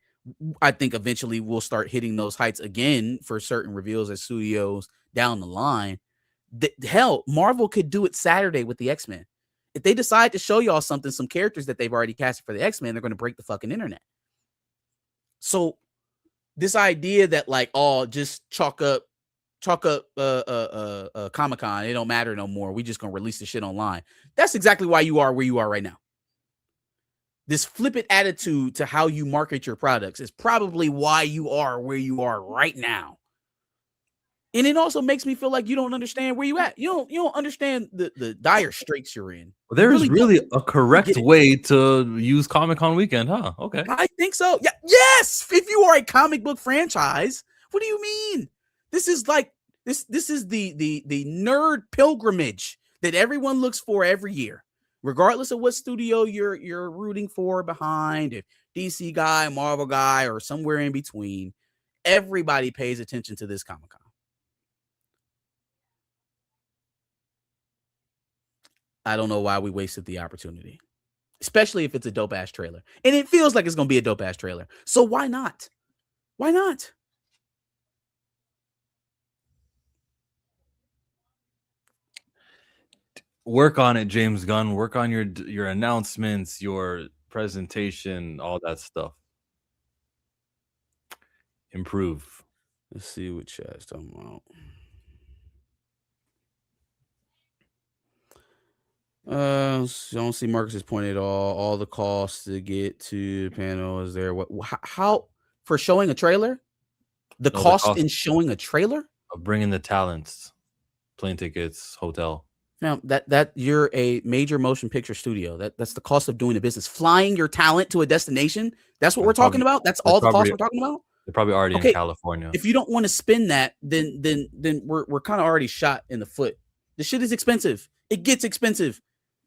I think eventually we'll start hitting those heights again for certain reveals at studios down the line. Hell, Marvel could do it Saturday with the X-Men. If they decide to show y'all something, some characters that they've already casted for the X-Men, they're going to break the fucking internet. So this idea that like, oh, just chalk up Comic-Con, it don't matter no more. We just going to release the shit online. That's exactly why you are where you are right now. This flippant attitude to how you market your products is probably why you are where you are right now. And it also makes me feel like you don't understand where you at. You don't understand the dire straits you're in. Well, there is really a correct way to use Comic-Con weekend, huh? Okay. I think so. Yeah. Yes. If you are a comic book franchise, what do you mean? This is like this is the nerd pilgrimage that everyone looks for every year. Regardless of what studio you're rooting for behind, if DC guy, Marvel guy, or somewhere in between, everybody pays attention to this Comic-Con. I don't know why we wasted the opportunity, especially if it's a dope ass trailer. And it feels like it's going to be a dope ass trailer. So why not? Why not? Work on it, James Gunn. Work on your announcements, your presentation, all that stuff. Improve. Let's see what chat's talking about. Don't see Marcus's point at all. All the costs to get to the panel is there. How for showing a trailer? The cost in showing a trailer? Of bringing the talents, plane tickets, hotel. Now that you're a major motion picture studio, that's the cost of doing a business. Flying your talent to a destination, that's what we're talking about. That's all the cost we're talking about. They're probably already in California. If you don't want to spend that, then we're kind of already shot in the foot. The shit is expensive. It gets expensive.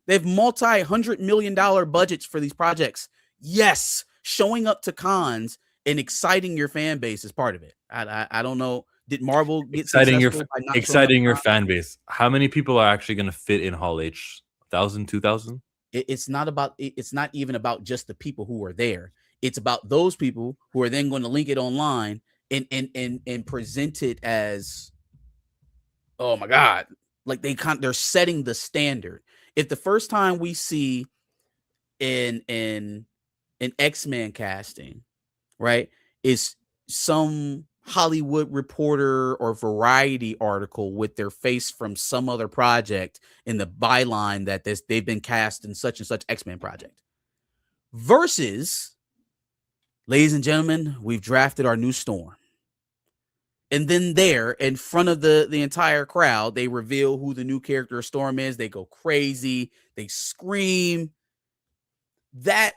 They have multi-$100 million budgets for these projects. Yes, showing up to cons and exciting your fan base is part of it. I don't know. Did Marvel get exciting your fan base? How many people are actually going to fit in Hall H? 1,000, 2,000? It's not even about just the people who are there. It's about those people who are then going to link it online and present it as, oh my God, like they're setting the standard. If the first time we see an X-Men casting, right, is some Hollywood Reporter or Variety article with their face from some other project in the byline that they've been cast in such and such X-Men project, versus, ladies and gentlemen, we've drafted our new Storm. And then there in front of the entire crowd, they reveal who the new character of Storm is. They go crazy. They scream. That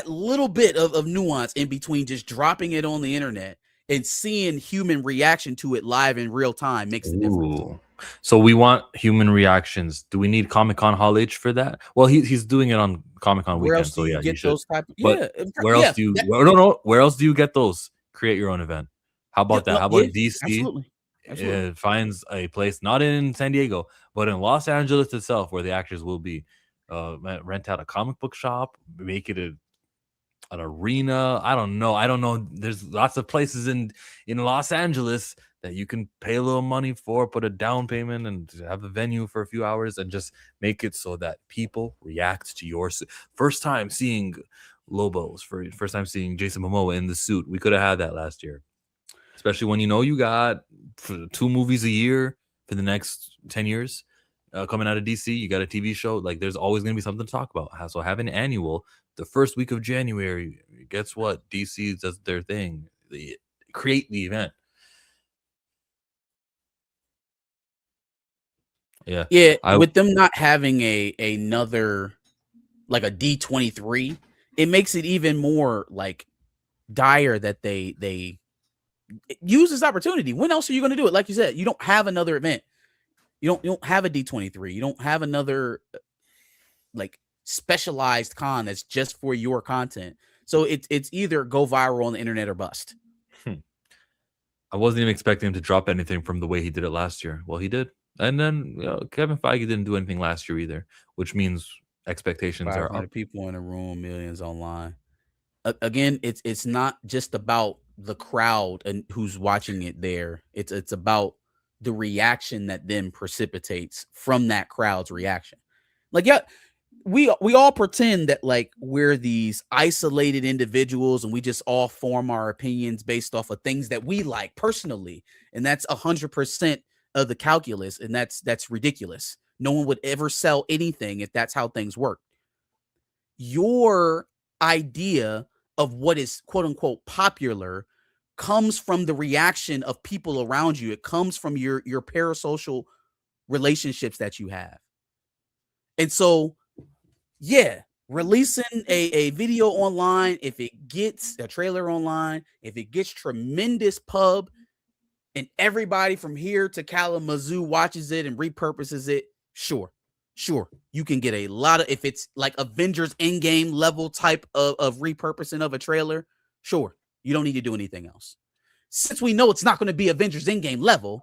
little bit of nuance in between just dropping it on the internet and seeing human reaction to it live in real time makes the difference. So we want human reactions. Do we need Comic-Con Hall H for that? Well, he's doing it on Comic-Con weekend. So yeah, you should. Where else do you? Where else do you get those? Create your own event. How about that? How about DC? Absolutely. Finds a place not in San Diego, but in Los Angeles itself, where the actors will be. Rent out a comic book shop, make it an arena. I don't know. There's lots of places in Los Angeles that you can pay a little money for, put a down payment, and have a venue for a few hours, and just make it so that people react to your first time seeing Lobos, first time seeing Jason Momoa in the suit. We could have had that last year, especially when you got 2 movies a year for the next 10 years coming out of DC. You got a TV show. Like, there's always going to be something to talk about. So have an annual the first week of January. Guess what? DC does their thing. They create the event. Yeah. With them not having another like a D23, it makes it even more like dire that they use this opportunity. When else are you going to do it? Like you said, you don't have another event. You don't have a D23. You don't have another like specialized con that's just for your content. So it's either go viral on the internet or bust. I wasn't even expecting him to drop anything from the way he did it last year. Well, he did. And then Kevin Feige didn't do anything last year either, which means expectations are up. People in a room, millions online. Again, it's not just about the crowd and who's watching it there. It's about the reaction that then precipitates from that crowd's reaction. Like, yeah, we all pretend that like we're these isolated individuals and we just all form our opinions based off of things that we like personally, and that's 100% of the calculus, and that's ridiculous. No one would ever sell anything if that's how things work. Your idea of what is quote unquote popular comes from the reaction of people around you. It comes from your parasocial relationships that you have. And so, yeah, releasing a video online, if it gets a trailer online, if it gets tremendous pub and everybody from here to Kalamazoo watches it and repurposes it, sure, you can get a lot of, if it's like Avengers Endgame level type of repurposing of a trailer, sure, you don't need to do anything else. Since we know it's not going to be Avengers Endgame level,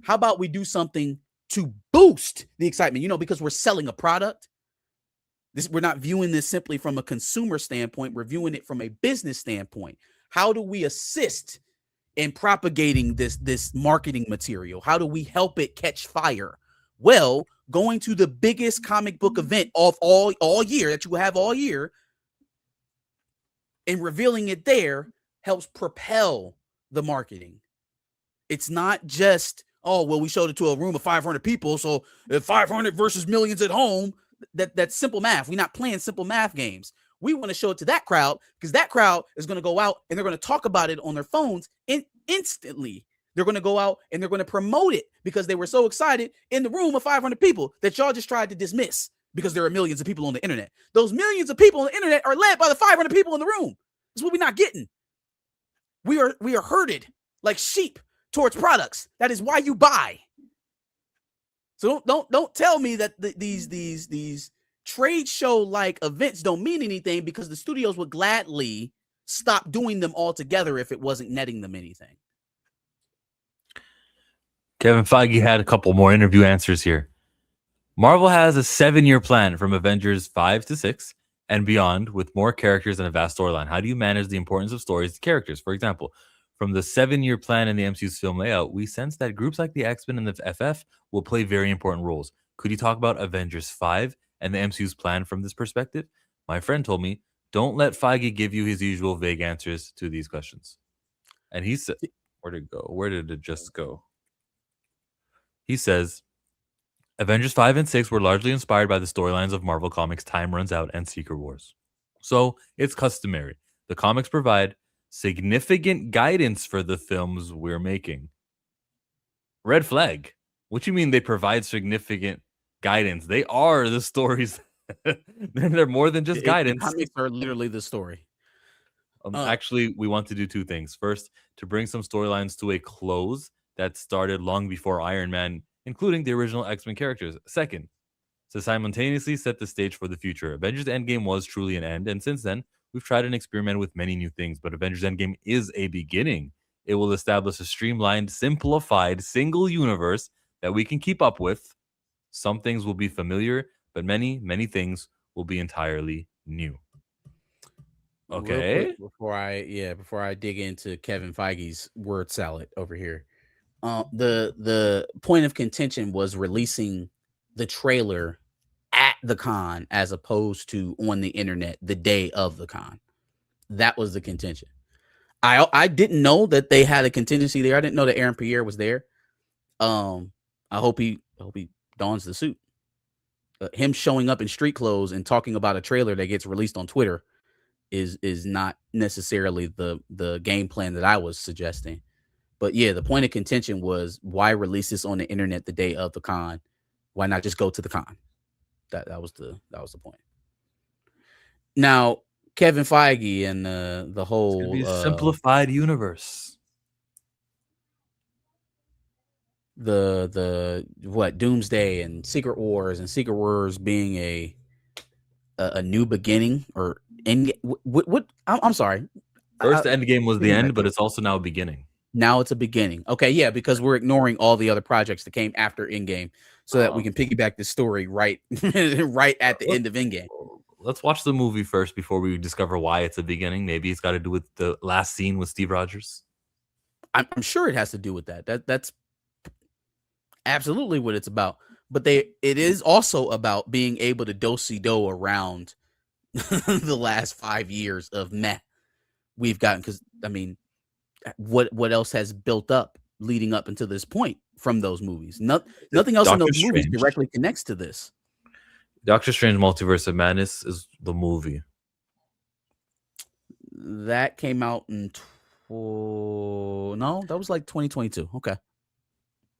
how about we do something to boost the excitement? Because we're selling a product. We're not viewing this simply from a consumer standpoint. We're viewing it from a business standpoint. How do we assist in propagating this marketing material? How do we help it catch fire? Well, going to the biggest comic book event of all year that you have all year and revealing it there helps propel the marketing. It's not just, oh, well, we showed it to a room of 500 people, so 500 versus millions at home. That's simple math. We're not playing simple math games. We want to show it to that crowd because that crowd is going to go out and they're going to talk about it on their phones instantly. They're going to go out and they're going to promote it because they were so excited in the room of 500 people that y'all just tried to dismiss because there are millions of people on the internet. Those millions of people on the internet are led by the 500 people in the room. That's what we're not getting. We are herded like sheep towards products. That is why you buy. So don't tell me that these trade show like events don't mean anything, because the studios would gladly stop doing them altogether if it wasn't netting them anything. Kevin Feige had a couple more interview answers here. Marvel has a 7-year plan from Avengers 5 to 6 and beyond, with more characters and a vast storyline. How do you manage the importance of stories to characters? For example, from the 7-year plan in the MCU's film layout, we sense that groups like the X-Men and the FF will play very important roles. Could you talk about Avengers 5 and the MCU's plan from this perspective? My friend told me, don't let Feige give you his usual vague answers to these questions. And he said, where'd it go? Where did it just go? He says, Avengers 5 and 6 were largely inspired by the storylines of Marvel Comics' Time Runs Out and Secret Wars. So it's customary. The comics provide significant guidance for the films we're making. Red flag. What you mean they provide significant guidance? They are the stories. They're more than just guidance. The comics are literally the story. Actually, we want to do two things. First, to bring some storylines to a close that started long before Iron Man, including the original X-Men characters. Second, to simultaneously set the stage for the future. Avengers Endgame was truly an end, and since then, we've tried and experimented with many new things, but Avengers Endgame is a beginning. It will establish a streamlined, simplified, single universe that we can keep up with. Some things will be familiar, but many, many things will be entirely new. Okay. Before I dig into Kevin Feige's word salad over here. The point of contention was releasing the trailer at the con as opposed to on the internet the day of the con. That was the contention. I didn't know that they had a contingency there. I didn't know that Aaron Pierre was there. I hope he dons the suit. Him showing up in street clothes and talking about a trailer that gets released on Twitter is not necessarily the game plan that I was suggesting. But yeah, the point of contention was, why release this on the internet the day of the con? Why not just go to the con? That was the point. Now, Kevin Feige and the whole simplified universe. The Doomsday and Secret Wars being a new beginning or end. What I'm sorry. First Endgame was the end, but it's also now a beginning. Now it's a beginning. Okay, yeah, because we're ignoring all the other projects that came after Endgame, so that we can piggyback this story right at the end of Endgame. Let's watch the movie first before we discover why it's a beginning. Maybe it's got to do with the last scene with Steve Rogers. I'm sure it has to do with that. That's absolutely what it's about. But it is also about being able to do-si-do around the last 5 years of meh we've gotten. Because I mean, what else has built up leading up until this point from those movies? Nothing else in those movies directly connects to this. Doctor Strange Multiverse of Madness is the movie. That came out in no, that was like 2022. Okay.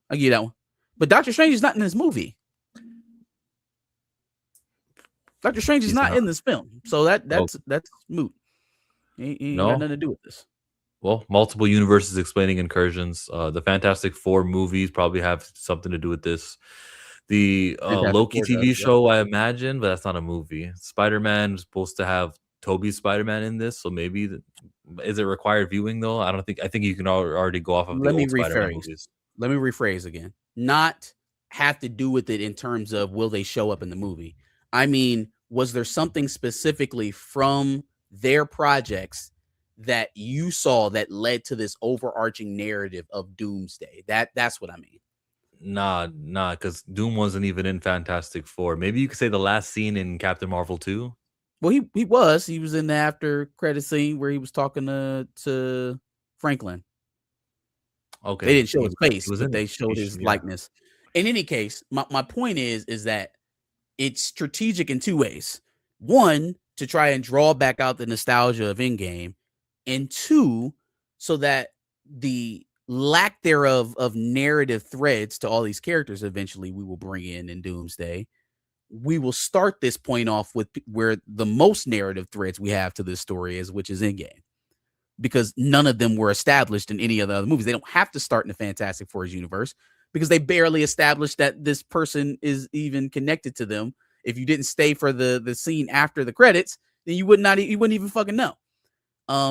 I'll give you that one. But Doctor Strange is not in this movie. Doctor Strange is not in this film. So that's moot. He ain't got nothing to do with this. Well, multiple universes explaining incursions. The Fantastic Four movies probably have something to do with this. The Loki TV show, I imagine, but that's not a movie. Spider-Man is supposed to have Tobey's Spider-Man in this, so maybe is it required viewing though? I think you can already go off of the old Spider-Man movies. Let me rephrase again. Not have to do with it in terms of will they show up in the movie. I mean, was there something specifically from their projects that you saw that led to this overarching narrative of Doomsday? That's what I mean. Nah, because Doom wasn't even in Fantastic Four. Maybe you could say the last scene in Captain Marvel 2. Well, he was in the after credit scene where he was talking to Franklin. Okay, they didn't show his face, but they showed his likeness. In any case, my point is that it's strategic in two ways. One, to try and draw back out the nostalgia of Endgame, and two, so that the lack thereof of narrative threads to all these characters eventually we will bring in Doomsday. We will start this point off with where the most narrative threads we have to this story is, which is Endgame. Because none of them were established in any of the other movies. They don't have to start in the Fantastic Four's universe because they barely established that this person is even connected to them. If you didn't stay for the scene after the credits, then you wouldn't even fucking know.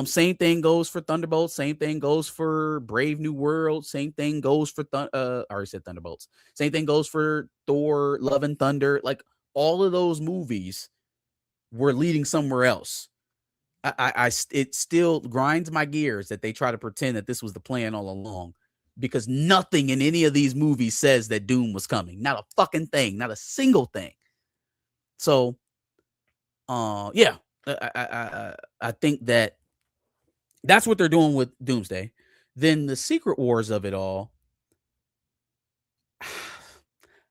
Same thing goes for Thunderbolts. Same thing goes for Brave New World. Same thing goes for I already said Thunderbolts. Same thing goes for Thor: Love and Thunder. Like all of those movies were leading somewhere else. It still grinds my gears that they try to pretend that this was the plan all along, because nothing in any of these movies says that Doom was coming. Not a fucking thing, not a single thing. So, yeah, I think that's what they're doing with Doomsday. Then the Secret Wars of it all.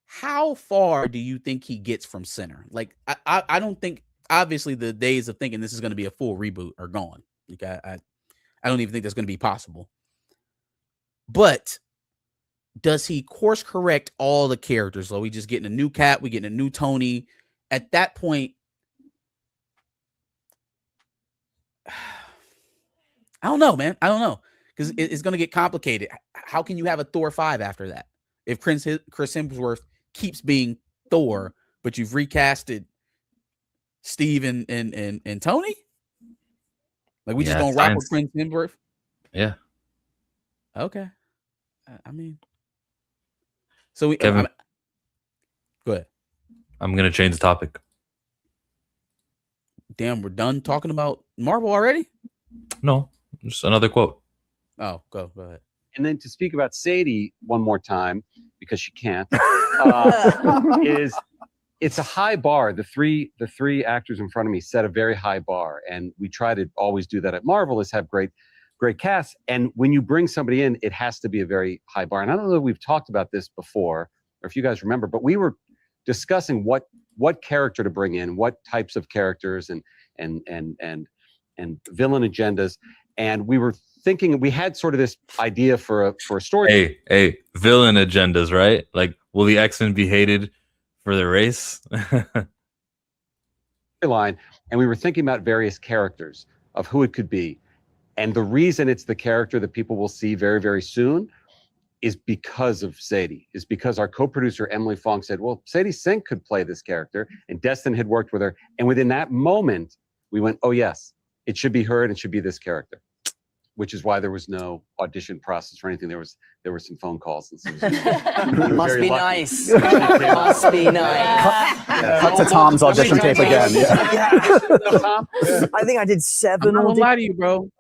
How far do you think he gets from center? Like, I don't think. Obviously, the days of thinking this is going to be a full reboot are gone. Like I don't even think that's going to be possible. But does he course correct all the characters? So we just getting a new Cap, we getting a new Tony. At that point, I don't know, man. I don't know, because it's going to get complicated. How can you have a Thor 5 after that if Chris Hemsworth keeps being Thor, but you've recasted Steve and Tony? Like we just gonna rock with Chris Hemsworth? Yeah. Okay. I mean, so we. Kevin, go ahead. I'm gonna change the topic. Damn, we're done talking about Marvel already? No, just another quote. Oh, go ahead. And then to speak about Sadie one more time, because she can't, is it's a high bar. The three actors in front of me set a very high bar, and we try to always do that at Marvel, is have great casts. And when you bring somebody in, it has to be a very high bar. And I don't know if we've talked about this before, or if you guys remember, but we were discussing what character to bring in, what types of characters and villain agendas, and we were thinking, we had sort of this idea for a story. Hey, villain agendas, right? Like, will the X-Men be hated for their race? Line, and we were thinking about various characters of who it could be, and the reason it's the character that people will see very, very soon is because of Sadie, is because our co-producer Emily Fong said, well, Sadie Sink could play this character, and Destin had worked with her, and within that moment we went, oh yes, it should be her and it should be this character, which is why there was no audition process or anything. There were some phone calls and some. Must be nice. Must be nice. Cut to Tom's audition tape again. Yeah. I think I did 7. I'm not gonna lie to you, bro.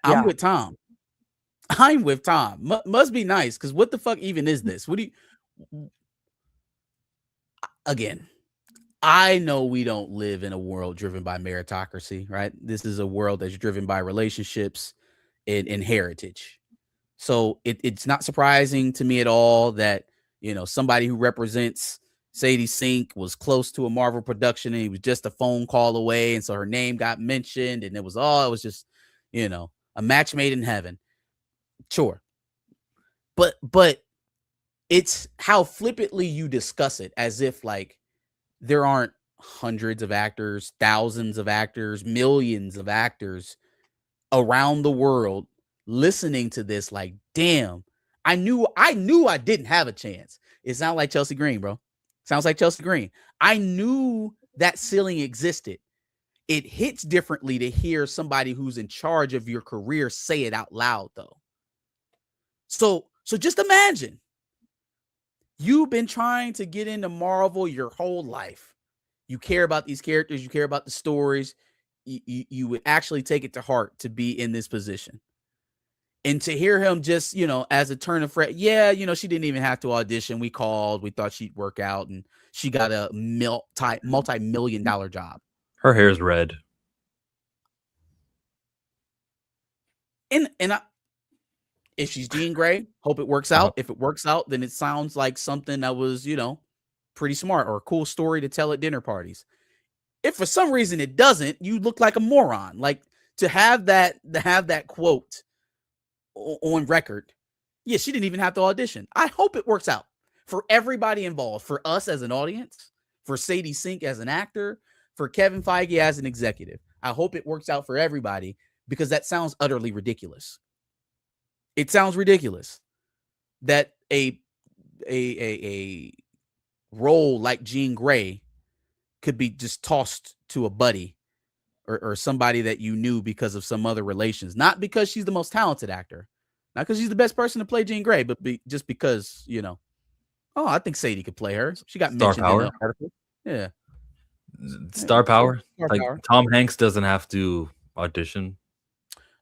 I'm Yeah. with Tom. I'm with Tom. Must be nice, because what the fuck even is this? What do you? Again, I know we don't live in a world driven by meritocracy, right? This is a world that's driven by relationships and heritage. So it's not surprising to me at all that, you know, somebody who represents Sadie Sink was close to a Marvel production and he was just a phone call away, and so her name got mentioned, and it was just, you know, a match made in heaven. Sure. But it's how flippantly you discuss it, as if like there aren't hundreds of actors, thousands of actors, millions of actors around the world listening to this. Like, damn, I knew I didn't have a chance. It sounds like Chelsea Green, bro. Sounds like Chelsea Green. I knew that ceiling existed. It hits differently to hear somebody who's in charge of your career say it out loud, though. So just imagine you've been trying to get into Marvel your whole life. You care about these characters. You care about the stories. You would actually take it to heart to be in this position. And to hear him just, you know, as a turn of phrase, yeah, you know, she didn't even have to audition. We called. We thought she'd work out, and she got a multi-million-dollar job. Her hair's red. And if she's Jean Grey, hope it works out. If it works out, then it sounds like something that was, you know, pretty smart or a cool story to tell at dinner parties. If for some reason it doesn't, you look like a moron. Like, to have that quote on record. Yeah, she didn't even have to audition. I hope it works out for everybody involved, for us as an audience, for Sadie Sink as an actor, for Kevin Feige as an executive. I hope it works out for everybody, because that sounds utterly ridiculous. It sounds ridiculous that a role like Jean Grey could be just tossed to a buddy or somebody that you knew because of some other relations, not because she's the most talented actor, not because she's the best person to play Jean Grey, but just because, you know, oh, I think Sadie could play her. She got Star mentioned power. in the article. Yeah. Star power. Star Like power. Tom Hanks doesn't have to audition.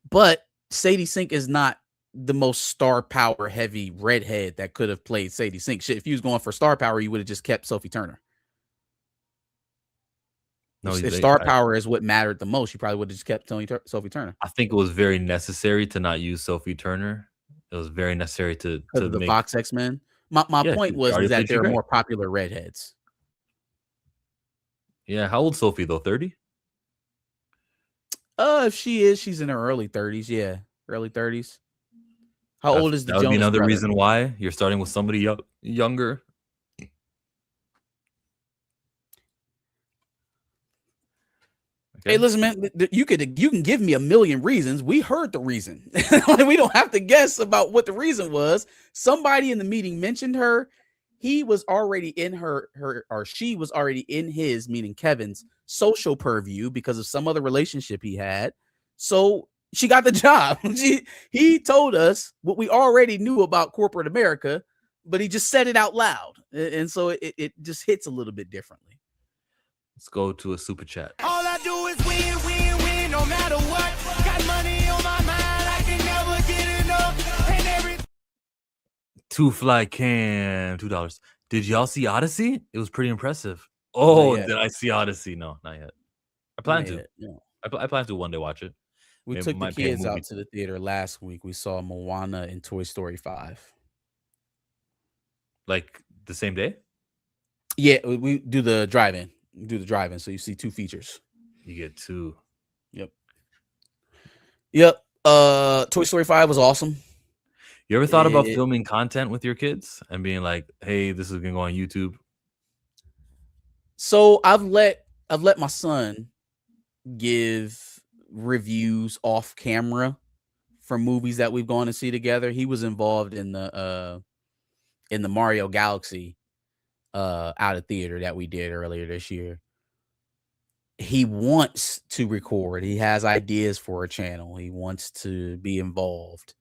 But Sadie Sink is not the most star power heavy redhead that could have played Sadie Sink. Shit, if you was going for star power, you would have just kept Sophie Turner. No, if star power is what mattered the most, you probably would have just kept Sophie Turner. I think it was very necessary to not use Sophie Turner. It was very necessary to the make Fox X-Men. My point was that there are more popular redheads. Yeah, how old Sophie though? 30? If she's in her early 30s. Yeah, early 30s. How old is the That would be Jonas another brother? reason why you're starting with somebody younger. Okay. Hey, listen, man, you can give me a million reasons. We heard the reason. We don't have to guess about what the reason was. Somebody in the meeting mentioned her. He was already in her or she was already in his, meaning Kevin's, social purview because of some other relationship he had. So she got the job. He told us what we already knew about corporate America, but he just said it out loud. And so it just hits a little bit differently. Let's go to a super chat. All I do is win, win, win, no matter what. Got money on my mind, I can never get enough. And every Two fly cam, $2. Did y'all see Odyssey? It was pretty impressive. Oh, yet. did I see Odyssey? No, not yet. I plan Not to. yet, no. I plan to one day watch it. We Maybe took the might pay a kids movie. out to the theater last week. We saw Moana and Toy Story 5. Like the same day? Yeah, we do the drive-in. So you see 2 features. You get 2. Yep. Toy Story 5 was awesome. You ever thought about It- filming content with your kids and being like, "Hey, this is gonna go on YouTube"? So I've let my son give reviews off camera for movies that we've gone to see together. He was involved in the Mario Galaxy out of theater that we did earlier this year. He wants to record. He has ideas for a channel. He wants to be involved.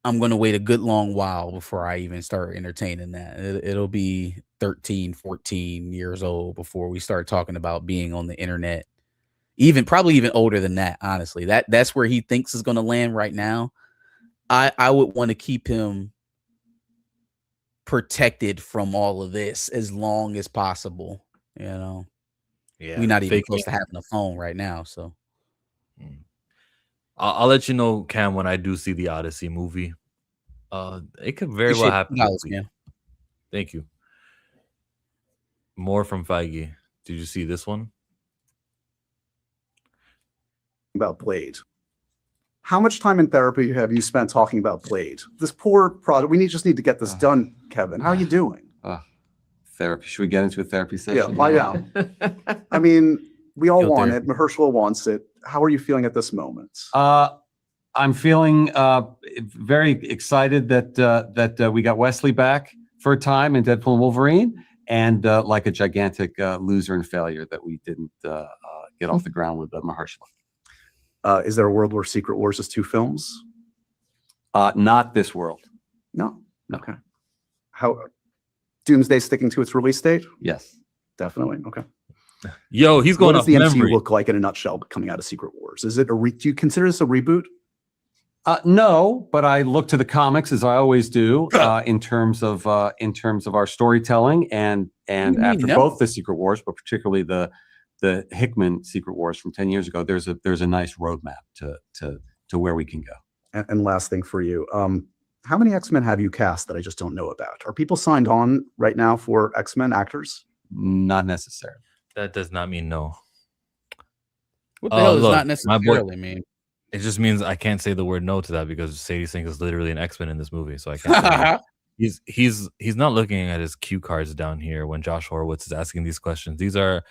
I'm going to wait a good long while before I even start entertaining that. It'll be 13, 14 years old before we start talking about being on the internet. Probably even older than that, honestly. That's where he thinks is going to land right now. I would want to keep him protected from all of this as long as possible. Yeah, we're not even close to having a phone right now. So I'll let you know, Cam, when I do see the Odyssey movie. It could very well happen. Thank you. More from Feige. Did you see this one? About Blade. How much time in therapy have you spent talking about Blade? This poor product. We just need to get this done, Kevin. How are you doing? Therapy. Should we get into a therapy session? Yeah, lie down. I mean, we all want it. Mahershala wants it. How are you feeling at this moment? I'm feeling very excited that we got Wesley back for a time in Deadpool and Wolverine, and like a gigantic loser and failure that we didn't get off the ground with Mahershala. Is there a world where Secret Wars is 2 films? Not this world. No. Okay. How Doomsday sticking to its release date? Yes. Definitely. Okay. Yo, he's going What off does the memory. MCU look like in a nutshell coming out of Secret Wars? Is it do you consider this a reboot? No, but I look to the comics as I always do in terms of our storytelling and after both the Secret Wars, but particularly the Hickman Secret Wars from 10 years ago, there's a nice roadmap to where we can go. And last thing for you, how many X-Men have you cast that I just don't know about? Are people signed on right now for X-Men actors? Not necessarily. That does not mean no. What the hell does not necessarily mean? It just means I can't say the word no to that because Sadie Sink is literally an X-Men in this movie, so I can't. He's not looking at his cue cards down here when Josh Horowitz is asking these questions. These are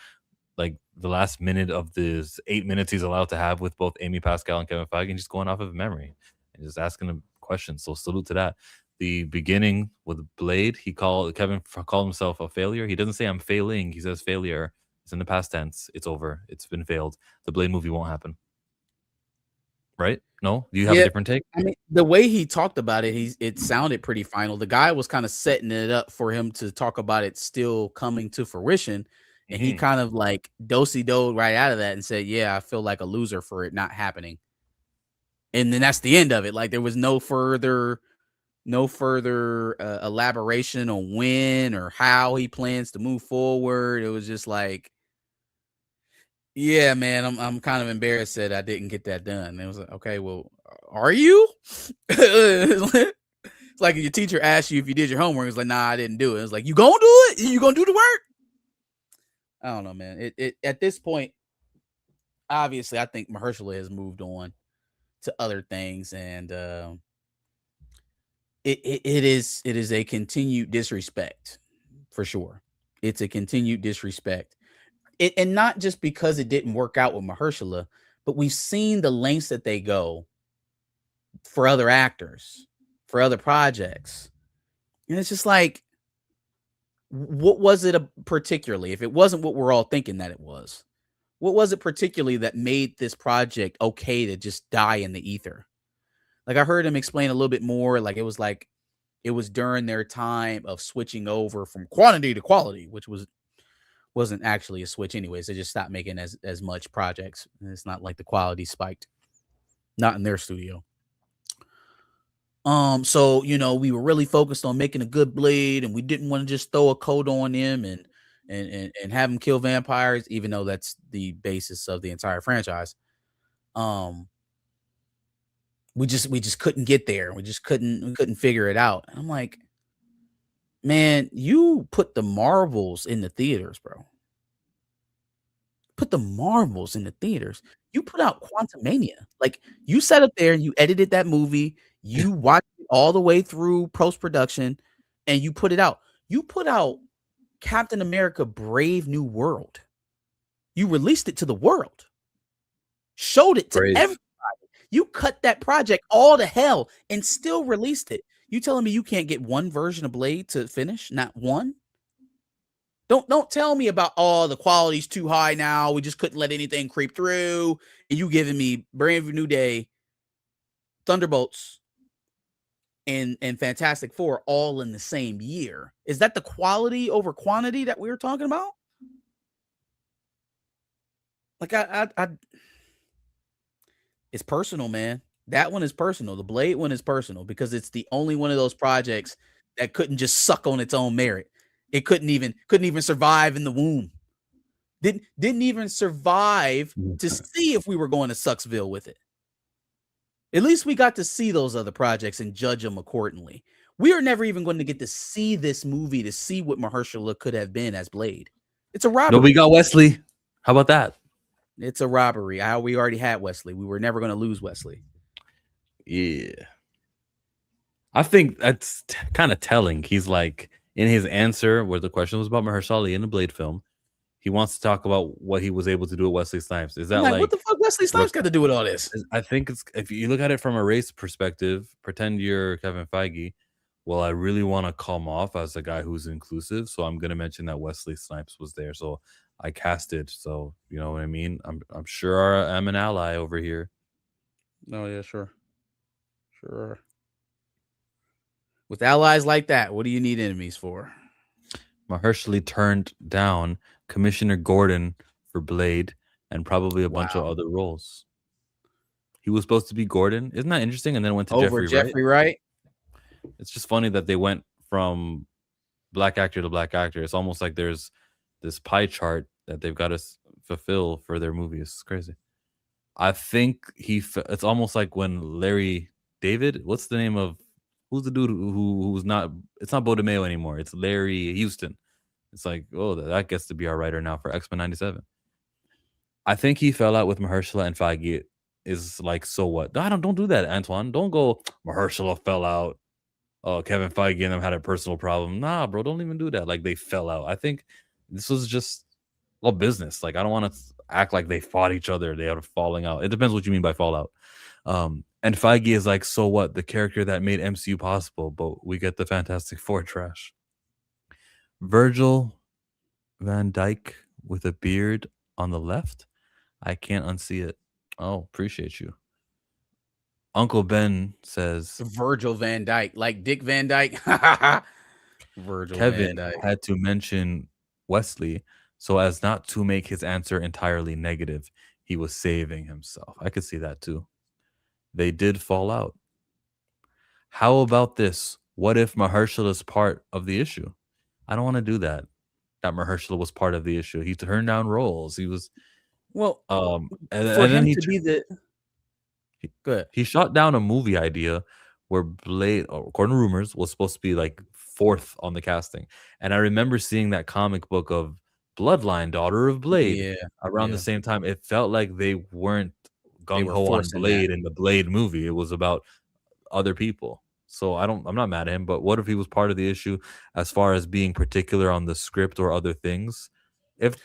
like the last minute of this 8 minutes he's allowed to have with both Amy Pascal and Kevin Feige, and just going off of memory and just asking him questions. So salute to that. The beginning with Blade, Kevin called himself a failure. He doesn't say I'm failing. He says failure. It's in the past tense. It's over. It's been failed. The Blade movie won't happen. Right? No? Do you have a different take? I mean, the way he talked about it, it sounded pretty final. The guy was kind of setting it up for him to talk about it still coming to fruition. And he kind of like do-si-doed right out of that and said, yeah, I feel like a loser for it not happening. And then that's the end of it. Like there was no further elaboration on when or how he plans to move forward. It was just like, yeah, man, I'm kind of embarrassed that I didn't get that done. And it was like, okay, well, are you? It's like your teacher asked you if you did your homework. It's like, nah, I didn't do it. It's like, you gonna do it? You gonna do the work? I don't know, man. It at this point, obviously, I think Mahershala has moved on to other things, and it is a continued disrespect for sure. It's a continued disrespect. And not just because it didn't work out with Mahershala, but we've seen the lengths that they go for other actors, for other projects. And it's just like, what was it particularly? If it wasn't what we're all thinking that it was, what was it particularly that made this project okay to just die in the ether? Like I heard him explain a little bit more. Like it was during their time of switching over from quantity to quality, which wasn't actually a switch anyways. They just stopped making as much projects. And it's not like the quality spiked. Not in their studio. So we were really focused on making a good Blade, and we didn't want to just throw a coat on him and have him kill vampires, even though that's the basis of the entire franchise. We just couldn't get there. We couldn't figure it out. And I'm like, man, you put the Marvels in the theaters, bro. Put the Marvels in the theaters. You put out Quantumania. Like, you sat up there and you edited that movie. You watched it all the way through post-production, and you put it out. You put out Captain America Brave New World. You released it to the world. Showed it to everybody. You cut that project all to hell and still released it. You telling me you can't get one version of Blade to finish? Not one? Don't tell me about the quality's too high now. We just couldn't let anything creep through. And you giving me Brave New Day, Thunderbolts, and Fantastic Four all in the same year. Is that the quality over quantity that we were talking about? Like it's personal, man. That one is personal. The Blade one is personal because it's the only one of those projects that couldn't just suck on its own merit. It couldn't even survive in the womb. Didn't even survive to see if we were going to Sucksville with it. At least we got to see those other projects and judge them accordingly. We are never even going to get to see this movie to see what Mahershala could have been as Blade. It's a robbery. No, we got Wesley. How about that? It's a robbery. We already had Wesley. We were never going to lose Wesley. Yeah. I think that's kind of telling. He's like, in his answer, where the question was about Mahershala in the Blade film, he wants to talk about what he was able to do with Wesley Snipes. Is that like what the fuck Wesley Snipes got to do with all this? I think it's, if you look at it from a race perspective, pretend you're Kevin Feige. Well, I really want to come off as a guy who's inclusive, so I'm gonna mention that Wesley Snipes was there. So I casted. So you know what I mean. I'm sure I'm an ally over here. Oh yeah, sure. With allies like that, what do you need enemies for? Mahershala turned down Commissioner Gordon for Blade and probably a bunch of other roles. He was supposed to be Gordon. Isn't that interesting? And then went to Jeffrey Wright. It's just funny that they went from black actor to black actor. It's almost like there's this pie chart that they've got to fulfill for their movies. It's crazy. I think it's almost like when Larry David, what's the name of, who's the dude who's not, it's not Bo DeMeo anymore. It's Larry Houston. It's like, oh, that gets to be our writer now for X-Men 97. I think he fell out with Mahershala, and Feige is like, so what? Don't do that, Antoine. Don't go, Mahershala fell out. Oh, Kevin Feige and them had a personal problem. Nah, bro, don't even do that. Like, they fell out. I think this was just all business. Like, I don't want to act like they fought each other. They had a falling out. It depends what you mean by fallout. And Feige is like, so what? The character that made MCU possible, but we get the Fantastic Four trash. Virgil Van Dyke with a beard on the left. I can't unsee it. Oh, appreciate you. Uncle Ben says Virgil Van Dyke, like Dick Van Dyke. Virgil Kevin Van Dyke had to mention Wesley so as not to make his answer entirely negative. He was saving himself. I could see that too. They did fall out. How about this? What if Mahershala is part of the issue? I don't want to do that. That Mahershala was part of the issue. He turned down roles. He was well, and for then him to be the good. He shot down a movie idea where Blade, according to rumors, was supposed to be like fourth on the casting. And I remember seeing that comic book of Bloodline, Daughter of Blade, around the same time. It felt like they weren't gung-ho on Blade in the Blade movie. It was about other people. So I'm not mad at him, but what if he was part of the issue as far as being particular on the script or other things? If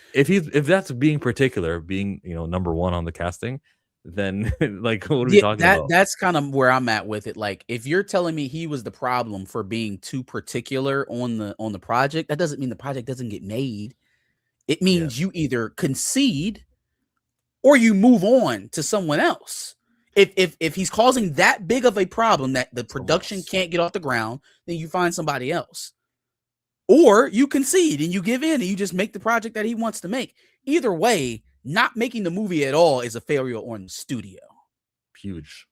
that's being particular, being, number one on the casting, then like, what are we talking about? That's kind of where I'm at with it. Like, if you're telling me he was the problem for being too particular on the project, that doesn't mean the project doesn't get made. It means you either concede or you move on to someone else. If he's causing that big of a problem that the production can't get off the ground, then you find somebody else. Or you concede and you give in and you just make the project that he wants to make. Either way, not making the movie at all is a failure on the studio. Huge.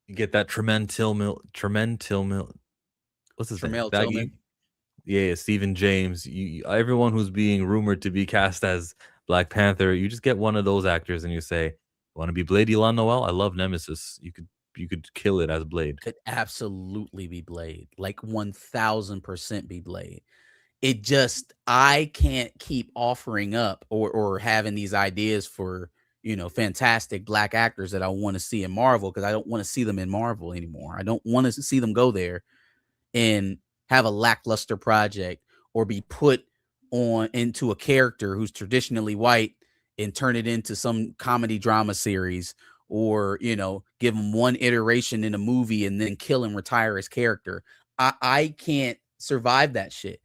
You get that Tremaine Tillman. What's his name? Tremel That Tillman. yeah, Stephen James. Everyone who's being rumored to be cast as Black Panther, you just get one of those actors and you say, "Want to be Blade Elon Noel? I love Nemesis. You could kill it as Blade." Could absolutely be Blade, like 1000% be Blade. It just, I can't keep offering up or having these ideas for, fantastic black actors that I want to see in Marvel, because I don't want to see them in Marvel anymore. I don't want to see them go there and have a lackluster project or be put on into a character who's traditionally white and turn it into some comedy drama series, or give him one iteration in a movie and then kill and retire his character. I can't survive that shit.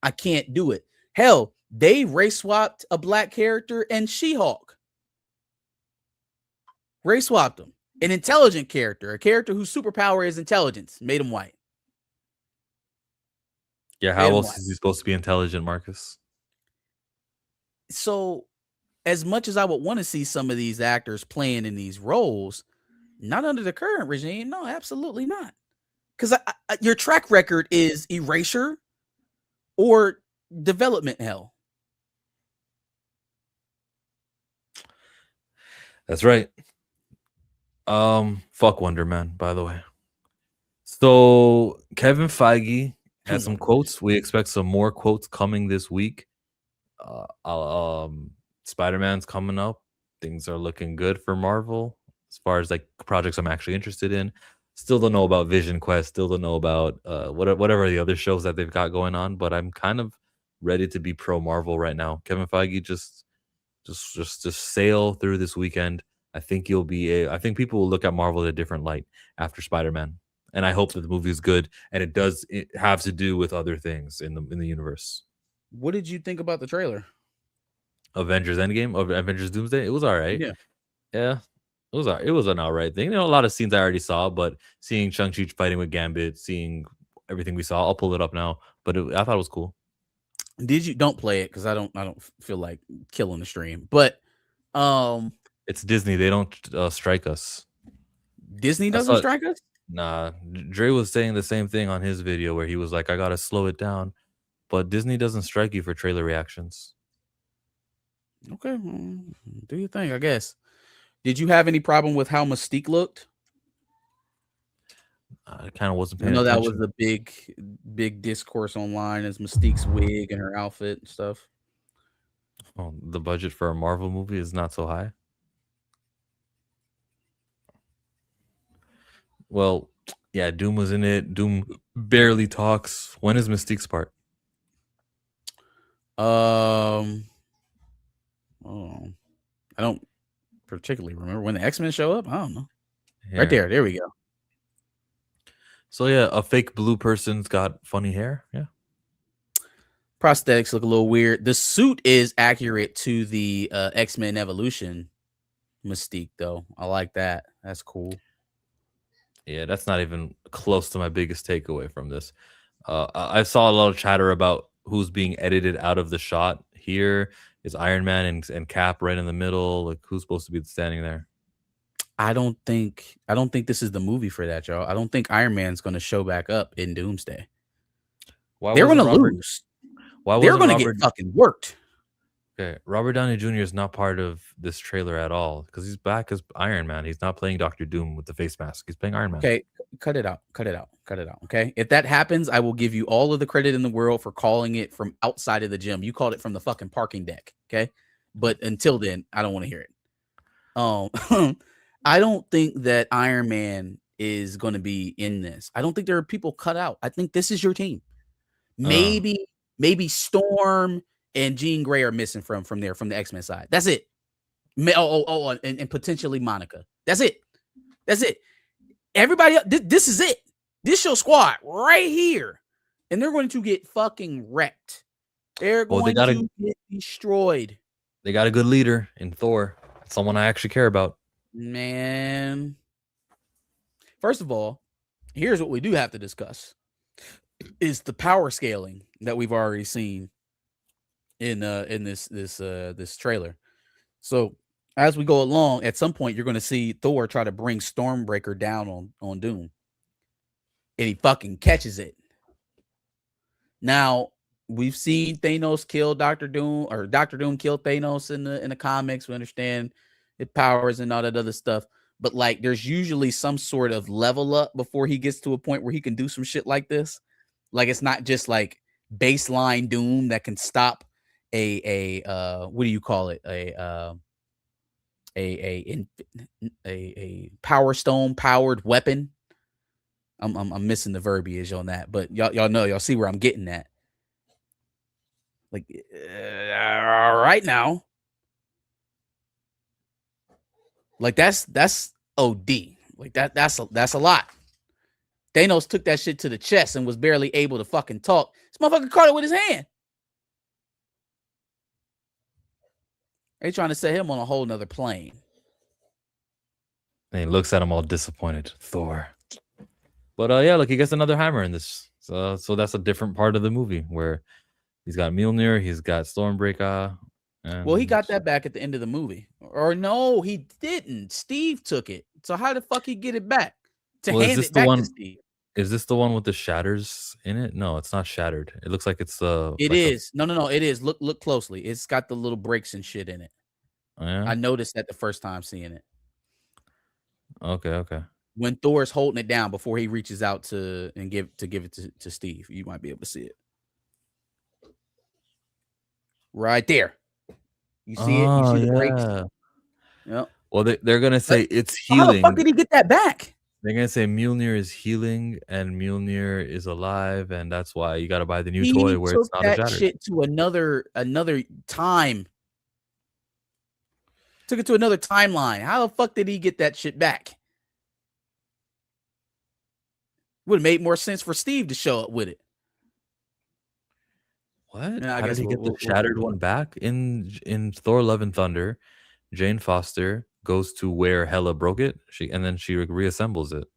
I can't do it. Hell, they race swapped a black character and She-Hulk. Race swapped him. An intelligent character, a character whose superpower is intelligence, made him white. Yeah, how else is he supposed to be intelligent, Marcus? So, as much as I would want to see some of these actors playing in these roles, not under the current regime. No, absolutely not. Because your track record is erasure or development hell. That's right. Fuck Wonder Man, by the way. So Kevin Feige has some quotes. We expect some more quotes coming this week. Spider-Man's coming up. Things are looking good for Marvel as far as like projects I'm actually interested in. Still don't know about Vision Quest. Still don't know about whatever the other shows that they've got going on. But I'm kind of ready to be pro Marvel right now. Kevin Feige, just sail through this weekend. I think I think people will look at Marvel in a different light after Spider-Man, and I hope that the movie is good and it does have to do with other things in the universe. What did you think about the trailer? Avengers Endgame, or Avengers Doomsday? It was all right. Yeah. It was an all right thing. A lot of scenes I already saw, but seeing Shang-Chi fighting with Gambit, seeing everything we saw, I'll pull it up now. But I thought it was cool. Don't play it because I don't feel like killing the stream. But it's Disney. They don't strike us. Disney doesn't strike us? Nah. Dre was saying the same thing on his video where he was like, I gotta slow it down. But Disney doesn't strike you for trailer reactions. Okay. Do you think? I guess. Did you have any problem with how Mystique looked? I kind of wasn't paying attention. That was the big discourse online, is Mystique's wig and her outfit and stuff. Oh, the budget for a Marvel movie is not so high. Well, yeah, Doom was in it. Doom barely talks. When is Mystique's part? I don't particularly remember when the X-Men show up. I don't know. Yeah. Right there we go. So yeah, a fake blue person's got funny hair. Yeah. Prosthetics look a little weird. The suit is accurate to the X-Men Evolution Mystique, though. I like that. That's cool. Yeah, that's not even close to my biggest takeaway from this. I saw a lot of chatter about who's being edited out of the shot. Here is Iron Man and Cap right in the middle. Like, who's supposed to be standing there? I don't think this is the movie for that, y'all. I don't think Iron Man's going to show back up in Doomsday. They're going to lose. They're going to get fucking worked. Okay, Robert Downey Jr. is not part of this trailer at all because he's back as Iron Man. He's not playing Dr. Doom with the face mask. He's playing Iron Man. Okay, cut it out. Okay, if that happens, I will give you all of the credit in the world for calling it from outside of the gym. You called it from the fucking parking deck. Okay, but until then, I don't want to hear it. I don't think that Iron Man is going to be in this. I don't think there are people cut out. I think this is your team. Maybe Storm and Jean Grey are missing from the X-Men side. That's it. And potentially Monica. That's it. Everybody else, this is it. This your squad right here. And they're going to get fucking wrecked. They're going to get destroyed. They got a good leader in Thor. Someone I actually care about. Man. First of all, here's what we do have to discuss. Is the power scaling that we've already seen in this trailer. So as we go along, at some point you're going to see Thor try to bring Stormbreaker down on Doom, and he fucking catches it. Now we've seen Thanos kill Doctor Doom, or Doctor Doom kill Thanos in the comics. We understand his powers and all that other stuff, but like there's usually some sort of level up before he gets to a point where he can do some shit like this. Like it's not just like baseline Doom that can stop a what do you call it, a Power Stone powered weapon. I'm missing the verbiage on that, but y'all know, y'all see where I'm getting at. Like right now, like that's OD. Like that's a lot. Thanos took that shit to the chest and was barely able to fucking talk. This motherfucker caught it with his hand. They trying to set him on a whole nother plane. And he looks at him all disappointed. Thor. But yeah, look, he gets another hammer in this. So that's a different part of the movie where he's got Mjolnir, he's got Stormbreaker. Well, he got that back at the end of the movie. Or no, he didn't. Steve took it. So how the fuck he get it back? Hand it back to Steve. Is this the one with the shatters in it? No, it's not shattered. It looks like it's It is. No, it is. Look closely. It's got the little breaks and shit in it. Yeah? I noticed that the first time seeing it. Okay. When Thor's holding it down before he reaches out to give it to Steve, you might be able to see it. Right there. You see it? You see the breaks? Yep. Well, they're gonna say it's healing. How the fuck did he get that back? They're gonna say Mjolnir is healing and Mjolnir is alive, and that's why you got to buy the new toy where it's not a shatter. Shit to another time. Took it to another timeline. How the fuck did he get that shit back? Would have made more sense for Steve to show up with it. What? How did he get the shattered one back? In Thor: Love and Thunder, Jane Foster goes to where Hela broke it, and then she reassembles it.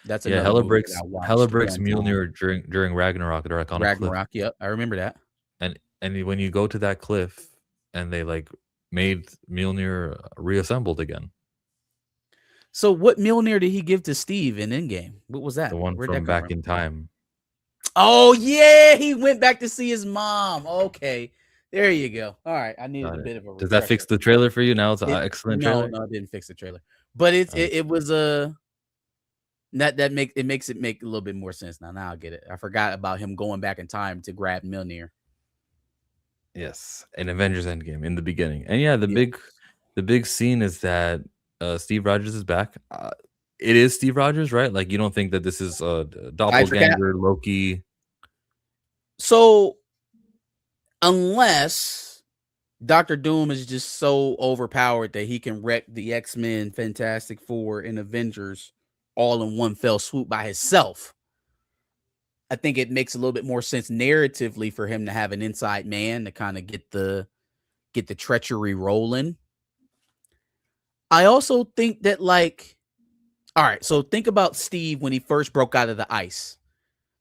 That's Hela breaks Mjolnir during Ragnarok. They're like on Ragnarok. a cliff. Yep, I remember that. And when you go to that cliff, and they like made Mjolnir reassembled again. So what Mjolnir did he give to Steve in Endgame? What was that? The one from Back in Time. Oh yeah, he went back to see his mom. Okay, there you go. All right, I needed a bit of a. Does that fix the trailer for you? Now it's an excellent trailer. No, it didn't fix the trailer, but it was a. That makes it make a little bit more sense now. Now I get it. I forgot about him going back in time to grab Mjolnir. Yes, in Avengers Endgame in the beginning, and yeah, the big scene is that Steve Rogers is back. It is Steve Rogers, right? Like you don't think that this is a doppelganger Loki? So, unless Dr. Doom is just so overpowered that he can wreck the X-Men, Fantastic Four, and Avengers all in one fell swoop by himself, I think it makes a little bit more sense narratively for him to have an inside man to kind of get the treachery rolling. I also think that, like, all right, so think about Steve when he first broke out of the ice.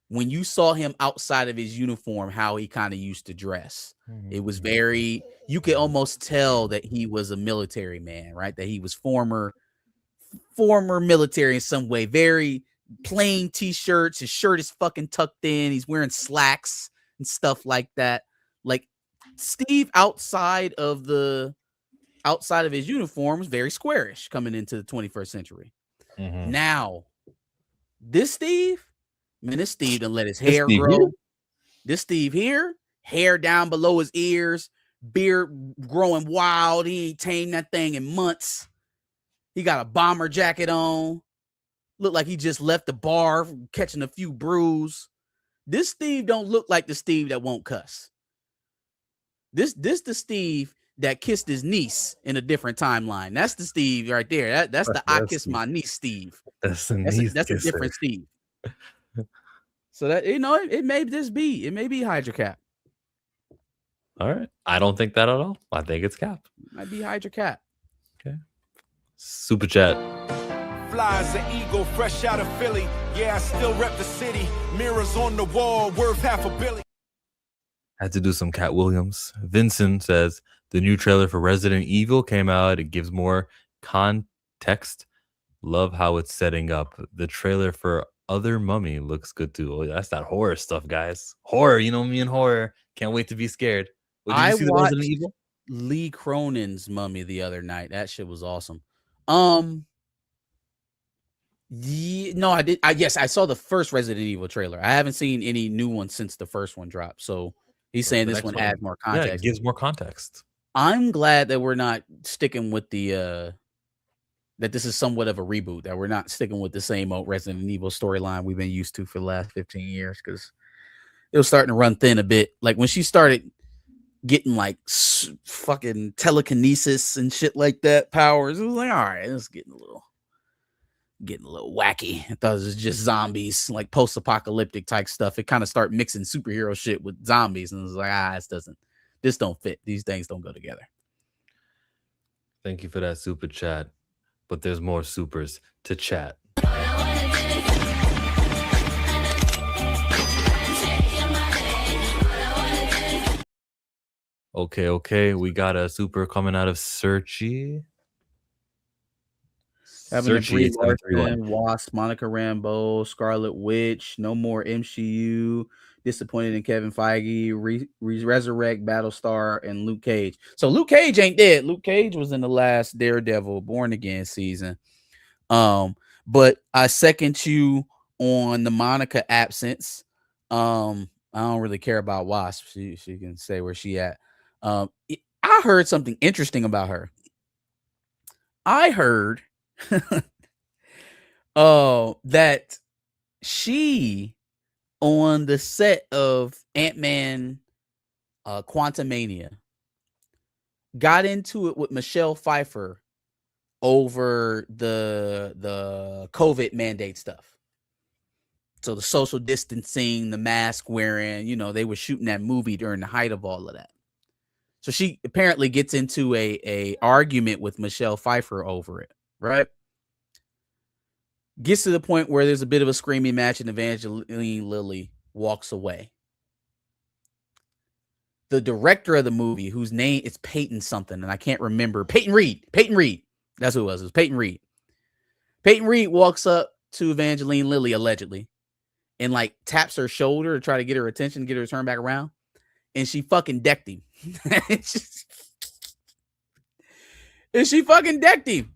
When you saw him outside of his uniform, how he kind of used to dress. It was very, you could almost tell that he was a military man, right? That he was former military in some way. Very plain t-shirts. His shirt is fucking tucked in. He's wearing slacks and stuff like that. Like Steve outside of his uniform was very squarish coming into the 21st century. Now, this Steve done let his hair grow. This Steve here, hair down below his ears, beard growing wild. He ain't tamed that thing in months. He got a bomber jacket on. Look like he just left the bar catching a few brews. This Steve don't look like the Steve that won't cuss. This the Steve that kissed his niece in a different timeline. That's the Steve right there. That's the I kissed my niece Steve. That's a different Steve. So that, it may be Hydra Cap. All right. I don't think that at all. I think it's Cap. Might be Hydra Cap. Okay. Super chat. Fly as an eagle, fresh out of Philly. Yeah, I still rep the city. Mirrors on the wall, worth $500 million. Had to do some Cat Williams. Vincent says the new trailer for Resident Evil came out. It gives more context. Love how it's setting up. The trailer for Other Mummy looks good too. Oh, that's that horror stuff, guys. Horror, you know me and horror. Can't wait to be scared. Wait, did you see the Resident watched Evil? Lee Cronin's Mummy the other night. That shit was awesome. No, I did. Yes, I saw the first Resident Evil trailer. I haven't seen any new ones since the first one dropped. So he's saying The this next one one- adds more Yeah, context. it gives more context. I'm glad that we're not sticking with the that this is somewhat of a reboot, that we're not sticking with the same old Resident Evil storyline we've been used to for the last 15 years, because it was starting to run thin a bit. Like when she started getting like fucking telekinesis and shit like that powers, it was like, all right, it's getting a little wacky. I thought it was just zombies, like post-apocalyptic type stuff. It kind of started mixing superhero shit with zombies, and it was like, this don't fit. These things don't go together. Thank you for that super chat. But there's more supers to chat. Okay. We got a super coming out of Searchy. Having a Brie 8731. Larson, Wasp, Monica Rambeau, Scarlet Witch, no more MCU, disappointed in Kevin Feige, resurrect Battlestar, and Luke Cage. So Luke Cage ain't dead. Luke Cage was in the last Daredevil Born Again season. But I second you on the Monica absence. I don't really care about Wasp. She can stay where she at. I heard something interesting about her. I heard that she on the set of Ant-Man Quantumania got into it with Michelle Pfeiffer over the COVID mandate stuff. So the social distancing, the mask wearing, they were shooting that movie during the height of all of that. So she apparently gets into a argument with Michelle Pfeiffer over it, right? Gets to the point where there's a bit of a screaming match and Evangeline Lilly walks away. The director of the movie, whose name is Peyton something, and I can't remember. Peyton Reed. That's who it was. It was Peyton Reed. Peyton Reed walks up to Evangeline Lilly, allegedly, and like taps her shoulder to try to get her attention, get her to turn back around. And she fucking decked him. And she fucking decked him.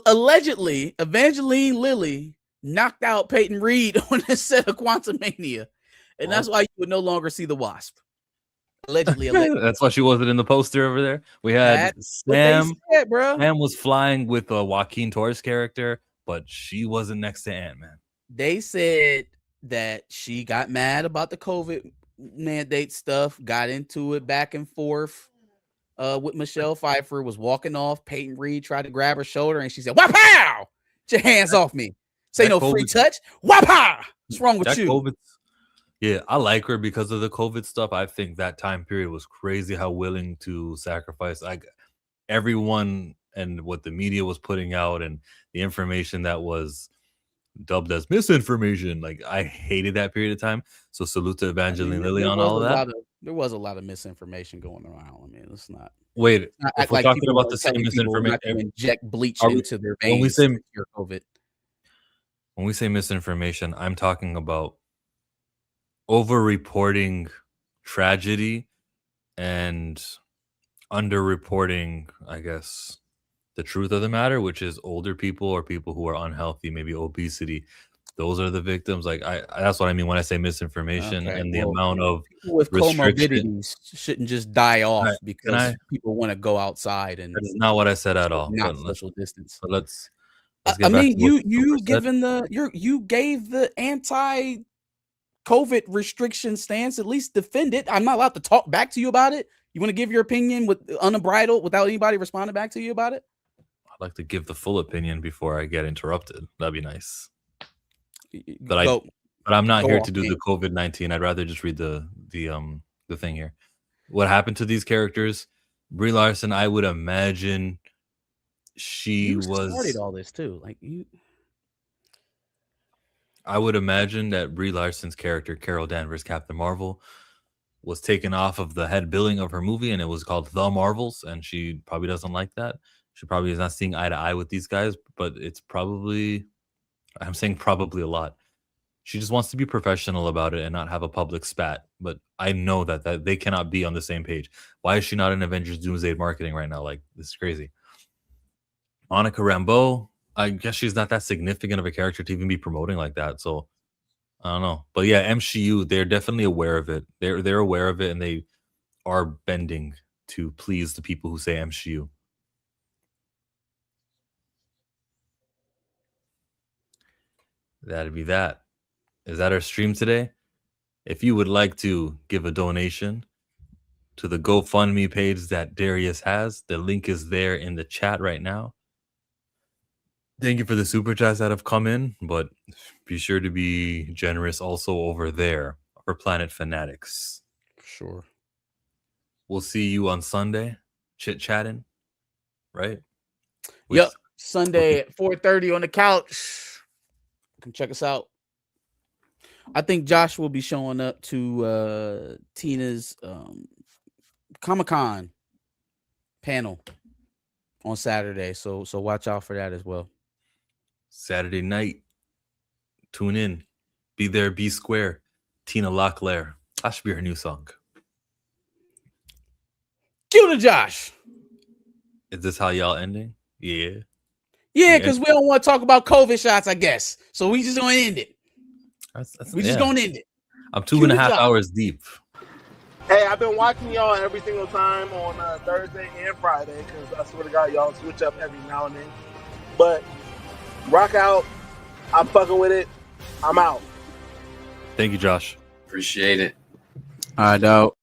Allegedly, Evangeline Lilly knocked out Peyton Reed on the set of Quantumania. And that's why you would no longer see the Wasp. Allegedly. That's why she wasn't in the poster over there. We had Sam. Sam was flying with a Joaquin Torres character, but she wasn't next to Ant-Man. They said that she got mad about the COVID mandate stuff, got into it back and forth with Michelle Pfeiffer, was walking off. Peyton Reed tried to grab her shoulder, and she said, "Wow-pow! Get your hands off me. Say no free touch. Wow-pow! What's wrong with you?" Yeah, I like her because of the COVID stuff. I think that time period was crazy how willing to sacrifice everyone and what the media was putting out and the information that was dubbed as misinformation. Like, I hated that period of time. So salute to Evangeline Lilly on all of that. There was a lot of misinformation going around. I mean, it's not. Wait, if we're talking about the same misinformation, inject bleach into their veins. When we say misinformation, I'm talking about over-reporting tragedy and under-reporting, I guess, the truth of the matter, which is older people or people who are unhealthy, maybe obesity. Those are the victims. Like, that's what I mean when I say misinformation. And the amount of with comorbidities shouldn't just die off because people want to go outside. And that is not what I said at all. Not social distance. But let's I mean, you gave the anti-COVID restriction stance, at least defend it. I'm not allowed to talk back to you about it. You want to give your opinion with unbridled without anybody responding back to you about it? I'd like to give the full opinion before I get interrupted. That'd be nice. But I'm not here to do the COVID-19. I'd rather just read the thing here. What happened to these characters? Brie Larson, I would imagine she started all this too. Like you, I would imagine that Brie Larson's character, Carol Danvers, Captain Marvel, was taken off of the head billing of her movie, and it was called The Marvels, and she probably doesn't like that. She probably is not seeing eye to eye with these guys, but it's probably, I'm saying probably a lot. She just wants to be professional about it and not have a public spat. But I know that they cannot be on the same page. Why is she not in Avengers Doomsday marketing right now? Like, this is crazy. Monica Rambeau, I guess she's not that significant of a character to even be promoting like that. So I don't know. But yeah, MCU, they're definitely aware of it. They're aware of it, and they are bending to please the people who say MCU. That'd be that. Is that our stream today? If you would like to give a donation to the GoFundMe page that Darius has, the link is there in the chat right now. Thank you for the super chats that have come in, but be sure to be generous also over there for Planet Fanatics. Sure. We'll see you on Sunday, chit-chatting, right? Yep. Sunday at 4:30 on the couch. Come check us out. I think Josh will be showing up to Tina's Comic-Con panel on Saturday. So watch out for that as well. Saturday night. Tune in. Be there, be square. Tina Locklear. That should be her new song. Cue to Josh. Is this how y'all ending? Yeah. Yeah, because we don't want to talk about COVID shots, I guess. So we just gonna end it. We just gonna end it. I'm 2.5 hours deep. Hey, I've been watching y'all every single time on Thursday and Friday because I swear to God, y'all switch up every now and then. But rock out. I'm fucking with it. I'm out. Thank you, Josh. Appreciate it. All right, dog.